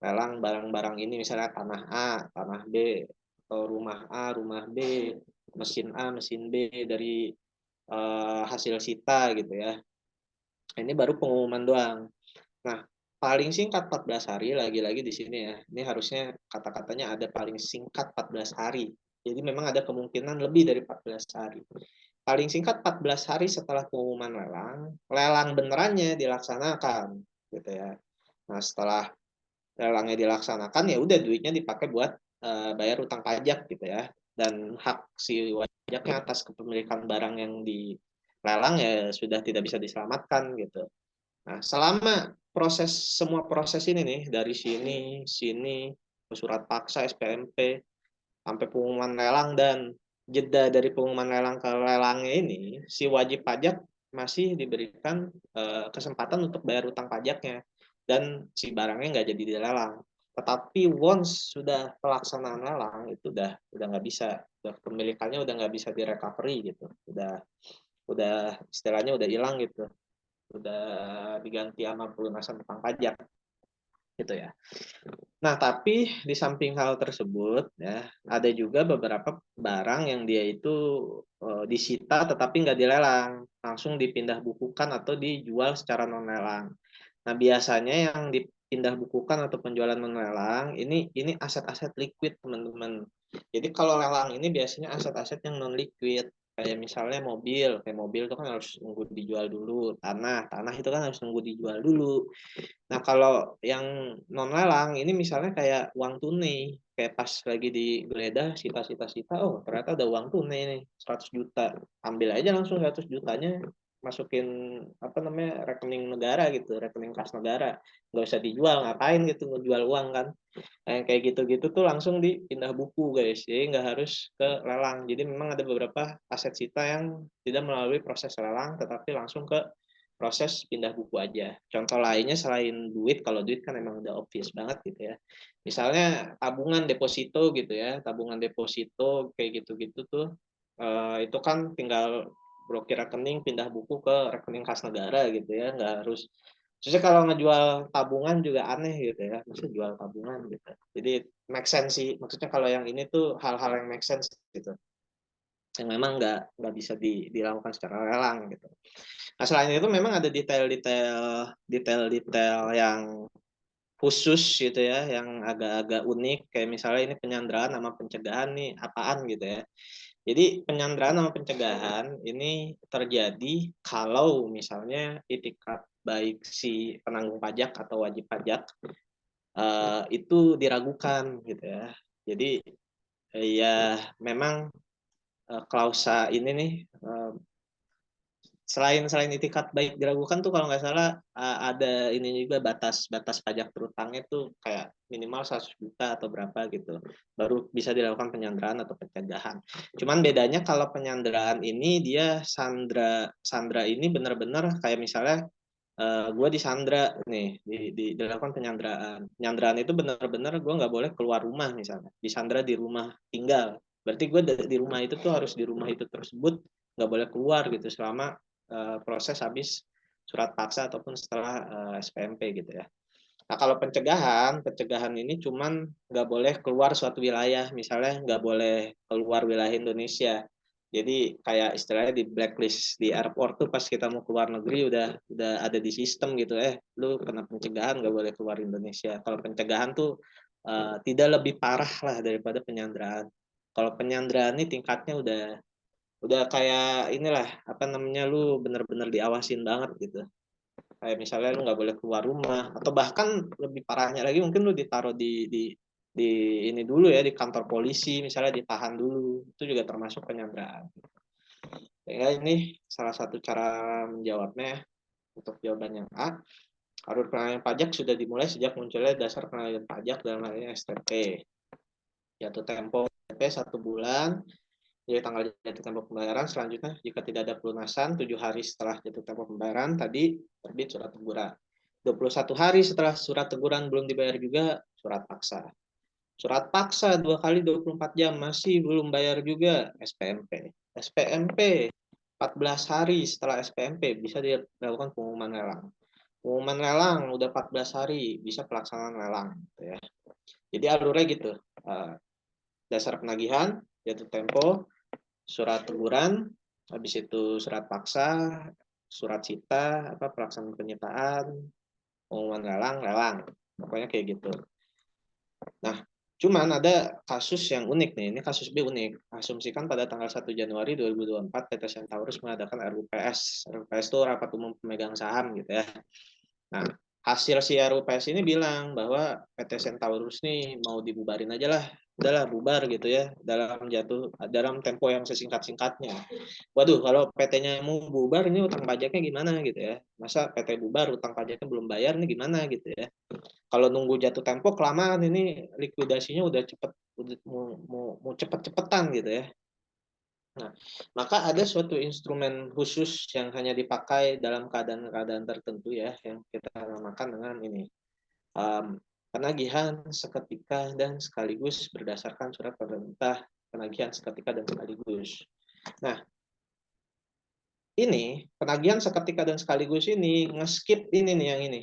lelang barang-barang ini, misalnya tanah A, tanah B, atau rumah A, rumah B, mesin A, mesin B dari hasil sita gitu ya. Ini baru pengumuman doang. Nah, paling singkat 14 hari, lagi-lagi di sini ya. Ini harusnya kata-katanya ada paling singkat 14 hari. Jadi memang ada kemungkinan lebih dari 14 hari. Paling singkat 14 hari setelah pengumuman lelang, lelang benerannya dilaksanakan gitu ya. Nah, setelah lelangnya dilaksanakan ya udah duitnya dipakai buat bayar utang pajak gitu ya. Dan hak si wajaknya atas kepemilikan barang yang dilelang ya sudah tidak bisa diselamatkan gitu. Nah, selama semua proses ini nih, dari sini, surat paksa, SPMP, sampai pengumuman lelang dan jeda dari pengumuman lelang ke lelangnya ini, si wajib pajak masih diberikan kesempatan untuk bayar utang pajaknya dan si barangnya nggak jadi dilelang. Tetapi once sudah pelaksanaan lelang itu udah nggak bisa, udah kepemilikannya udah nggak bisa direcovery gitu, udah istilahnya udah hilang gitu, udah diganti sama pelunasan utang pajak gitu ya. Nah, tapi di samping hal tersebut ya, ada juga beberapa barang yang dia itu disita tetapi nggak dilelang, langsung dipindah bukukan atau dijual secara non lelang. Nah, biasanya yang dipindah bukukan atau penjualan non lelang ini aset-aset liquid, teman-teman. Jadi kalau lelang ini biasanya aset-aset yang non liquid. Kayak misalnya mobil, kayak mobil itu kan harus nunggu dijual dulu, tanah itu kan harus nunggu dijual dulu. Nah, kalau yang non lelang ini misalnya kayak uang tunai, kayak pas lagi digeledah sita-sita, oh ternyata ada uang tunai nih 100 juta. Ambil aja langsung 100 jutanya, masukin apa namanya rekening negara gitu, rekening kas negara. Nggak usah dijual, ngapain gitu ngejual uang kan. Nah, yang kayak gitu-gitu tuh langsung dipindah buku guys. Jadi nggak harus ke lelang. Jadi memang ada beberapa aset sita yang tidak melalui proses lelang tetapi langsung ke proses pindah buku aja. Contoh lainnya selain duit, kalau duit kan emang udah obvious banget gitu ya. Misalnya tabungan deposito gitu ya, tabungan deposito kayak gitu-gitu tuh, itu kan tinggal blokir rekening, pindah buku ke rekening kas negara gitu ya, nggak harus. Terusnya kalau ngejual tabungan juga aneh gitu ya, maksudnya jual tabungan gitu. Jadi make sense sih, maksudnya kalau yang ini tuh hal-hal yang make sense gitu, yang memang nggak bisa dilakukan secara lelang gitu. Nah, selain itu memang ada detail-detail yang khusus gitu ya, yang agak-agak unik, kayak misalnya ini penyanderaan sama pencegahan nih apaan gitu ya. Jadi penyanderaan sama pencegahan ini terjadi kalau misalnya itikat baik si penanggung pajak atau wajib pajak itu diragukan gitu ya. Jadi ya memang klausa ini nih selain itikat baik diragukan tuh kalau nggak salah ada ini juga batas pajak terutangnya tuh kayak minimal 100 juta atau berapa gitu baru bisa dilakukan penyanderaan atau pencegahan. Cuman bedanya kalau penyanderaan ini dia sandra ini benar-benar kayak misalnya gue disandra nih dilakukan penyanderaan itu benar-benar gue nggak boleh keluar rumah, misalnya disandra di rumah tinggal berarti gue di rumah itu tuh harus di rumah itu tersebut, nggak boleh keluar gitu selama proses habis surat paksa ataupun setelah SPMP gitu ya. Nah, kalau pencegahan ini cuman nggak boleh keluar suatu wilayah, misalnya nggak boleh keluar wilayah Indonesia. Jadi kayak istilahnya di blacklist di airport tuh pas kita mau keluar negeri udah ada di sistem gitu, lu kena pencegahan nggak boleh keluar Indonesia. Kalau pencegahan tuh tidak lebih parah lah daripada penyanderaan. Kalau penyanderaan ini tingkatnya udah kayak inilah apa namanya, lu bener-bener diawasin banget gitu, kayak misalnya lu nggak boleh keluar rumah atau bahkan lebih parahnya lagi mungkin lu ditaruh di ini dulu ya, di kantor polisi misalnya, ditahan dulu, itu juga termasuk penyanderaan. Ya ini salah satu cara menjawabnya. Untuk jawaban yang A, alur pengambilan pajak sudah dimulai sejak munculnya dasar pengambilan pajak dalam hal ini STP. Jatuh tempo STP 1 bulan jadi tanggal jatuh tempo pembayaran. Selanjutnya jika tidak ada pelunasan 7 hari setelah jatuh tempo pembayaran tadi terbit surat teguran. 21 hari setelah surat teguran belum dibayar juga surat paksa. Surat paksa 2 kali 24 jam masih belum bayar juga SPMP. SPMP 14 hari setelah SPMP bisa dilakukan pengumuman lelang. Pengumuman lelang udah 14 hari bisa pelaksanaan lelang gitu ya. Jadi alurnya gitu. Dasar penagihan, jatuh tempo, surat teguran, habis itu surat paksa, surat sita, pelaksanaan penyitaan, pengumuman lelang, lelang. Pokoknya kayak gitu. Nah, cuman ada kasus yang unik nih. Ini kasus B unik. Asumsikan pada tanggal 1 Januari 2024 PT Centaurus mengadakan RUPS. RUPS itu rapat umum pemegang saham gitu ya. Nah, hasil si RUPS ini bilang bahwa PT Centaurus nih mau dibubarin aja lah, udahlah bubar gitu ya, dalam tempo yang sesingkat-singkatnya. Waduh, kalau PT-nya mau bubar ini utang pajaknya gimana gitu ya? Masa PT bubar utang pajaknya belum bayar nih gimana gitu ya? Kalau nunggu jatuh tempo kelamaan ini likuidasinya udah cepet, udah mau cepet-cepetan gitu ya. Nah, maka ada suatu instrumen khusus yang hanya dipakai dalam keadaan-keadaan tertentu ya, yang kita namakan dengan ini, penagihan seketika dan sekaligus berdasarkan surat perintah penagihan seketika dan sekaligus. Nah, ini penagihan seketika dan sekaligus ini nge-skip ini nih yang ini.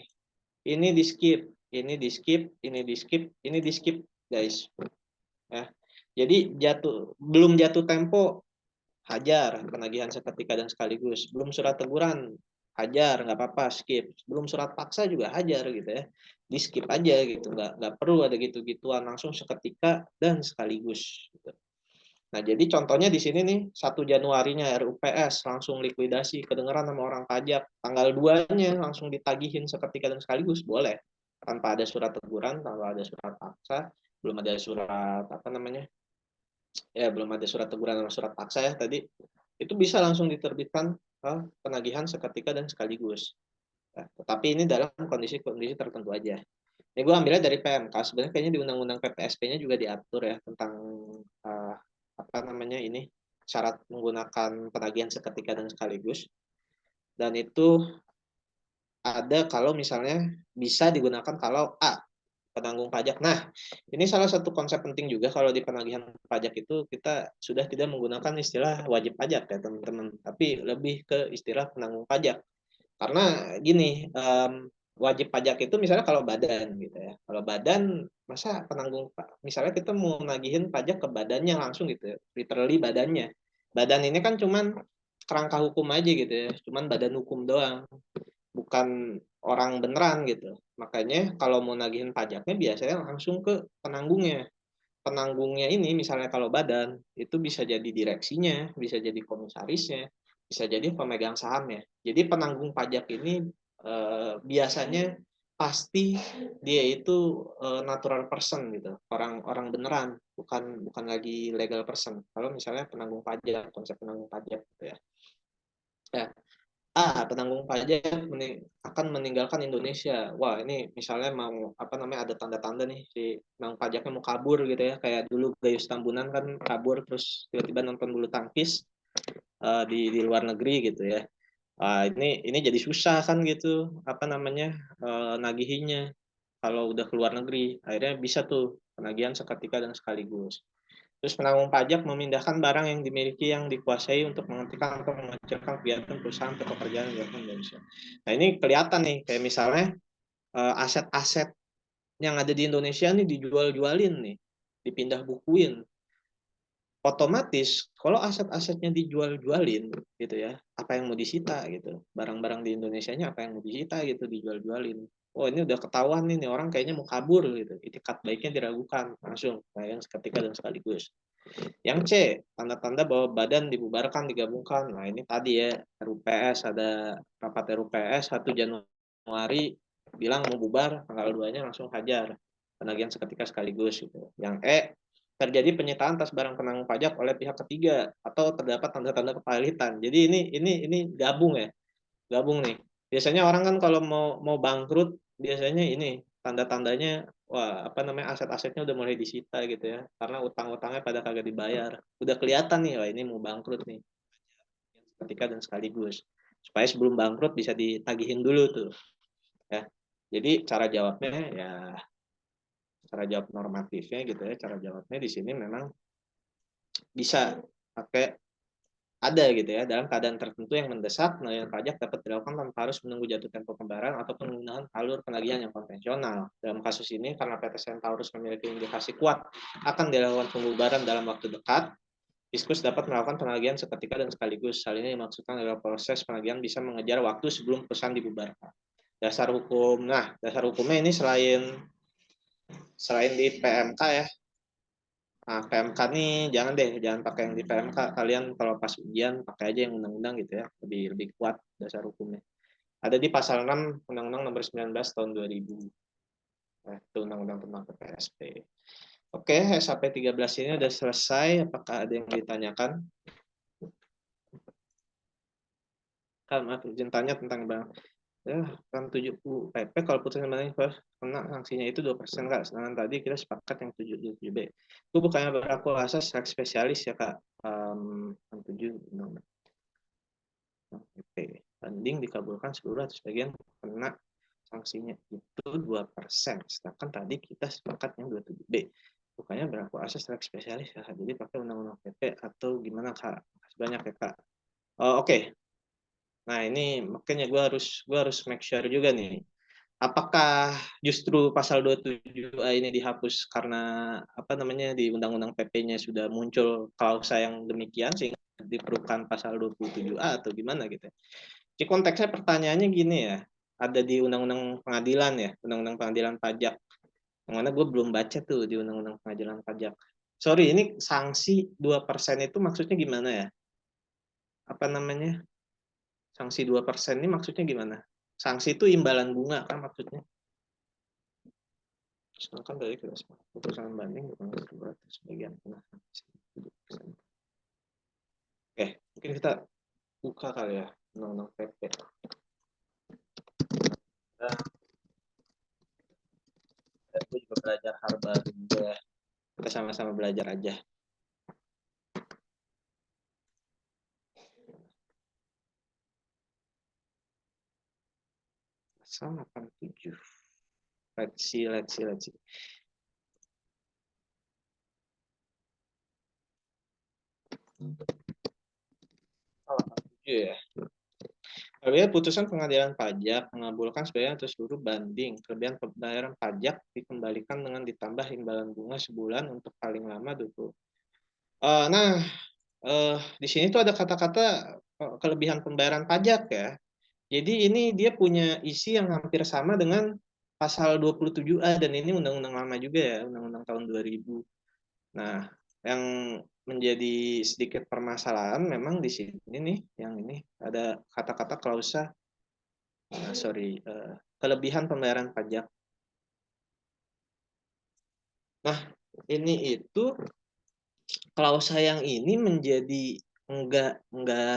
Ini di-skip, ini di-skip, ini di-skip, ini di-skip, guys. Ya. Jadi belum jatuh tempo hajar penagihan seketika dan sekaligus. Belum surat teguran, hajar nggak apa-apa, skip. Belum surat paksa juga hajar gitu ya, di skip aja gitu, nggak perlu ada gitu-gituan, langsung seketika dan sekaligus. Gitu. Nah jadi contohnya di sini nih 1 Januarinya RUPS langsung likuidasi, kedengeran sama orang pajak, tanggal 2-nya langsung ditagihin seketika dan sekaligus boleh, tanpa ada surat teguran, tanpa ada surat paksa, belum ada surat belum ada surat teguran sama surat paksa ya tadi, itu bisa langsung diterbitkan penagihan seketika dan sekaligus. Nah, tetapi ini dalam kondisi-kondisi tertentu aja. Ini gue ambilnya dari PMK. Sebenarnya kayaknya di Undang-Undang PPSP-nya juga diatur ya tentang uh, ini syarat menggunakan penagihan seketika dan sekaligus. Dan itu ada kalau misalnya bisa digunakan kalau A, penanggung pajak. Nah, ini salah satu konsep penting juga kalau di penagihan pajak itu kita sudah tidak menggunakan istilah wajib pajak ya teman-teman, tapi lebih ke istilah penanggung pajak. Karena gini, wajib pajak itu misalnya kalau badan gitu ya. Kalau badan masa misalnya kita mau nagihin pajak ke badannya langsung gitu ya, literally badannya. Badan ini kan cuman kerangka hukum aja gitu ya, cuman badan hukum doang, bukan orang beneran gitu. Makanya kalau mau nagihin pajaknya biasanya langsung ke penanggungnya. Penanggungnya ini misalnya kalau badan itu bisa jadi direksinya, bisa jadi komisarisnya, bisa jadi pemegang sahamnya. Jadi penanggung pajak ini biasanya pasti dia itu natural person gitu, orang beneran, bukan lagi legal person. Kalau misalnya penanggung pajak, konsep penanggung pajak gitu ya. Ya, penanggung pajak akan meninggalkan Indonesia. Wah, ini misalnya mau ada tanda-tanda nih si penanggung pajaknya mau kabur gitu ya. Kayak dulu Gayus Tambunan kan kabur terus tiba-tiba nonton bulu tangkis di luar negeri gitu ya. Ini jadi susah kan gitu nagihinnya kalau udah keluar negeri. Akhirnya bisa tuh penagihan seketika dan sekaligus. Terus penanggung pajak memindahkan barang yang dimiliki yang dikuasai untuk menghentikan atau mengecilkan kegiatan perusahaan atau pekerjaan yang dilakukan di Indonesia. Nah ini kelihatan nih, kayak misalnya aset-aset yang ada di Indonesia nih dijual-jualin nih, dipindah bukuin. Otomatis kalau aset-asetnya dijual-jualin gitu ya, apa yang mau disita gitu? Barang-barang di Indonesianya apa yang mau disita gitu, dijual-jualin. Oh ini udah ketahuan nih orang kayaknya mau kabur gitu. Itikat baiknya diragukan langsung, yang seketika dan sekaligus. Yang C, tanda-tanda bahwa badan dibubarkan, digabungkan. Nah, ini tadi ya, RUPS, ada rapat RUPS 1 Januari, bilang mau bubar, tanggal 2-nya langsung hajar. Penagihan seketika sekaligus. Gitu. Yang E, terjadi penyitaan atas barang penanggung pajak oleh pihak ketiga, atau terdapat tanda-tanda kepahilitan. Jadi ini gabung ya, gabung nih. Biasanya orang kan kalau mau bangkrut, biasanya ini, tanda-tandanya wah aset-asetnya udah mulai disita gitu ya karena utang-utangnya pada kagak dibayar, udah kelihatan nih wah ini mau bangkrut nih, ketika dan sekaligus supaya sebelum bangkrut bisa ditagihin dulu tuh ya. Jadi cara jawab normatifnya gitu ya, cara jawabnya di sini memang bisa pakai ada gitu ya, dalam keadaan tertentu yang mendesak, penagihan pajak dapat dilakukan tanpa harus menunggu jatuh tempo pembayaran ataupun menggunakan alur penagihan yang konvensional. Dalam kasus ini, karena PT Centaurus memiliki indikasi kuat akan dilakukan pembubaran dalam waktu dekat, Fiskus dapat melakukan penagihan seketika dan sekaligus. Hal ini dimaksudkan adalah proses penagihan bisa mengejar waktu sebelum perusahaan dibubarkan. Dasar hukum, nah dasar hukumnya ini selain di PMK ya. Nah, PMK nih jangan pakai yang di PMK. Kalian kalau pas ujian pakai aja yang undang-undang gitu ya, lebih kuat dasar hukumnya. Ada di pasal 6 Undang-Undang Nomor 19 tahun 2000. Itu undang-undang tentang PPSP. Oke, sampai 13 ini udah selesai. Apakah ada yang ditanyakan? Kan izin tanya tentang bang. Ya, kan 70 PP kalau putusan banding kena sanksinya itu 2% Kak. Sedangkan tadi kita sepakat yang 77B. Itu bukannya berlaku asas hak spesialis ya Kak. 7 undang-undang PP. Banding dikabulkan seluruh atau sebagian kena sanksinya itu 2%. Sedangkan tadi kita sepakat yang 27B. Bukannya berlaku asas hak spesialis ya Kak. Jadi pakai undang-undang PP atau gimana Kak? Banyak ya Kak. Oke. Nah ini makanya gue harus make sure juga nih. Apakah justru pasal 27A ini dihapus karena apa namanya di Undang-Undang PP-nya sudah muncul klausa yang demikian sehingga diperlukan pasal 27A atau gimana gitu. Jadi konteksnya pertanyaannya gini ya, ada di Undang-Undang Pengadilan ya, Undang-Undang Pengadilan Pajak. Yang mana gue belum baca tuh di Undang-Undang Pengadilan Pajak. Sorry, ini sanksi 2% itu maksudnya gimana ya? Apa namanya? Sanksi 2% ini maksudnya gimana? Sanksi itu imbalan bunga kan maksudnya. Sedangkan dari putusan banding bukan sebagian kena. Oke, mungkin kita buka kali ya undang-undang PP. Aku juga belajar hal baru juga. Kita sama-sama belajar aja. Pasal 87. Let's see. Pasal 87 ya. Apabila putusan pengadilan pajak mengabulkan sebagian atau seluruh banding, kelebihan pembayaran pajak dikembalikan dengan ditambah imbalan bunga sebulan untuk paling lama 20. Di sini tuh ada kata-kata kelebihan pembayaran pajak ya. Jadi ini dia punya isi yang hampir sama dengan pasal 27A dan ini undang-undang lama juga ya, undang-undang tahun 2000. Nah, yang menjadi sedikit permasalahan memang di sini nih, yang ini ada kata-kata klausa kelebihan pembayaran pajak. Nah, ini itu klausa yang ini menjadi enggak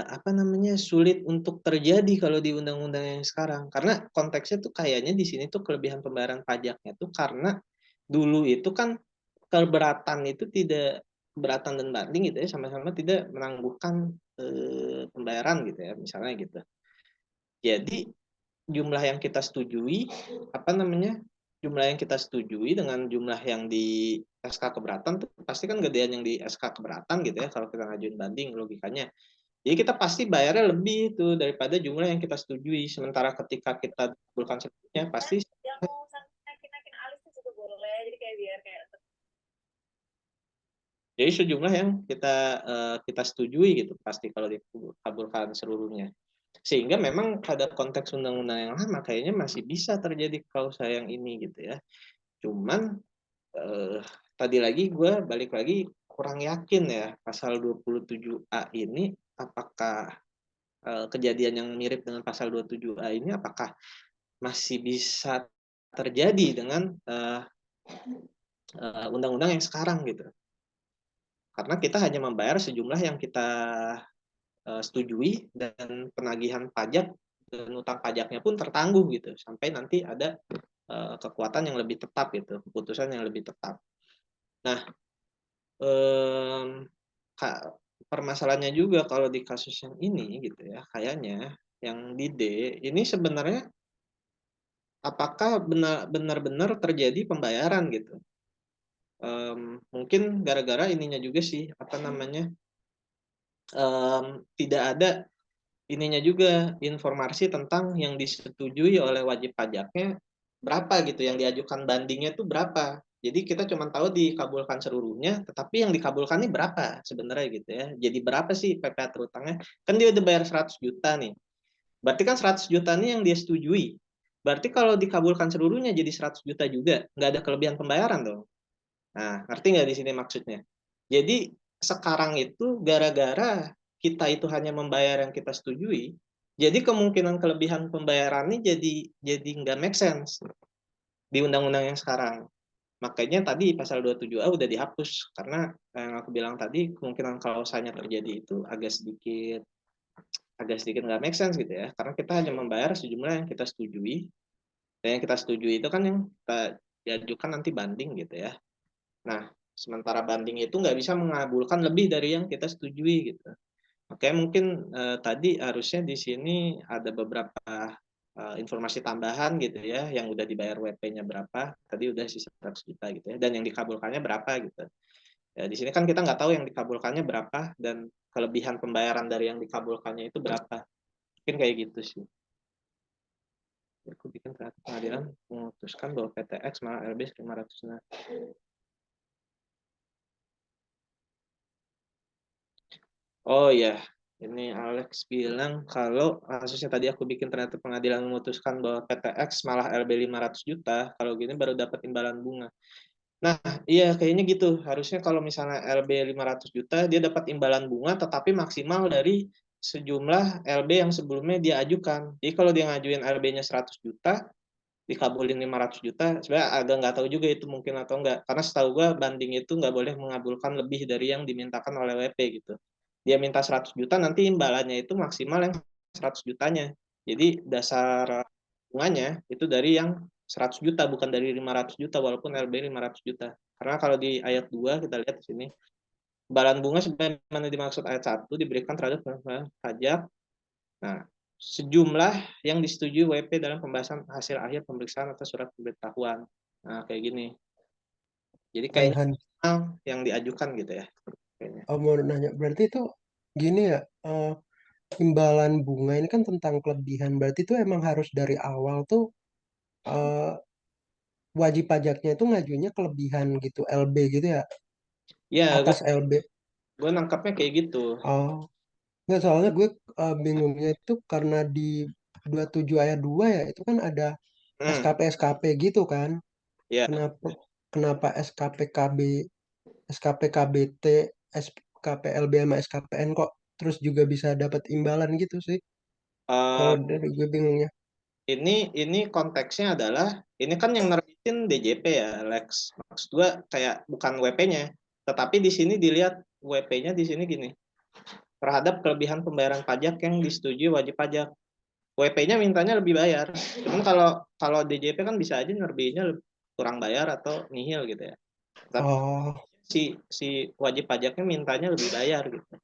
apa namanya sulit untuk terjadi kalau di undang-undang yang sekarang karena konteksnya tuh kayaknya di sini tuh kelebihan pembayaran pajaknya tuh karena dulu itu kan keberatan itu tidak keberatan dan banding gitu ya sama-sama tidak menangguhkan pembayaran gitu ya misalnya gitu. Jadi jumlah yang kita setujui apa namanya jumlah yang kita setujui dengan jumlah yang di SK keberatan tuh pasti kan gedean yang di SK keberatan gitu ya kalau kita ngajuin banding logikanya. Jadi kita pasti bayarnya lebih tuh daripada jumlah yang kita setujui. Sementara ketika kita kabulkan sebelumnya pasti yang mau naikin alis itu juga boleh jadi kayak biar kayak jadi sejumlah yang kita setujui gitu pasti kalau dikabulkan seluruhnya. Sehingga memang pada konteks undang-undang yang lama kayaknya masih bisa terjadi klausa yang ini gitu ya. Cuman tadi lagi gue balik lagi kurang yakin ya pasal 27A ini apakah kejadian yang mirip dengan pasal 27A ini apakah masih bisa terjadi dengan undang-undang yang sekarang gitu. Karena kita hanya membayar sejumlah yang kita setujui dan penagihan pajak dan utang pajaknya pun tertangguh gitu sampai nanti ada kekuatan yang lebih tetap gitu, keputusan yang lebih tetap. Nah, permasalahannya juga kalau di kasus yang ini gitu ya, kayaknya yang di D ini sebenarnya apakah benar-benar terjadi pembayaran gitu? Mungkin gara-gara ininya juga sih apa namanya tidak ada ininya juga informasi tentang yang disetujui oleh wajib pajaknya berapa gitu, yang diajukan bandingnya itu berapa. Jadi kita cuma tahu dikabulkan seluruhnya, tetapi yang dikabulkan ini berapa sebenarnya gitu ya. Jadi berapa sih PPh terutangnya? Kan dia udah bayar 100 juta nih. Berarti kan 100 juta ini yang dia setujui. Berarti kalau dikabulkan seluruhnya jadi 100 juta juga, nggak ada kelebihan pembayaran dong. Nah, ngerti nggak di sini maksudnya? Jadi sekarang itu gara-gara kita itu hanya membayar yang kita setujui, jadi kemungkinan kelebihan pembayaran ini jadi nggak make sense di undang-undang yang sekarang. Makanya tadi pasal 27A udah dihapus karena yang aku bilang tadi kemungkinan kalau misalnya terjadi itu agak sedikit nggak make sense gitu ya, karena kita hanya membayar sejumlah yang kita setujui, dan yang kita setujui itu kan yang kita diajukan nanti banding gitu ya. Nah, sementara banding itu nggak bisa mengabulkan lebih dari yang kita setujui gitu. Oke, mungkin tadi harusnya di sini ada beberapa informasi tambahan gitu ya, yang udah dibayar WP-nya berapa, tadi udah sisa 100 juta gitu ya, dan yang dikabulkannya berapa gitu. Ya, di sini kan kita nggak tahu yang dikabulkannya berapa dan kelebihan pembayaran dari yang dikabulkannya itu berapa. Mungkin kayak gitu sih. Aku bikin peraturan pengadilan memutuskan bahwa PTX malah LB 500. Oh ya, ini Alex bilang kalau kasusnya tadi aku bikin ternyata pengadilan memutuskan bahwa PTX malah LB 500 juta, kalau gini baru dapat imbalan bunga. Nah, iya kayaknya gitu. Harusnya kalau misalnya LB 500 juta, dia dapat imbalan bunga tetapi maksimal dari sejumlah LB yang sebelumnya dia ajukan. Jadi kalau dia ngajuin LB-nya 100 juta, dikabulin 500 juta, sebenarnya agak nggak tahu juga itu mungkin atau enggak. Karena setahu gue banding itu nggak boleh mengabulkan lebih dari yang dimintakan oleh WP gitu. Dia minta 100 juta, nanti imbalannya itu maksimal yang 100 jutanya. Jadi dasar bunganya itu dari yang 100 juta, bukan dari 500 juta, walaupun LB 500 juta. Karena kalau di ayat 2, kita lihat di sini, imbalan bunga sebagaimana dimaksud ayat 1 diberikan terhadap pajak. Nah, sejumlah yang disetujui WP dalam pembahasan hasil akhir pemeriksaan atau surat pemberitahuan. Nah, kayak gini. Jadi kayaknya Han, yang diajukan gitu ya. Kayaknya. mau nanya, berarti itu gini ya, imbalan bunga ini kan tentang kelebihan, berarti itu emang harus dari awal tuh eh, wajib pajaknya itu ngajunya kelebihan gitu, LB gitu ya, Ya, atas LB. gue nangkapnya kayak gitu. Oh, nggak, soalnya gue bingungnya itu karena di 27 ayat 2 ya, itu kan ada Hmm, SKP-SKP gitu kan. ya. Kenapa kenapa SKPKB, SKPKBT, SKPLB sama SKPN kok terus juga bisa dapat imbalan gitu sih. Kalau Uh, dari gue bingungnya. ini konteksnya adalah ini kan yang nerbitin DJP ya, Lex. Maksud gue kayak bukan WP-nya, tetapi di sini dilihat WP-nya di sini gini. Terhadap kelebihan pembayaran pajak yang disetujui wajib pajak. WP-nya mintanya lebih bayar. Cuman kalau DJP kan bisa aja nerbitnya kurang bayar atau nihil gitu ya. Tapi Oh, si wajib pajaknya mintanya lebih bayar gitu.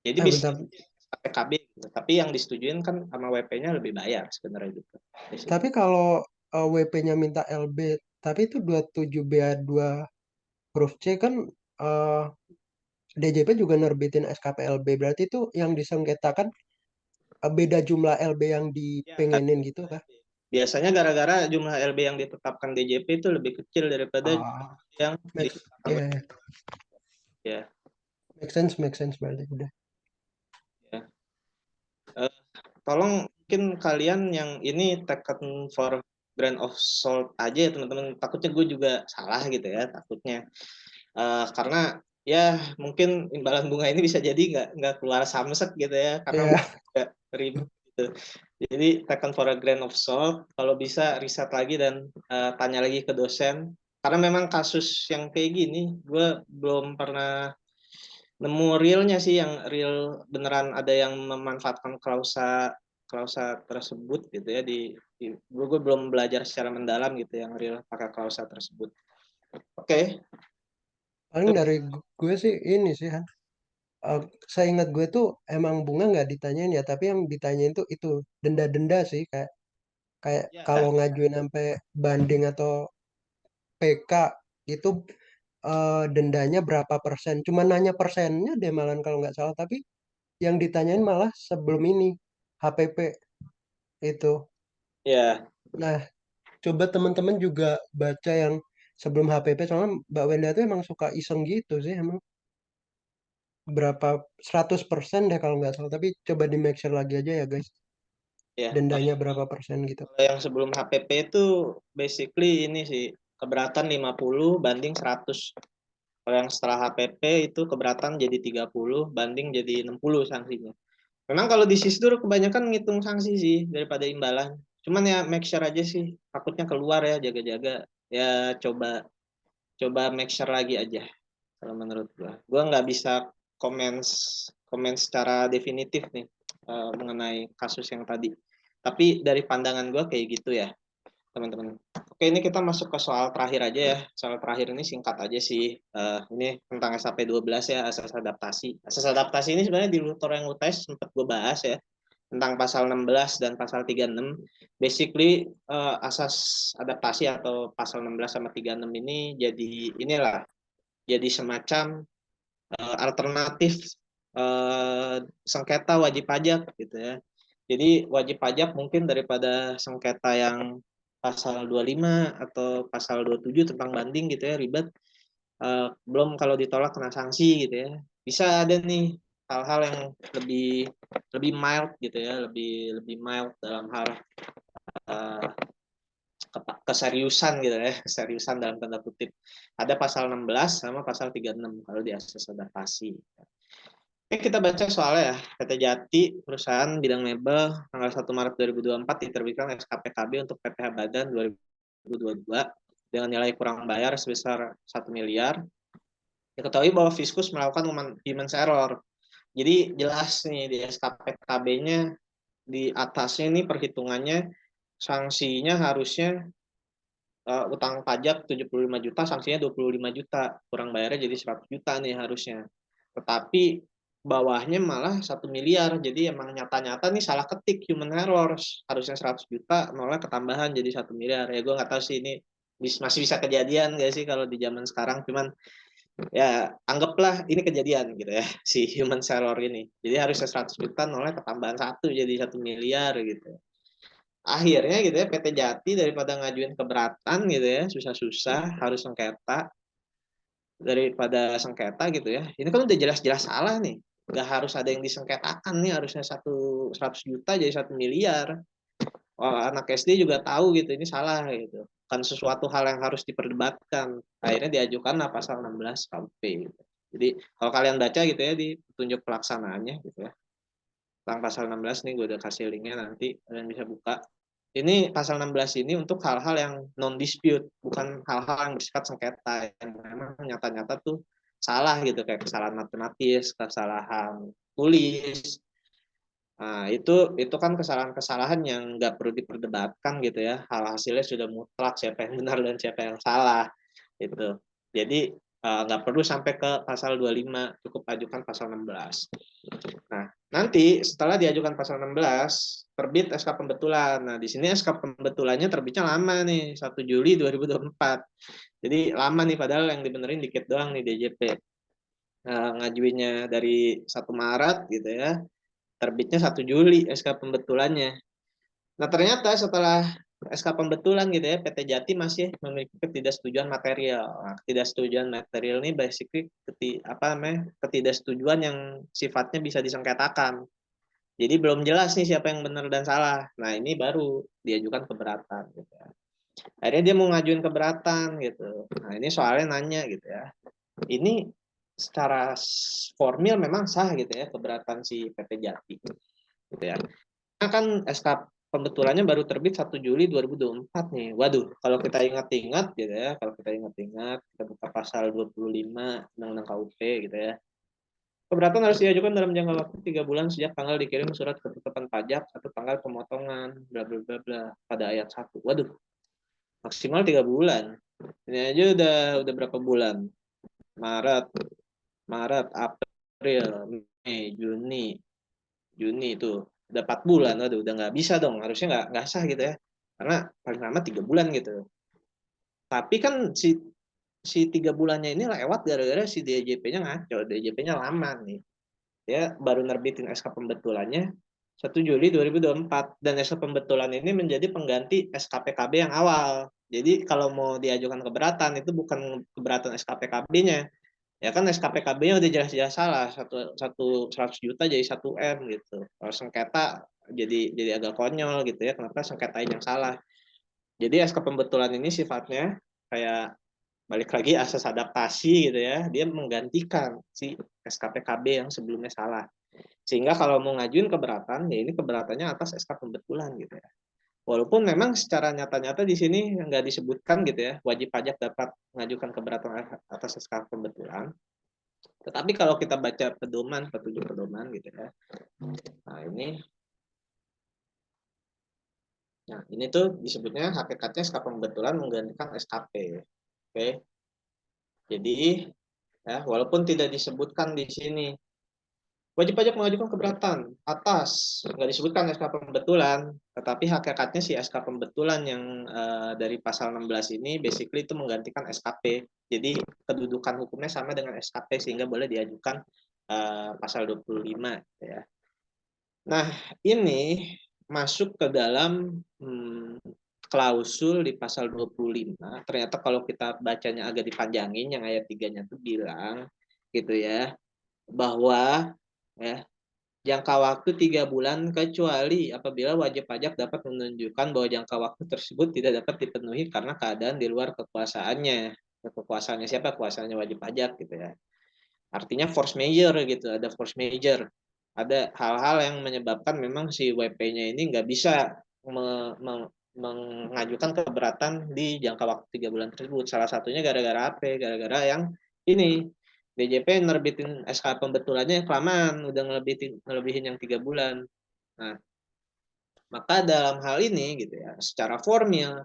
Jadi bisa bentar. PKB gitu. Tapi yang disetujuin kan sama WP-nya lebih bayar sebenarnya gitu. Tapi kalau WP-nya minta LB, tapi itu 27BA2 huruf C kan eh, DJP juga nerbitin SKPLB. Berarti itu yang disengketakan beda jumlah LB yang Ya, dipengenin gitu kah? biasanya gara-gara jumlah LB yang ditetapkan DJP itu lebih kecil daripada Ah, yang make, ditetapkan ya, WP. ya. Ya, Make sense berarti udah. ya. Eh, tolong mungkin kalian yang ini taken for grain of salt aja ya teman-teman. Takutnya gue juga salah gitu ya, takutnya. Karena ya mungkin imbalan bunga ini bisa jadi nggak keluar samsek gitu ya, karena Ya, nggak ribet gitu. Jadi taken for a grain of salt. Kalau bisa riset lagi dan tanya lagi ke dosen. Karena memang kasus yang kayak gini, gue belum pernah nemu realnya sih, yang real beneran ada yang memanfaatkan klausa klausa tersebut gitu ya gue belum belajar secara mendalam gitu yang real pakai klausa tersebut. Oke. paling dari gue sih ini sih Han. Eh, saya ingat gue tuh emang bunga nggak ditanyain ya, tapi yang ditanyain tuh itu denda-denda sih, kayak kayak Ya, kalau ngajuin sampai banding atau PK itu dendanya berapa persen. Cuma nanya persennya deh malah kalau nggak salah. Tapi yang ditanyain malah sebelum ini HPP itu. Ya, Nah, coba teman-teman juga baca yang sebelum HPP soalnya Mbak Wenda tuh emang suka iseng gitu sih emang berapa 100% deh kalau nggak salah. Tapi coba di make sure lagi aja ya guys. ya. Dendanya berapa persen gitu. Kalau yang sebelum HPP itu basically ini sih keberatan 50 banding 100. Kalau yang setelah HPP itu keberatan jadi 30 banding jadi 60 sanksinya. Memang kalau di Sisdur kebanyakan ngitung sanksi sih daripada imbalan. Cuman ya make sure aja sih, takutnya keluar ya, jaga-jaga. Ya coba coba make sure lagi aja kalau menurut gua. Gua nggak bisa komen komen secara definitif nih mengenai kasus yang tadi. Tapi dari pandangan gua kayak gitu ya, teman-teman. Oke, ini kita masuk ke soal terakhir aja ya. Soal terakhir ini singkat aja sih. Ini tentang SAP 12 ya, asas adaptasi. Asas adaptasi ini sebenarnya di tutor yang UTS sempat gue bahas ya, tentang pasal 16 dan pasal 36. Basically asas adaptasi atau pasal 16 sama 36 ini jadi semacam alternatif sengketa wajib pajak gitu ya. Jadi wajib pajak mungkin daripada sengketa yang pasal 25 atau pasal 27 tentang banding gitu ya, ribet. Belum kalau ditolak kena sanksi gitu ya. Bisa ada nih hal-hal yang lebih lebih mild gitu ya, lebih lebih mild dalam hal uh, keseriusan gitu ya, keseriusan dalam tanda kutip. Ada pasal 16 sama pasal 36 kalau di asas adaptasi. Oke, kita baca soalnya ya. PT Jati, perusahaan bidang mebel, tanggal 1 Maret 2024 diterbitkan SKPKB untuk PPh Badan 2022 dengan nilai kurang bayar sebesar 1 miliar. Diketahui bahwa Fiskus melakukan human error. Jadi jelas nih di SKPKB-nya di atasnya ini perhitungannya sanksinya harusnya utang pajak 75 juta, sanksinya 25 juta. Kurang bayarnya jadi 100 juta nih harusnya. Tetapi bawahnya malah 1 miliar. Jadi emang nyata-nyata nih salah ketik human error. Harusnya 100 juta, malah ketambahan jadi 1 miliar. Ya gue nggak tahu sih ini masih bisa kejadian nggak sih kalau di zaman sekarang. Cuman ya anggaplah ini kejadian gitu ya, si human error ini. Jadi harusnya 100 juta, nolnya ketambahan 1 jadi 1 miliar gitu. Akhirnya gitu ya PT Jati daripada ngajuin keberatan gitu ya, susah-susah harus sengketa, daripada sengketa gitu ya, ini kan udah jelas-jelas salah nih, nggak harus ada yang disengketakan nih, harusnya 100 juta jadi 1 miliar. Anak SD juga tahu gitu ini salah gitu, kan sesuatu hal yang harus diperdebatkan. Akhirnya diajukanlah pasal 16 KUP gitu. Jadi kalau kalian baca gitu ya di petunjuk pelaksanaannya gitu ya, tentang pasal 16 nih gue udah kasih linknya, nanti kalian bisa buka. Ini pasal 16 ini untuk hal-hal yang non dispute, bukan hal-hal yang bersifat sengketa yang memang nyata-nyata tuh salah gitu, kayak kesalahan matematis, kesalahan tulis. Nah, itu kan kesalahan-kesalahan yang nggak perlu diperdebatkan gitu ya. Hal hasilnya sudah mutlak siapa yang benar dan siapa yang salah gitu. Jadi nggak perlu sampai ke pasal 25, cukup ajukan pasal 16. Nah, nanti setelah diajukan pasal 16, terbit SK pembetulan. Nah, di sini SK pembetulannya terbitnya lama nih, 1 Juli 2024. Jadi lama nih, padahal yang dibenerin dikit doang nih DJP. Ngajuinnya dari 1 Maret gitu ya, terbitnya 1 Juli SK pembetulannya. Nah, ternyata setelah SK pembetulan gitu ya, PT Jati masih memiliki ketidaksetujuan material. Nah, ketidaksetujuan material ini basically ketidaksetujuan yang sifatnya bisa disengketakan. Jadi belum jelas nih siapa yang benar dan salah. Nah, ini baru diajukan keberatan gitu ya. Akhirnya dia mau ngajuin keberatan gitu. Nah, ini soalnya nanya gitu ya. Ini secara formil memang sah gitu ya keberatan si PT Jati gitu ya. Nah, kan SK pembetulannya baru terbit 1 Juli 2024 nih. Waduh, kalau kita ingat-ingat gitu ya, kalau kita ingat-ingat, kita buka pasal 25 Undang-Undang KUP gitu ya. Keberatan harus diajukan dalam jangka waktu 3 bulan sejak tanggal dikirim surat ketetapan pajak atau tanggal pemotongan, bla bla bla bla, pada ayat 1. Waduh, maksimal 3 bulan. Ini aja udah berapa bulan? Maret, April, Mei, Juni itu udah 4 bulan. Waduh, udah nggak bisa dong. Harusnya nggak sah gitu ya. Karena paling lama 3 bulan gitu. Tapi kan si si 3 bulannya ini lewat gara-gara si DJP-nya ngaco, DJP-nya lama nih. Dia baru nerbitin SK pembetulannya 1 Juli 2024 dan SK pembetulan ini menjadi pengganti SKPKB yang awal. Jadi kalau mau diajukan keberatan itu bukan keberatan SKPKB-nya. Ya kan SKPKB-nya udah jelas-jelas salah, 100 juta jadi 1 M gitu. Kalau sengketa jadi agak konyol gitu ya, kenapa sengketain yang salah. Jadi SK pembetulan ini sifatnya kayak balik lagi asas adaptasi gitu ya, dia menggantikan si SKPKB yang sebelumnya salah. Sehingga kalau mau ngajuin keberatan, ya ini keberatannya atas SK pembetulan gitu ya. Walaupun memang secara nyata-nyata di sini nggak disebutkan gitu ya, wajib pajak dapat mengajukan keberatan atas SK pembetulan. Tetapi kalau kita baca pedoman, petunjuk pedoman gitu ya. Nah ini tuh disebutnya hakikatnya SK pembetulan menggantikan SKP. Oke. Jadi ya, walaupun tidak disebutkan di sini wajib pajak mengajukan keberatan atas nggak disebutkan SK pembetulan, tetapi hakikatnya si SK pembetulan yang dari pasal 16 ini basically itu menggantikan SKP. Jadi kedudukan hukumnya sama dengan SKP sehingga boleh diajukan pasal 25 ya. Nah, ini masuk ke dalam klausul di pasal 25. Ternyata kalau kita bacanya agak dipanjangin yang ayat 3-nya itu bilang gitu ya, bahwa ya jangka waktu 3 bulan kecuali apabila wajib pajak dapat menunjukkan bahwa jangka waktu tersebut tidak dapat dipenuhi karena keadaan di luar kekuasaannya. Kekuasaannya siapa? Kekuasaannya wajib pajak gitu ya. Artinya force majeure gitu, ada force majeure. Ada hal-hal yang menyebabkan memang si WP-nya ini nggak bisa mengajukan keberatan di jangka waktu 3 bulan tersebut. Salah satunya gara-gara apa? Gara-gara yang ini DJP nerbitin SK pembetulannya kelamaan, udah ngelebihin yang 3 bulan. Nah, maka dalam hal ini gitu ya, secara formil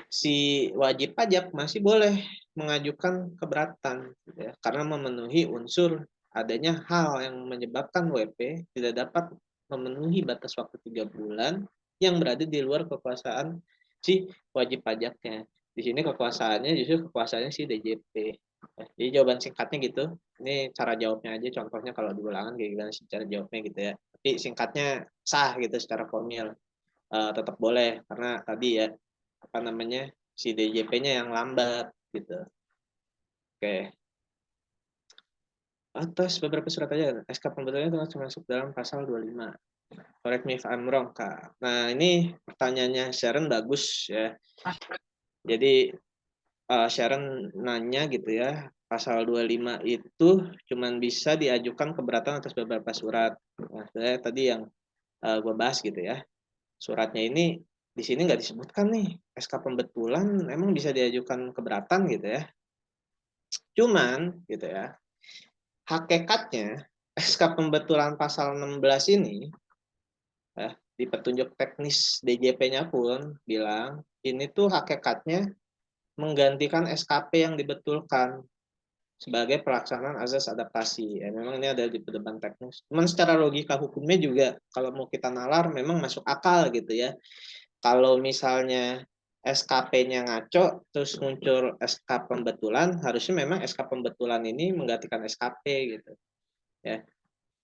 si wajib pajak masih boleh mengajukan keberatan gitu ya, karena memenuhi unsur adanya hal yang menyebabkan WP tidak dapat memenuhi batas waktu 3 bulan yang berada di luar kekuasaan si wajib pajaknya. Di sini kekuasaannya justru kekuasaannya si DJP. Jadi jawaban singkatnya gitu. Ini cara jawabnya aja, contohnya kalau di ulangan kayak gimana sih cara jawabnya gitu ya. Tapi singkatnya sah gitu secara formil. Tetap boleh karena tadi ya apa namanya si DJP-nya yang lambat gitu. Oke. Atas beberapa surat aja SK pembetulannya itu masuk dalam pasal 25. Correct me if I'm wrong, Kak. Nah, ini pertanyaannya Sharon bagus ya. Jadi Sharon nanya gitu ya, pasal 25 itu cuman bisa diajukan keberatan atas beberapa surat. Nah, saya tadi yang gue bahas gitu ya. Suratnya ini di sini nggak disebutkan nih SK pembetulan emang bisa diajukan keberatan gitu ya. Cuman gitu ya, hakikatnya SK pembetulan pasal 16 ini ya, di petunjuk teknis DJP-nya pun bilang ini tuh hakikatnya menggantikan SKP yang dibetulkan sebagai pelaksanaan azas adaptasi. Ya, memang ini ada di pedoman teknis. Cuman secara logika hukumnya juga kalau mau kita nalar memang masuk akal gitu ya. Kalau misalnya SKP-nya ngaco, terus muncul SK pembetulan, harusnya memang SK pembetulan ini menggantikan SKP gitu. Ya.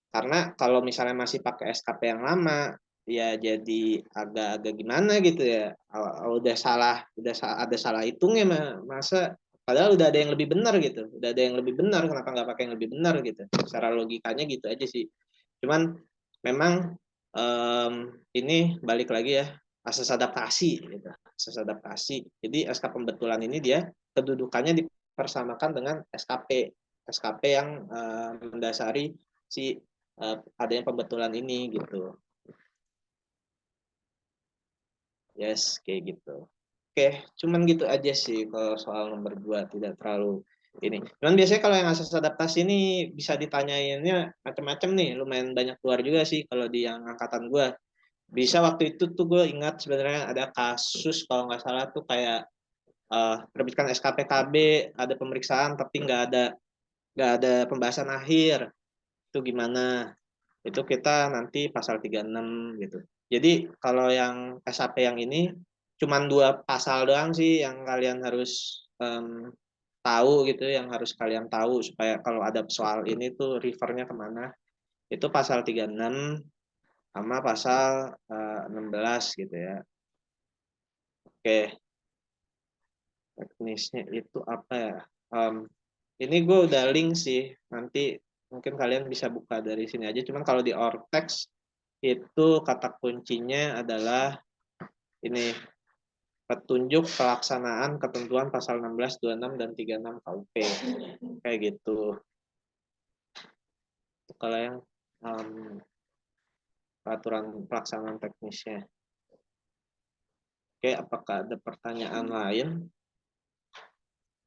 Karena kalau misalnya masih pakai SKP yang lama, ya jadi agak-agak gimana gitu ya. Udah salah, ada salah hitungnya masa padahal udah ada yang lebih benar gitu. Udah ada yang lebih benar, kenapa nggak pakai yang lebih benar gitu. Secara logikanya gitu aja sih. Cuman memang ini balik lagi ya, asas adaptasi gitu. Asas adaptasi. Jadi SK pembetulan ini dia kedudukannya dipersamakan dengan SKP yang mendasari si adanya pembetulan ini gitu. Yes, kayak gitu. Oke, cuman gitu aja sih kalau soal nomor 2, tidak terlalu ini. Cuman biasanya kalau yang asas adaptasi ini bisa ditanyainnya macam-macam nih, lumayan banyak keluar juga sih kalau di yang angkatan gue. Bisa waktu itu tuh gue ingat sebenarnya ada kasus kalau nggak salah tuh kayak terbitkan SKPKB, ada pemeriksaan tapi nggak ada pembahasan akhir. Itu gimana? Itu kita nanti pasal 36 gitu. Jadi kalau yang SAP yang ini cuman 2 pasal doang sih yang kalian harus tahu gitu, yang harus kalian tahu supaya kalau ada soal ini tuh refernya kemana. Itu pasal 36 sama pasal 16 gitu ya. Oke, teknisnya itu apa ya? Ini gue udah link sih, nanti mungkin kalian bisa buka dari sini aja. Cuman kalau di Ortex itu kata kuncinya adalah ini, petunjuk pelaksanaan ketentuan pasal 16, 26, dan 36 KUP. Kayak gitu. Kalau yang peraturan pelaksanaan teknisnya. Oke, apakah ada pertanyaan lain?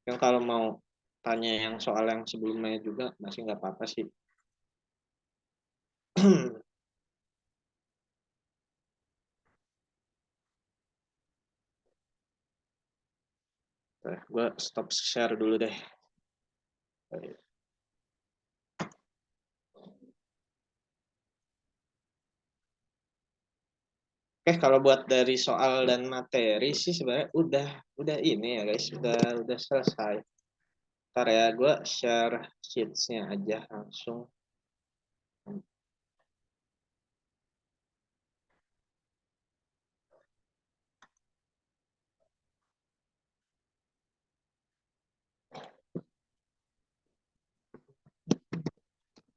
Yang kalau mau tanya yang soal yang sebelumnya juga masih nggak apa-apa sih. Gue stop share dulu deh. Oke, kalau buat dari soal dan materi sih sebenarnya udah ini ya guys, udah selesai. Ntar ya, gue share sheets-nya aja langsung.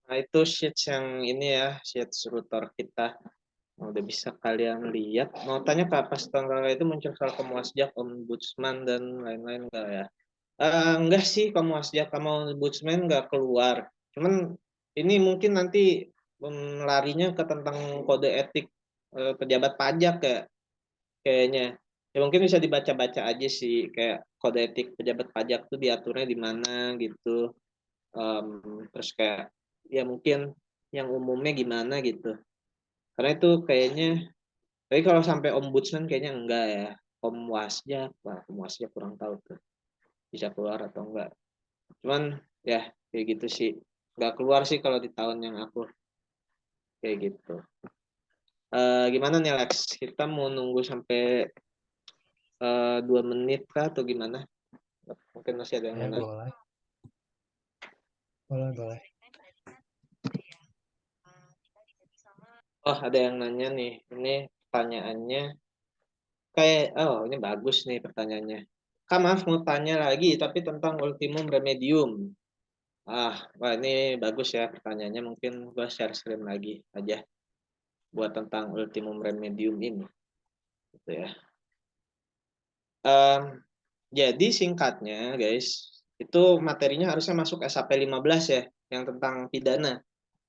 Nah, itu sheets yang ini ya, sheets router kita. Nah, udah bisa kalian lihat. Mau tanya ke apa tanggal itu muncul soal Komwasjak, Ombudsman, dan lain-lain enggak ya? Enggak sih, Komwasjak sama Ombudsman enggak keluar. Cuman ini mungkin nanti larinya ke tentang kode etik pejabat pajak ya, kayaknya. Ya mungkin bisa dibaca-baca aja sih, kayak kode etik pejabat pajak tuh diaturnya di mana gitu. Terus kayak ya mungkin yang umumnya gimana gitu. Karena itu kayaknya, tapi kalau sampai ombudsman kayaknya enggak ya. Komwasjak, wah Komwasjak kurang tahu tuh bisa keluar atau enggak. Cuman ya kayak gitu sih. Enggak keluar sih kalau di tahun yang aku kayak gitu. Gimana nih Lex? Kita mau nunggu sampai 2 menit kah atau gimana? Mungkin masih ada yang Ya, nanya. boleh. Boleh, boleh. Oh, ada yang nanya nih. Ini pertanyaannya kayak, oh ini bagus nih pertanyaannya. Kak, maaf mau tanya lagi, tapi tentang ultimum remedium. Wah ini bagus ya pertanyaannya. Mungkin gue share screen lagi aja buat tentang ultimum remedium ini. Gitu ya. Jadi singkatnya guys, itu materinya harusnya masuk SAP 15 ya, yang tentang pidana.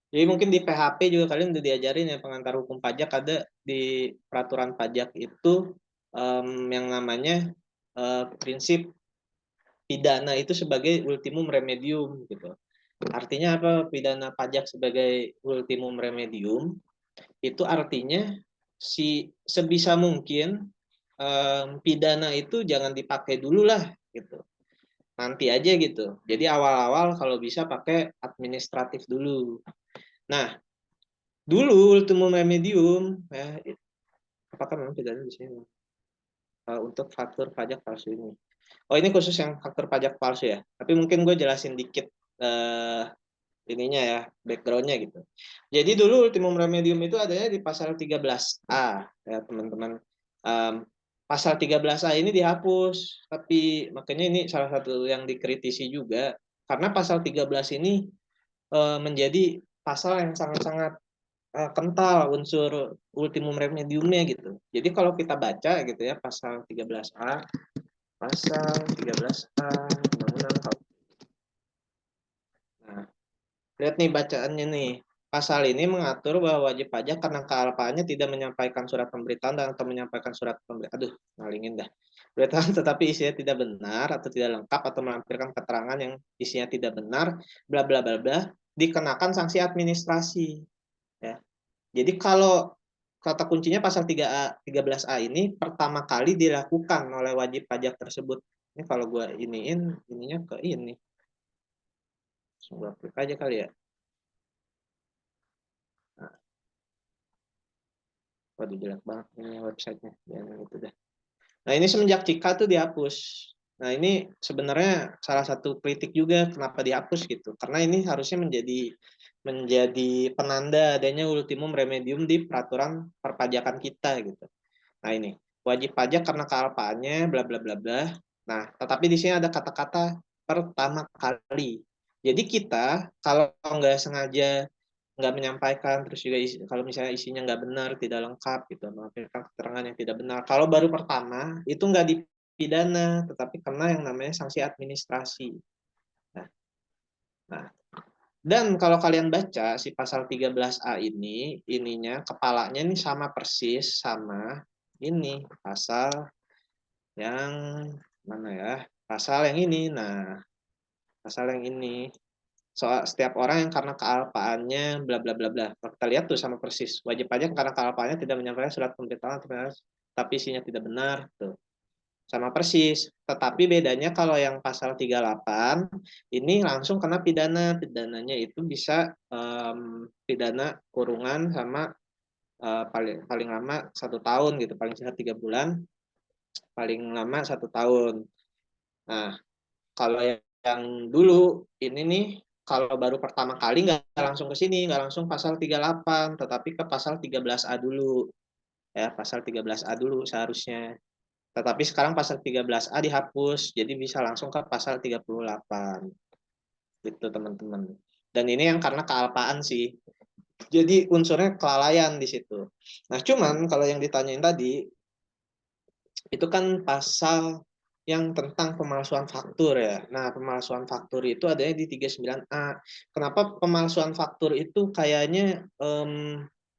Jadi mungkin di PHP juga kalian udah diajarin ya, pengantar hukum pajak ada di peraturan pajak itu yang namanya prinsip pidana itu sebagai ultimum remedium gitu. Artinya apa pidana pajak sebagai ultimum remedium? Itu artinya sebisa mungkin pidana itu jangan dipakai dulu lah gitu. Nanti aja gitu. Jadi awal-awal kalau bisa pakai administratif dulu. Nah, dulu ultimum remedium ya, apakah memang pidana di sini untuk faktur pajak palsu ini? Oh ini khusus yang faktur pajak palsu ya. Tapi mungkin gue jelasin dikit ininya ya, backgroundnya gitu. Jadi dulu ultimum remedium itu adanya di pasal 13A ya teman-teman. Pasal 13A ini dihapus, tapi makanya ini salah satu yang dikritisi juga karena pasal 13 ini menjadi pasal yang sangat-sangat kental unsur ultimum remediumnya gitu. Jadi kalau kita baca gitu ya pasal 13A, Undang-Undang. Nah, lihat nih bacaannya nih. Pasal ini mengatur bahwa wajib pajak karena kealpaannya tidak menyampaikan surat pemberitahuan dan atau menyampaikan surat pemberitahuan. Aduh, ngalingin dah. Pemberitahuan tetapi isinya tidak benar atau tidak lengkap atau melampirkan keterangan yang isinya tidak benar, bla bla bla bla, dikenakan sanksi administrasi. Ya. Jadi kalau kata kuncinya pasal 3A, 13A ini pertama kali dilakukan oleh wajib pajak tersebut. Ini kalau gue ininya ke ini. Gue klik aja kali ya. Nah, waduh jelek banget ini websitenya. Jangan itu dah. Nah ini semenjak Cika tuh dihapus. Nah, ini sebenarnya salah satu kritik juga kenapa dihapus gitu. Karena ini harusnya menjadi penanda adanya ultimum remedium di peraturan perpajakan kita gitu. Nah, ini wajib pajak karena kealpaannya bla bla bla bla. Nah, tetapi di sini ada kata-kata pertama kali. Jadi kita kalau nggak sengaja nggak menyampaikan, terus juga kalau misalnya isinya nggak benar, tidak lengkap gitu, melampirkan keterangan yang tidak benar. Kalau baru pertama itu nggak dipidana, tetapi kena yang namanya sanksi administrasi. Nah, nah, dan kalau kalian baca si pasal 13A ini, ininya kepalanya ini sama persis sama ini pasal yang mana ya? Pasal yang ini. Nah, pasal yang ini soal setiap orang yang karena kealpaannya bla bla bla bla. Kalau kita lihat tuh sama persis. Wajib pajak karena kealpaannya tidak menyampaikan surat pemberitahuan tapi isinya tidak benar tuh. Sama persis. Tetapi bedanya kalau yang pasal 38 ini langsung kena pidana. Pidananya itu bisa pidana kurungan sama paling lama 1 tahun gitu, paling sedikit 3 bulan, paling lama 1 tahun. Nah, kalau yang dulu ini nih, kalau baru pertama kali nggak langsung ke sini, nggak langsung pasal 38, tetapi ke pasal 13A dulu. Ya, pasal 13A dulu seharusnya. Tetapi sekarang pasal 13A dihapus, jadi bisa langsung ke pasal 38. Gitu, teman-teman. Dan ini yang karena kealpaan sih. Jadi unsurnya kelalaian di situ. Nah, cuman kalau yang ditanyain tadi, itu kan pasal yang tentang pemalsuan faktur ya. Nah, pemalsuan faktur itu adanya di 39A. Kenapa pemalsuan faktur itu kayaknya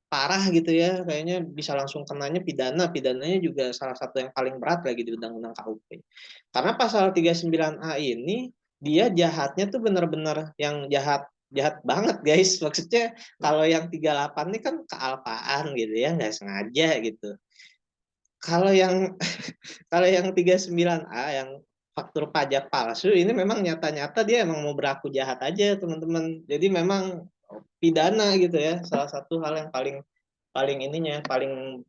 parah gitu ya, kayaknya bisa langsung kenanya pidana. Pidananya juga salah satu yang paling berat lagi di Undang-Undang KUP. Karena pasal 39A ini dia jahatnya tuh benar-benar yang jahat jahat banget guys. Maksudnya kalau yang 38 ini kan kealpaan gitu ya, nggak sengaja gitu. Kalau yang kalau yang 39A yang faktur pajak palsu ini memang nyata-nyata dia emang mau berlaku jahat aja teman-teman. Jadi memang pidana gitu ya. Salah satu hal yang paling paling ininya paling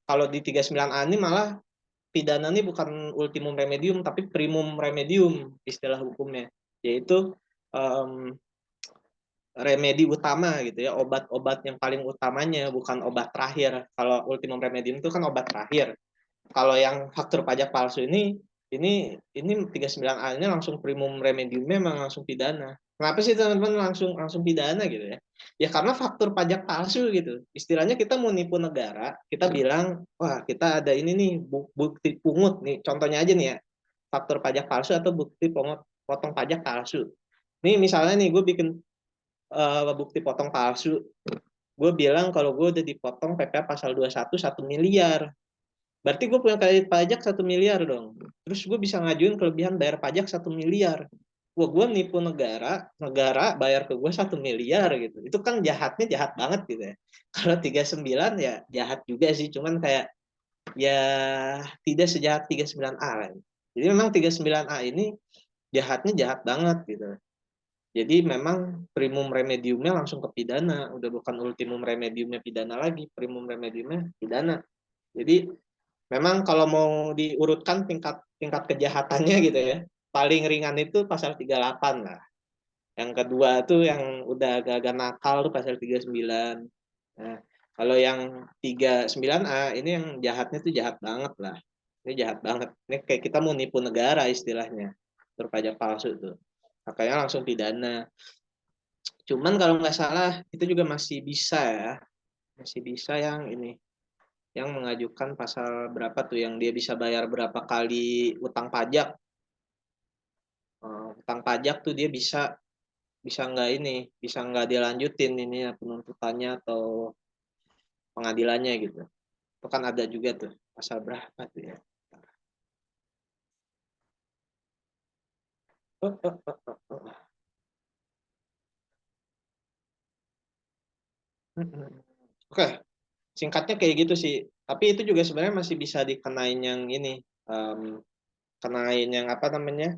kalau di 39A ini malah pidana ini bukan ultimum remedium tapi primum remedium istilah hukumnya. Yaitu um, remedi utama gitu ya, obat-obat yang paling utamanya bukan obat terakhir. Kalau ultimum remedium itu kan obat terakhir. Kalau yang faktur pajak palsu ini 39A ini langsung primum remediumnya memang langsung pidana. Kenapa sih teman-teman langsung langsung pidana gitu ya? Ya karena faktur pajak palsu gitu. Istilahnya kita mau nipu negara, kita bilang, wah kita ada ini nih bukti pungut nih. Contohnya aja nih ya, faktur pajak palsu atau bukti potong pajak palsu. Nih misalnya nih gue bikin bukti potong palsu. Gue bilang kalau gue udah dipotong PPh pasal 21 1 miliar. Berarti gue punya kredit pajak 1 miliar dong. Terus gue bisa ngajuin kelebihan bayar pajak 1 miliar. Gue nipu negara, negara bayar ke gue 1 miliar gitu. Itu kan jahatnya jahat banget gitu ya. Kalau 39 ya jahat juga sih, cuman kayak ya tidak sejahat 39A kan. Jadi memang 39A ini jahatnya jahat banget gitu. Jadi memang primum remediumnya langsung ke pidana, udah bukan ultimum remediumnya pidana lagi, primum remediumnya pidana. Jadi memang kalau mau diurutkan tingkat tingkat kejahatannya gitu ya, paling ringan itu pasal 38 lah. Yang kedua tuh yang udah agak-agak nakal tuh pasal 39. Nah, kalau yang 39A ini yang jahatnya tuh jahat banget lah. Ini jahat banget. Ini kayak kita mau nipu negara istilahnya. Berpajak palsu tuh. Makanya langsung pidana. Cuman kalau nggak salah itu juga masih bisa ya. Masih bisa yang ini yang mengajukan pasal berapa tuh yang dia bisa bayar berapa kali utang pajak. Utang pajak tuh dia bisa bisa nggak ini, bisa nggak dilanjutin ini ya, penuntutannya atau pengadilannya gitu. Itu kan ada juga tuh pasal berapa tuh ya. Oke, singkatnya kayak gitu sih. Tapi itu juga sebenarnya masih bisa dikenain yang ini, kenain yang apa namanya,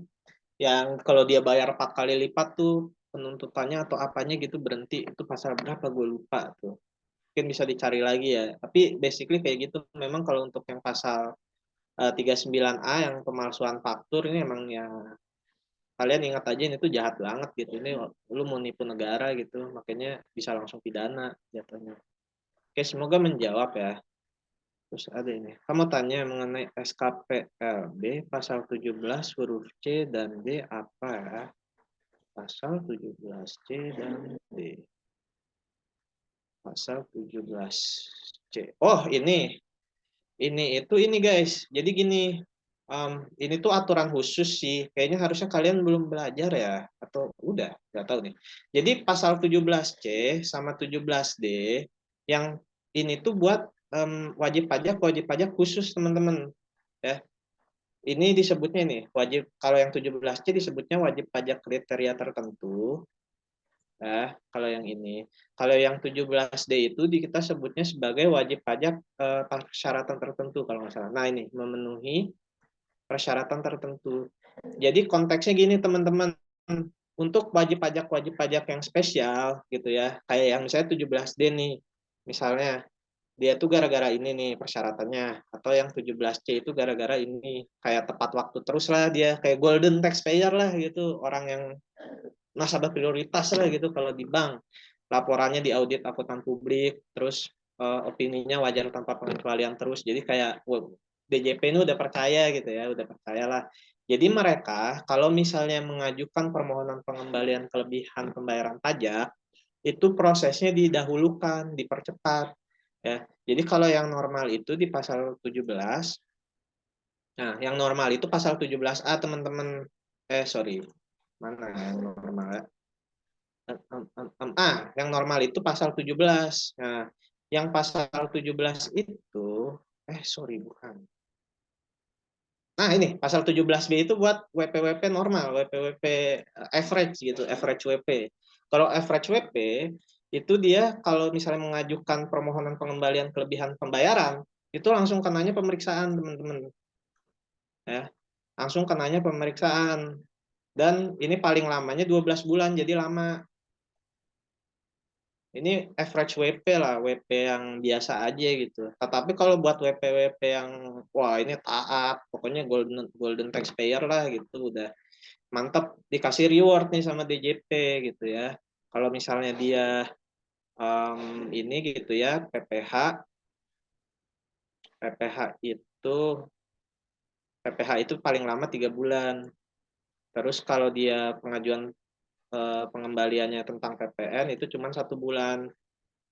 yang kalau dia bayar 4 kali lipat tuh penuntutannya atau apanya gitu berhenti, itu pasal berapa gue lupa tuh, mungkin bisa dicari lagi ya, tapi basically kayak gitu. Memang kalau untuk yang pasal 39A yang pemalsuan faktur ini emang ya kalian ingat aja ini tuh jahat banget gitu. Ini lu mau nipu negara gitu, makanya bisa langsung pidana jatuhnya. Oke, semoga menjawab ya. Terus ada ini. Kamu tanya mengenai SKPLB pasal 17 huruf C dan D apa ya? Pasal 17C dan D. Pasal 17C. Oh, ini ini guys. Jadi gini, ini tuh aturan khusus sih. Kayaknya harusnya kalian belum belajar ya, atau udah nggak tahu nih. Jadi pasal 17C sama 17D yang ini tuh buat wajib pajak khusus teman-teman ya. Ini disebutnya nih wajib, kalau yang 17C disebutnya wajib pajak kriteria tertentu. Ya, kalau yang ini. Kalau yang 17D itu kita sebutnya sebagai wajib pajak persyaratan tertentu kalau nggak salah. Nah, ini memenuhi persyaratan tertentu. Jadi konteksnya gini teman-teman, untuk wajib pajak yang spesial gitu ya. Kayak yang misalnya 17D nih. Misalnya dia tuh gara-gara ini nih persyaratannya, atau yang 17C itu gara-gara ini kayak tepat waktu terus lah, dia kayak golden taxpayer lah gitu, orang yang nasabah prioritas lah gitu kalau di bank, laporannya diaudit akuntan publik, terus opininya wajar tanpa pengecualian terus, jadi kayak DJP ini udah percaya gitu ya, udah percayalah. Jadi mereka kalau misalnya mengajukan permohonan pengembalian kelebihan pembayaran pajak, itu prosesnya didahulukan, dipercepat ya. Jadi kalau yang normal itu di pasal 17, nah yang normal itu pasal 17A teman-teman, sorry, mana yang normal ya? Yang normal itu pasal 17. Nah, yang pasal 17 itu, sorry, bukan. Nah, ini pasal 17B itu buat WP-WP normal, WP-WP average gitu, average WP. Kalau average WP itu dia kalau misalnya mengajukan permohonan pengembalian kelebihan pembayaran, itu langsung kenanya pemeriksaan, teman-teman. Ya, langsung kenanya pemeriksaan. Dan ini paling lamanya 12 bulan, jadi lama. Ini average WP lah, WP yang biasa aja gitu. Tetapi kalau buat WP-WP yang wah ini taat, pokoknya golden taxpayer lah gitu, udah mantap, dikasih reward nih sama DJP gitu ya. Kalau misalnya dia ini gitu ya, PPH itu paling lama 3 bulan. Terus kalau dia pengajuan pengembaliannya tentang PPN itu cuma 1 bulan.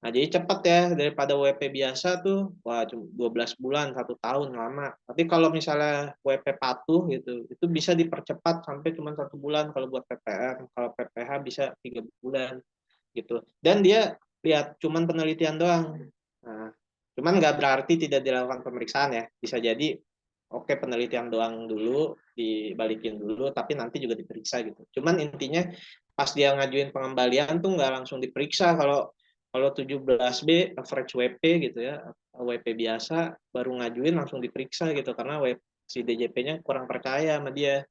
Nah, jadi cepat ya daripada WP biasa tuh, wah cuma 12 bulan, 1 tahun lama. Tapi kalau misalnya WP patuh gitu, itu bisa dipercepat sampai cuma 1 bulan kalau buat PPN. Kalau PPH bisa 3 bulan gitu. Dan dia lihat cuman penelitian doang. Nah, cuman nggak berarti tidak dilakukan pemeriksaan ya. Bisa jadi oke penelitian doang dulu, dibalikin dulu, tapi nanti juga diperiksa gitu. Cuman intinya pas dia ngajuin pengembalian tuh nggak langsung diperiksa. Kalau 17B average WP gitu ya, WP biasa baru ngajuin langsung diperiksa gitu karena si DJP-nya kurang percaya sama dia.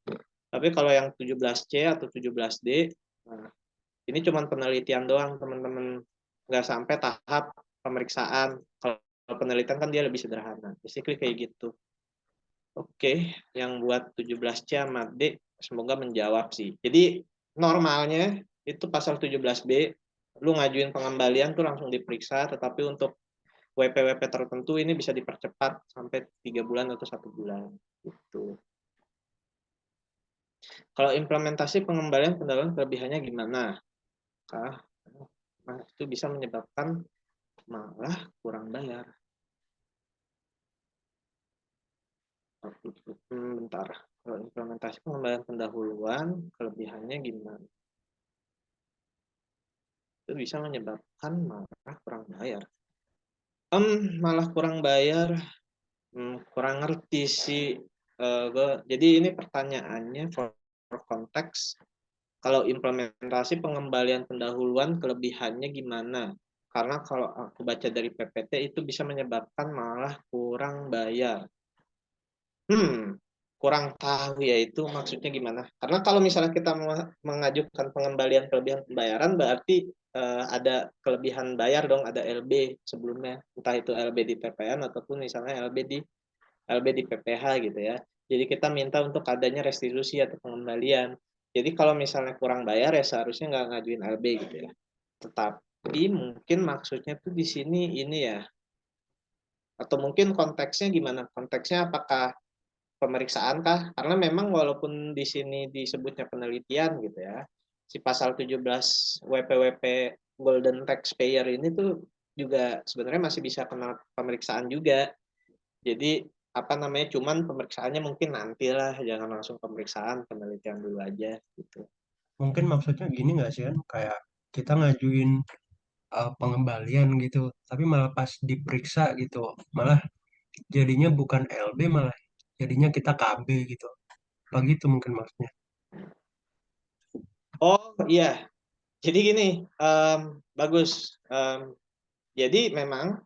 Tapi kalau yang 17C atau 17D, nah, ini cuma penelitian doang teman-teman, nggak sampai tahap pemeriksaan. Kalau penelitian kan dia lebih sederhana. Basically kayak gitu. Oke, yang buat 17C sama D semoga menjawab sih. Jadi normalnya itu pasal 17B, lu ngajuin pengembalian tuh langsung diperiksa, tetapi untuk WP-WP tertentu ini bisa dipercepat sampai 3 bulan atau 1 bulan. Gitu. Kalau implementasi pengembalian pendahuluan kelebihannya gimana? Nah, itu bisa menyebabkan malah kurang bayar. Bentar. Kalau implementasi pengembalian pendahuluan kelebihannya gimana? Itu bisa menyebabkan malah kurang bayar. Malah kurang bayar, kurang ngerti sih. Jadi ini pertanyaannya for konteks. Kalau implementasi pengembalian pendahuluan kelebihannya gimana? Karena kalau aku baca dari PPT itu bisa menyebabkan malah kurang bayar. Kurang tahu ya itu maksudnya gimana. Karena kalau misalnya kita mengajukan pengembalian kelebihan pembayaran berarti ada kelebihan bayar dong, ada LB sebelumnya. Entah itu LB di PPN ataupun misalnya LB di LB di PPH gitu ya. Jadi kita minta untuk adanya restitusi atau pengembalian. Jadi kalau misalnya kurang bayar ya seharusnya nggak ngajuin LB gitu ya. Tetapi mungkin maksudnya tuh di sini ini ya, atau mungkin konteksnya gimana? Konteksnya apakah pemeriksaan kah? Karena memang walaupun di sini disebutnya penelitian gitu ya, si pasal 17 WPWP Golden Taxpayer ini tuh juga sebenarnya masih bisa kena pemeriksaan juga. Jadi apa namanya, cuman pemeriksaannya mungkin nantilah, jangan langsung pemeriksaan, penelitian dulu aja gitu. Mungkin maksudnya gini nggak sih kan, kayak kita ngajuin pengembalian gitu, tapi malah pas diperiksa gitu, malah jadinya bukan LB, malah jadinya kita KB gitu. Begitu mungkin maksudnya. Oh iya, jadi gini, bagus. Jadi memang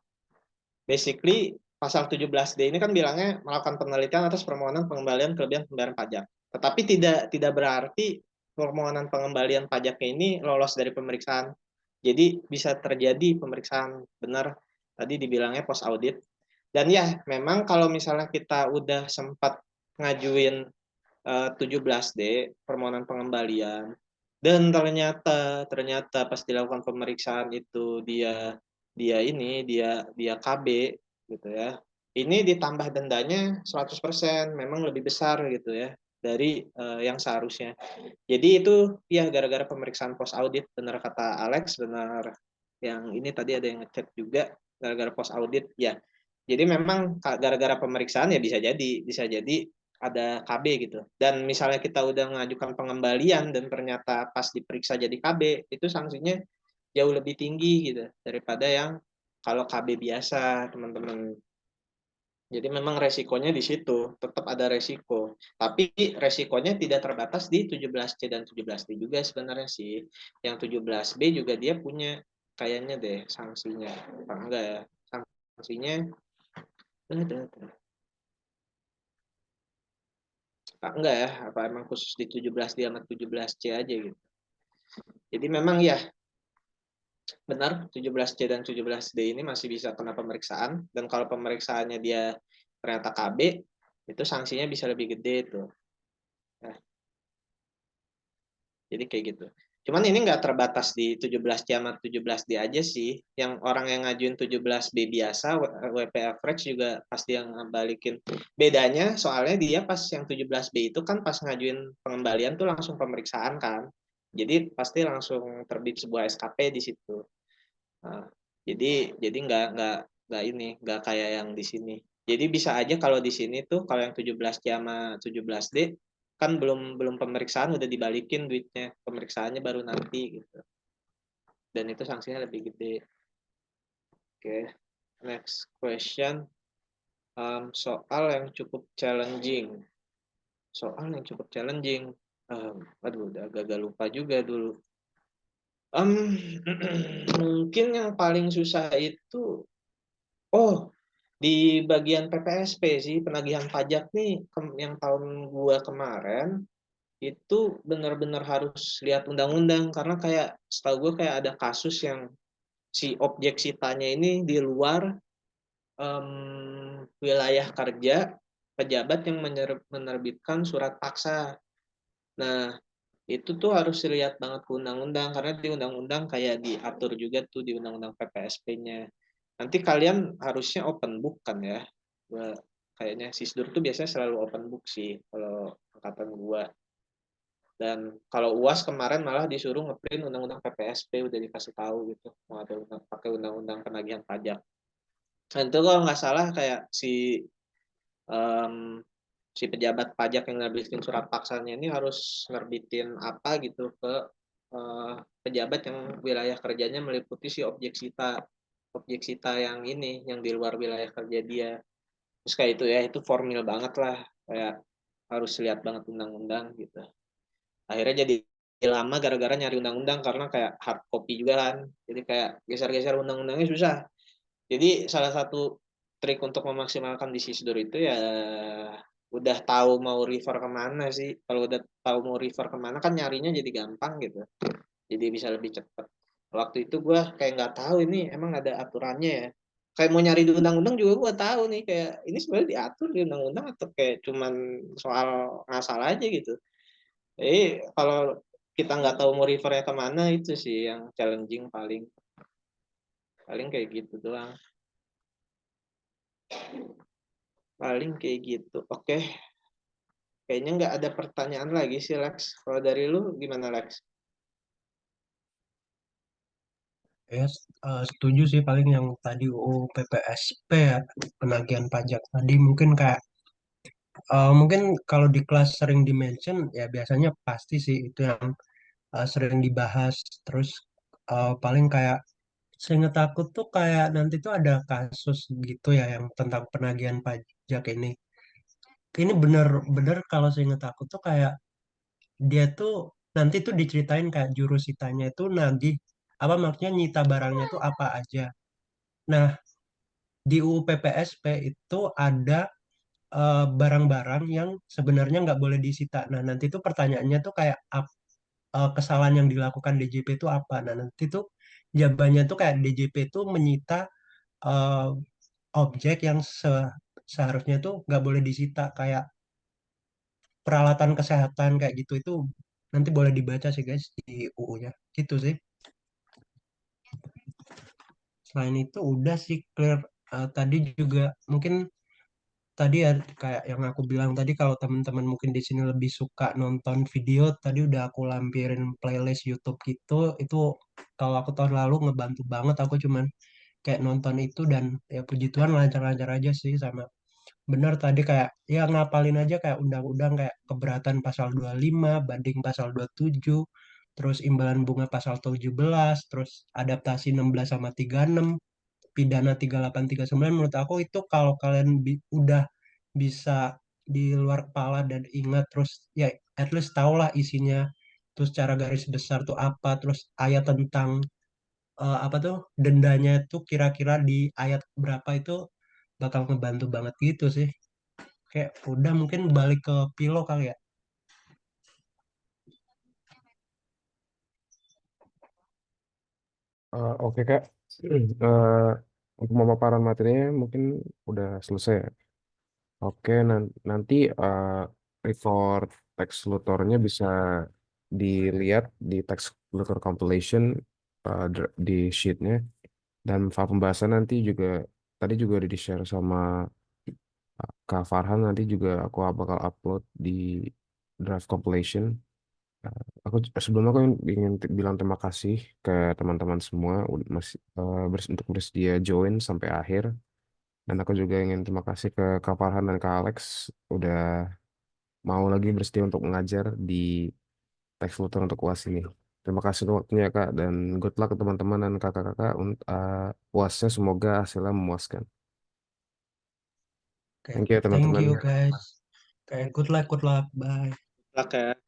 basically pasal 17D ini kan bilangnya melakukan penelitian atas permohonan pengembalian kelebihan pembayaran pajak. Tetapi tidak berarti permohonan pengembalian pajaknya ini lolos dari pemeriksaan. Jadi bisa terjadi pemeriksaan, benar tadi dibilangnya post audit. Dan ya memang kalau misalnya kita udah sempat ngajuin 17D permohonan pengembalian dan ternyata pas dilakukan pemeriksaan itu dia dia KB gitu ya. Ini ditambah dendanya 100%, memang lebih besar gitu ya dari yang seharusnya. Jadi itu ya gara-gara pemeriksaan post audit, benar kata Alex, benar yang ini tadi ada yang ngechat juga gara-gara post audit ya. Jadi memang gara-gara pemeriksaan ya bisa jadi ada KB gitu. Dan misalnya kita udah mengajukan pengembalian dan ternyata pas diperiksa jadi KB, itu sanksinya jauh lebih tinggi gitu daripada yang kalau KB biasa, teman-teman. Jadi memang resikonya di situ, tetap ada resiko. Tapi resikonya tidak terbatas di 17C dan 17D juga sebenarnya sih. Yang 17B juga dia punya kayaknya deh sanksinya. Apa enggak ya? Sanksinya enggak ya? Apa emang khusus di 17D sama 17C aja gitu. Jadi memang ya benar 17C dan 17D ini masih bisa kena pemeriksaan, dan kalau pemeriksaannya dia ternyata KB itu sanksinya bisa lebih gede tuh. Nah, jadi kayak gitu. Cuman ini nggak terbatas di 17C sama 17D aja sih. Yang orang yang ngajuin 17B biasa, WP average juga pasti yang balikin. Bedanya soalnya dia pas yang 17B itu kan pas ngajuin pengembalian tuh langsung pemeriksaan kan. Jadi pasti langsung terbit sebuah SKP di situ. Nah, jadi nggak kayak yang di sini. Jadi bisa aja kalau di sini tuh kalau yang 17C sama 17D kan belum pemeriksaan udah dibalikin duitnya, pemeriksaannya baru nanti gitu, dan itu sanksinya lebih gede. Oke, next question. Soal yang cukup challenging aduh udah agak lupa juga dulu. Mungkin yang paling susah itu di bagian PPSP sih, penagihan pajak nih, yang tahun gua kemarin itu benar-benar harus lihat undang-undang, karena kayak setahu gue kayak ada kasus yang si objek sitanya ini di luar wilayah kerja pejabat yang menerbitkan surat paksa. Nah, itu tuh harus dilihat banget ke undang-undang, karena di undang-undang kayak diatur juga tuh di undang-undang PPSP-nya. Nanti kalian harusnya open book kan ya. Kayaknya Sisdur tuh biasanya selalu open book sih kalau angkatan gua. Dan kalau UAS kemarin malah disuruh ngeprint undang-undang PPSP, udah dikasih tahu gitu mau ada pakai undang-undang penagihan pajak. Dan itu kalau nggak salah kayak um, si pejabat pajak yang nerbitin surat paksanya ini harus nerbitin apa gitu ke pejabat yang wilayah kerjanya meliputi si objek sita yang ini yang di luar wilayah kerja dia. Terus kayak itu ya, itu formil banget lah, kayak harus lihat banget undang-undang gitu. Akhirnya jadi lama gara-gara nyari undang-undang, karena kayak hard copy juga kan, jadi kayak geser-geser undang-undangnya susah. Jadi salah satu trik untuk memaksimalkan di Sisdur itu ya udah tahu mau refer kemana sih. Kalau udah tahu mau refer kemana kan nyarinya jadi gampang gitu, jadi bisa lebih cepat. Waktu itu gue kayak nggak tahu ini emang ada aturannya ya, kayak mau nyari di undang-undang juga gue tahu nih kayak ini sebenarnya diatur di undang-undang atau kayak cuman soal ngasal aja gitu. Jadi kalau kita nggak tahu mau refernya kemana itu sih yang challenging paling paling kayak gitu doang. Paling kayak gitu. Oke, kayaknya nggak ada pertanyaan lagi sih Lex. Kalau dari lu gimana Lex? Ya, setuju sih paling yang tadi UU PPSP ya, penagihan pajak tadi mungkin kayak mungkin kalau di kelas sering di-mention ya biasanya pasti sih itu yang sering dibahas. Terus paling kayak seingat aku tuh kayak nanti tuh ada kasus gitu ya yang tentang penagihan pajak ini. Ini bener-bener kalau seingat aku tuh kayak dia tuh nanti tuh diceritain kayak jurusitanya itu nagih apa maksudnya nyita barangnya tuh apa aja. Nah, di UU PPSP itu ada barang-barang yang sebenarnya nggak boleh disita. Nah, nanti tuh pertanyaannya tuh kayak kesalahan yang dilakukan DJP itu apa. Nah, nanti tuh jawabannya tuh kayak DJP itu menyita eh, objek yang seharusnya tuh nggak boleh disita kayak peralatan kesehatan kayak gitu itu nanti boleh dibaca sih guys di UU-nya gitu sih. Selain itu udah sih clear. Tadi juga mungkin tadi ya kayak yang aku bilang tadi kalau teman-teman mungkin di sini lebih suka nonton video tadi udah aku lampirin playlist YouTube gitu itu kalau aku tahun lalu ngebantu banget aku cuman kayak nonton itu dan ya puji Tuhan lancar-lancar aja sih sama benar tadi kayak ya ngapalin aja kayak undang-undang kayak keberatan pasal 25 banding pasal 27 terus imbalan bunga pasal 17 terus adaptasi 16 sama 36 pidana 38 39 menurut aku itu kalau kalian udah bisa di luar kepala dan ingat terus ya at least tahulah isinya terus cara garis besar tuh apa terus ayat tentang apa tuh dendanya tuh kira-kira di ayat berapa itu bakal ngebantu banget gitu sih kayak udah mungkin balik ke Pilo kali ya. Oke Kak. Eh, untuk pemaparan materinya mungkin udah selesai ya. Oke, nanti record teks tutornya bisa dilihat di teks tutor compilation di sheetnya dan file pembahasan nanti juga tadi juga udah di-share sama Kak Farhan nanti juga aku bakal upload di draft compilation. Aku sebelumnya aku ingin bilang terima kasih ke teman-teman semua masih untuk bersedia join sampai akhir. Dan aku juga ingin terima kasih ke Kak Farhan dan Kak Alex udah mau lagi bersedia untuk mengajar di teks tutor untuk UAS ini. Terima kasih untuk waktunya Kak dan good luck ke teman-teman dan kakak-kakak untuk UASnya semoga hasilnya memuaskan. Oke, Thank you thank teman-teman. you guys. Kayak good luck, bye. Lah kayak